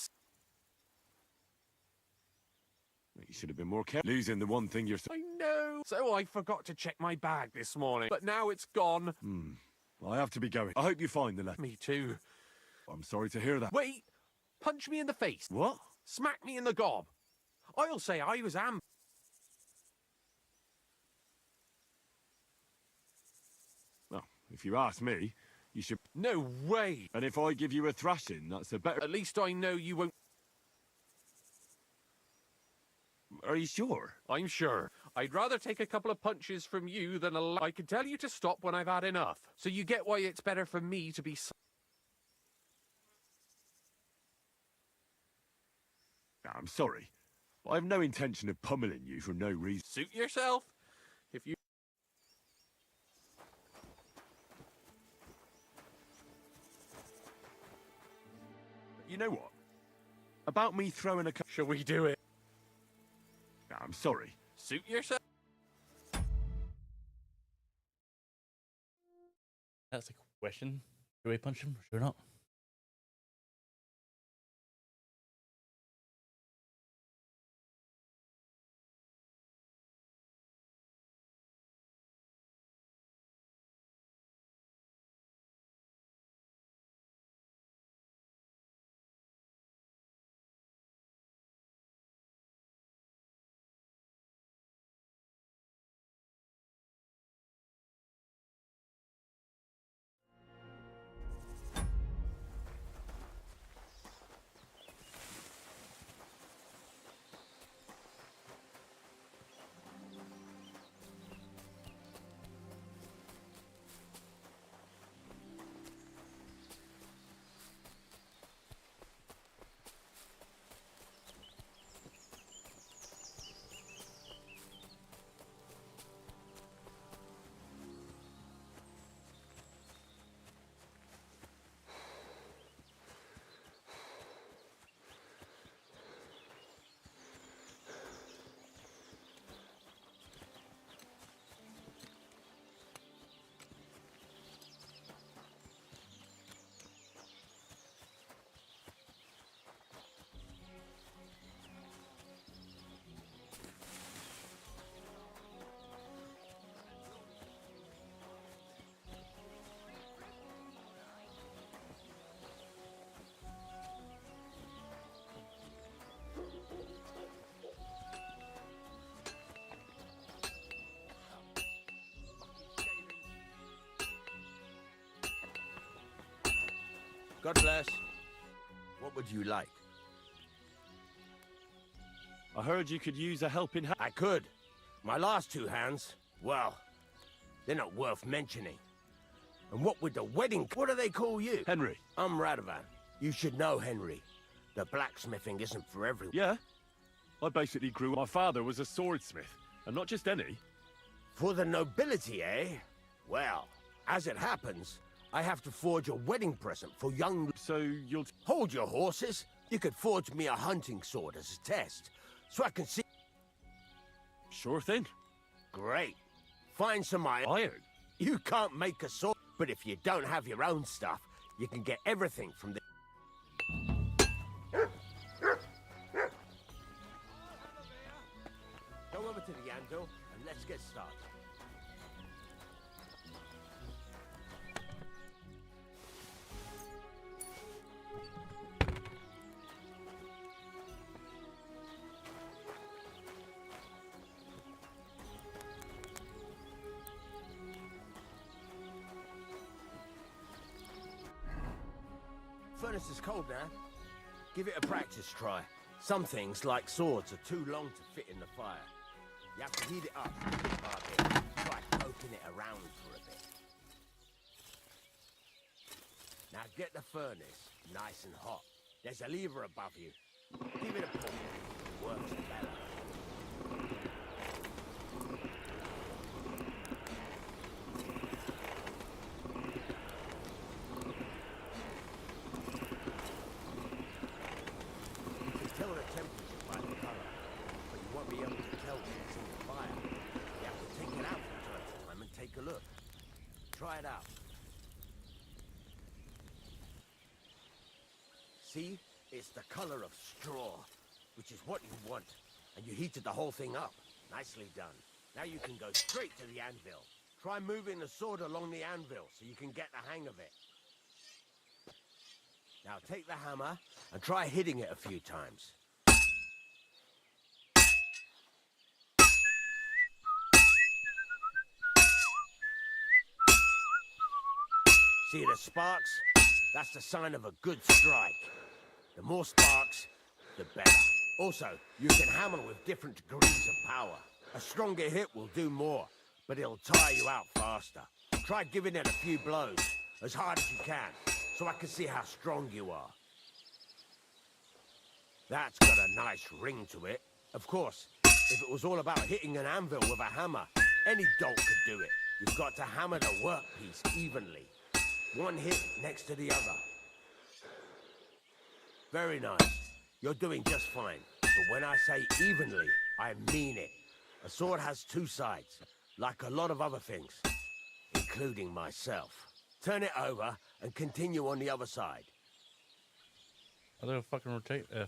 You should have been more careful. Losing the one thing you're... I know. So I forgot to check my bag this morning. But now it's gone. I have to be going. I hope you find the letter. Me too. I'm sorry to hear that. Wait! Punch me in the face. What? Smack me in the gob. I'll say I was ambushed. Well, if you ask me, you should... No way! And if I give you a thrashing, that's a better... At least I know you won't... Are you sure? I'm sure. I'd rather take a couple of punches from you than I can tell you to stop when I've had enough. So you get why it's better for me to be... I'm sorry. I have no intention of pummeling you for no reason. Suit yourself. If you... You know what? About me throwing a... Shall we do it? I'm sorry. Suit yourself. That's a question. Should we punch him? Should we not? God bless. What would you like? I heard you could use a helping hand. I could. My last two hands, well, they're not worth mentioning. And what with the wedding... What do they call you? Henry. I'm Radovan. You should know, Henry. The blacksmithing isn't for everyone. Yeah. I basically grew... My father was a swordsmith, and not just any. For the nobility, eh? Well, as it happens, I have to forge a wedding present for young... So you'll... Hold your horses. You could forge me a hunting sword as a test, so I can see... Sure thing. Great. Find some iron. You can't make a sword, but if you don't have your own stuff, you can get everything from the... Go over to the anvil, and let's get started. Furnace is cold now. Give it a practice try. Some things, like swords, are too long to fit in the fire. You have to heat it up a bit. Try poking it around for a bit. Now get the furnace nice and hot. There's a lever above you. Give it a pull. It works better. Try it out. See? It's the color of straw, which is what you want. And you heated the whole thing up. Nicely done. Now you can go straight to the anvil. Try moving the sword along the anvil so you can get the hang of it. Now take the hammer and try hitting it a few times. See the sparks? That's the sign of a good strike. The more sparks, the better. Also, you can hammer with different degrees of power. A stronger hit will do more, but it'll tire you out faster. Try giving it a few blows, as hard as you can, so I can see how strong you are. That's got a nice ring to it. Of course, if it was all about hitting an anvil with a hammer, any dolt could do it. You've got to hammer the workpiece evenly. One hit next to the other. Very nice. You're doing just fine. But when I say evenly, I mean it. A sword has two sides, like a lot of other things, including myself. Turn it over and continue on the other side. I don't fucking rotate F.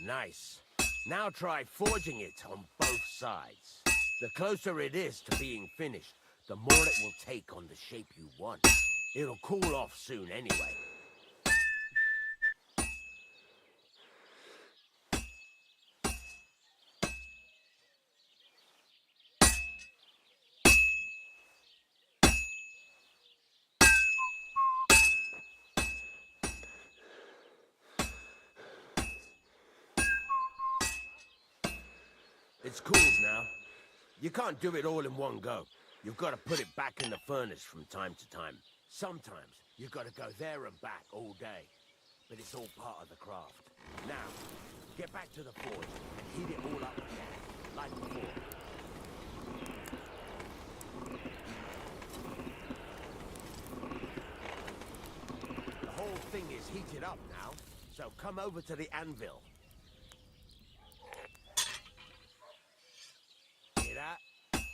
Nice. Now try forging it on both sides. The closer it is to being finished, the more it will take on the shape you want. It'll cool off soon anyway. It's cooled now. You can't do it all in one go. You've got to put it back in the furnace from time to time. Sometimes you've got to go there and back all day. But it's all part of the craft. Now, get back to the forge and heat it all up again, like before. The whole thing is heated up now, so come over to the anvil. Hear that?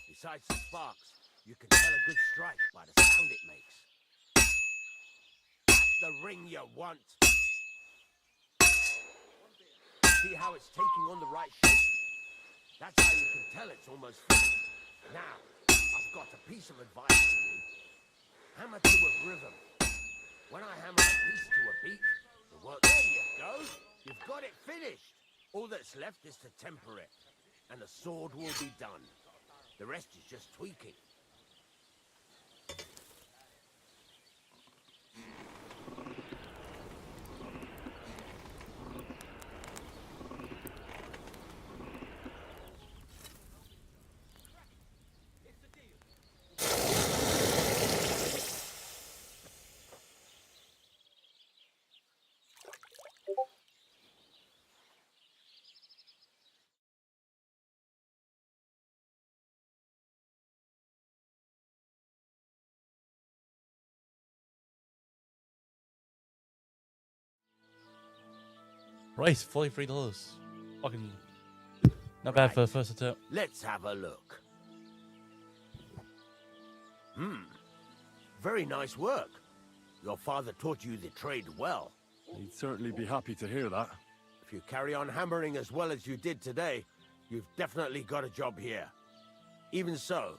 Besides the sparks, you can tell a good strike by the sound it makes. That's the ring you want. See how it's taking on the right shape? That's how you can tell it's almost finished. Now, I've got a piece of advice for you. Hammer to a rhythm. When I hammer a piece to a beat, the work... There you go! You've got it finished! All that's left is to temper it. and the sword will be done. The rest is just tweaking. Right, $43. Fucking not bad for the first attempt. Let's have a look. Very nice work. Your father taught you the trade well. He'd certainly be happy to hear that. If you carry on hammering as well as you did today, you've definitely got a job here. Even so,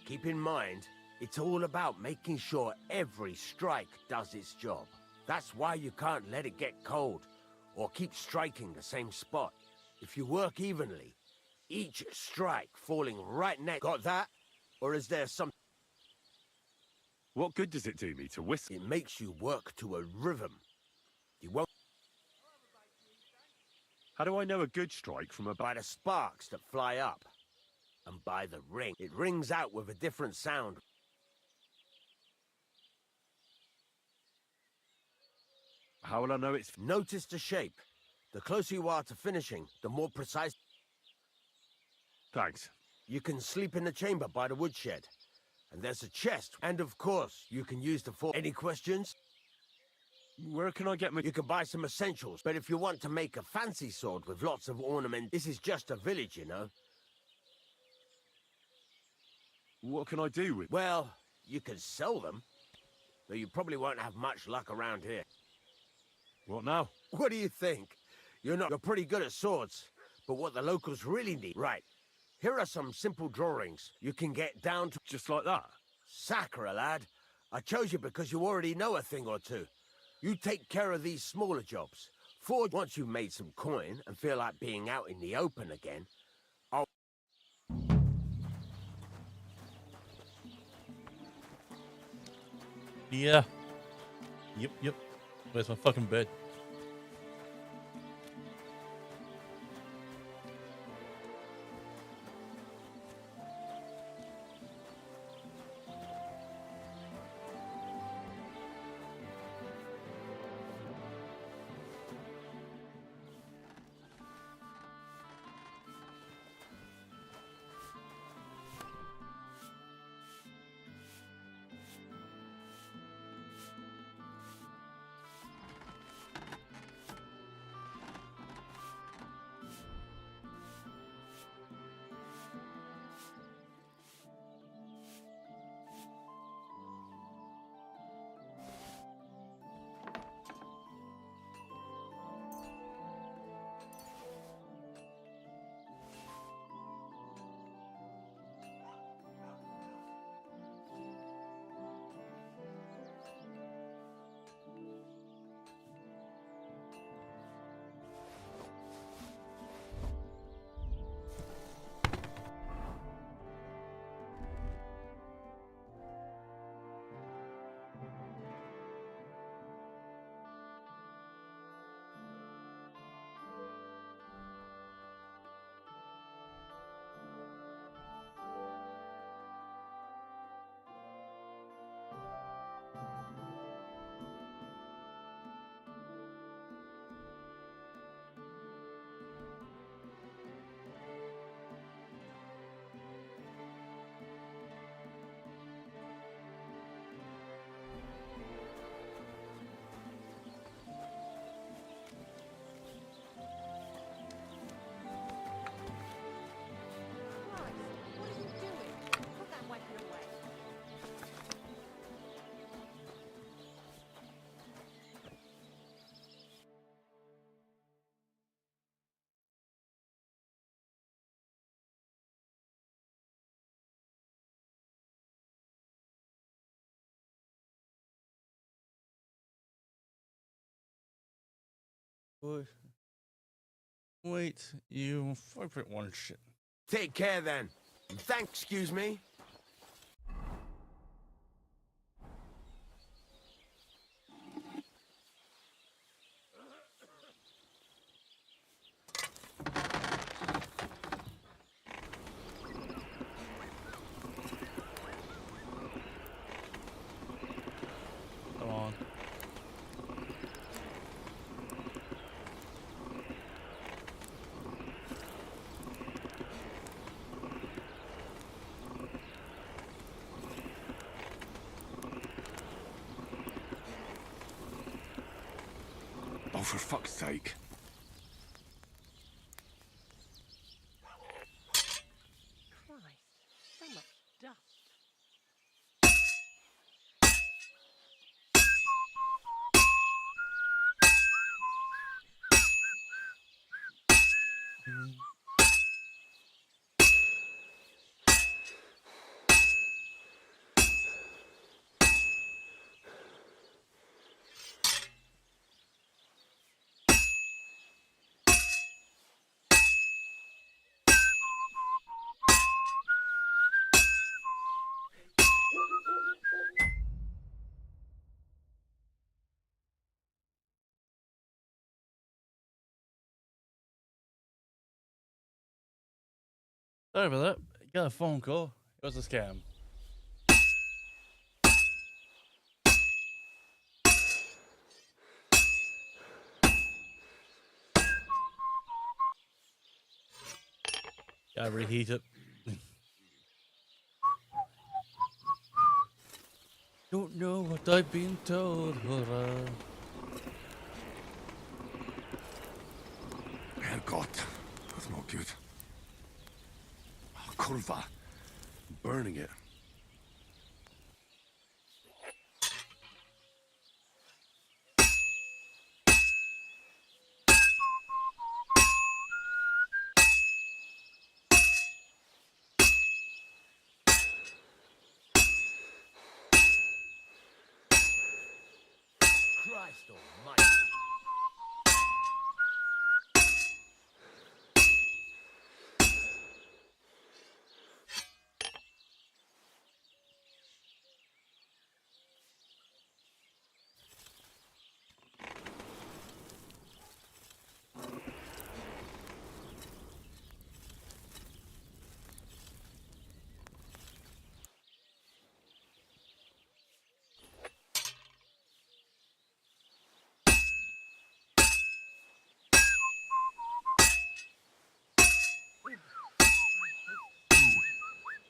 keep in mind, it's all about making sure every strike does its job. That's why you can't let it get cold, or keep striking the same spot. If you work evenly, each strike falling right next... Got that? Or is there some... What good does it do me to whistle? It makes you work to a rhythm. You won't... How do I know a good strike from a... By the sparks that fly up. And by the ring. It rings out with a different sound. How will I know it's... Notice the shape. The closer you are to finishing, the more precise... Thanks. You can sleep in the chamber by the woodshed. And there's a chest. And of course, you can use the fork. Any questions? Where can I get my... You can buy some essentials. But if you want to make a fancy sword with lots of ornament, this is just a village, you know. What can I do with... Well, you can sell them. Though you probably won't have much luck around here. What now? What do you think? You're pretty good at swords, but what the locals really need... Right. Here are some simple drawings. You can get down to... Just like that? Sacre, lad. I chose you because you already know a thing or two. You take care of these smaller jobs. Once you've made some coin and feel like being out in the open again, I'll... Yeah. Yep. Where's my fucking bed? Wait, you 5.1 shit. Take care then. And excuse me. Come on. Oh, for fuck's sake. Christ, so much dust. Sorry about that. Got a phone call. It was a scam. Gotta reheat it. Don't know what I've been told. Herrgott, that's not good. Oh, kurva. I'm burning it. Christ almighty.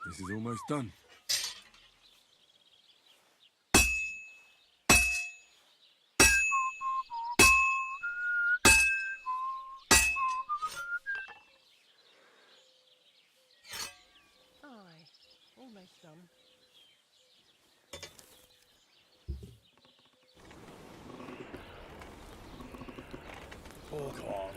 This is almost done. Aye, almost done. Oh, come on.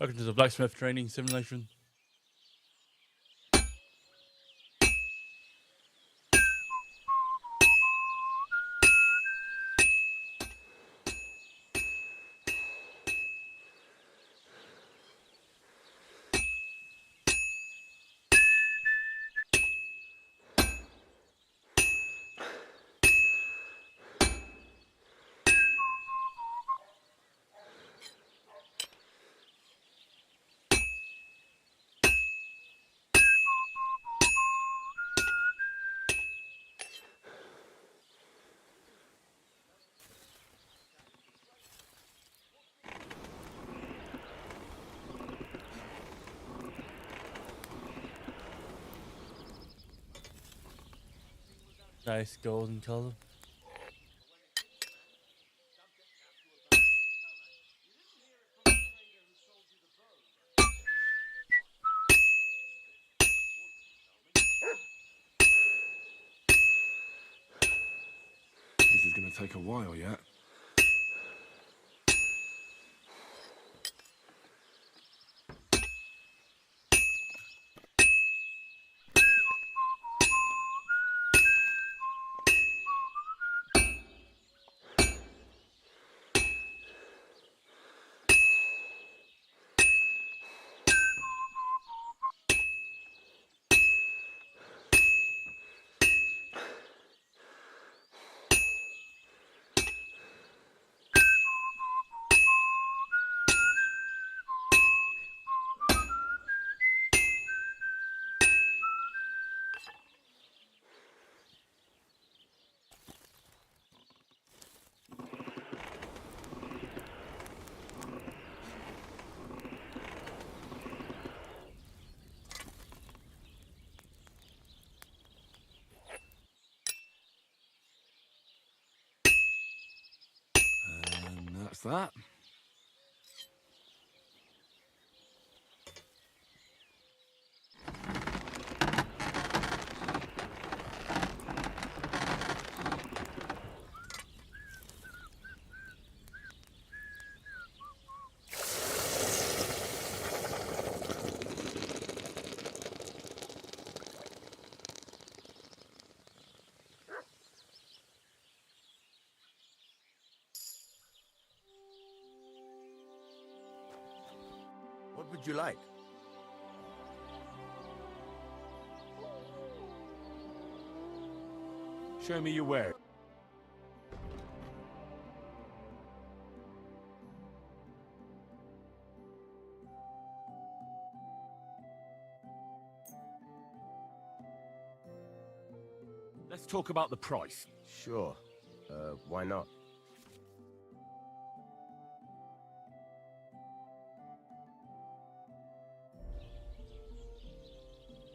Welcome to the blacksmith training simulation. Nice golden color. This is gonna take a while yet. And that's that. What would you like? Show me your ware. Let's talk about the price. Sure. Why not?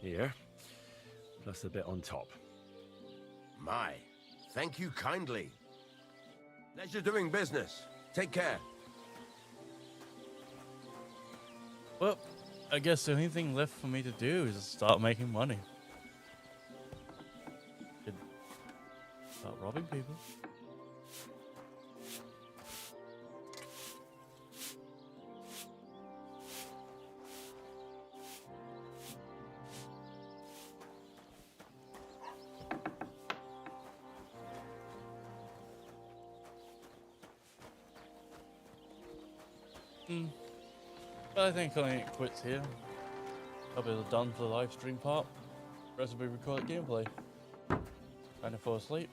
Here, plus a bit on top. My, thank you kindly. Pleasure doing business. Take care. Well, I guess the only thing left for me to do is start making money. Could start robbing people. But I think I quits here. I'll be done for the live stream part. The rest will be recorded gameplay. Kind of fall asleep.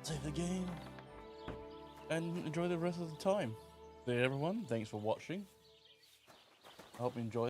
Save the game. And enjoy the rest of the time. So everyone, thanks for watching. I hope you enjoyed.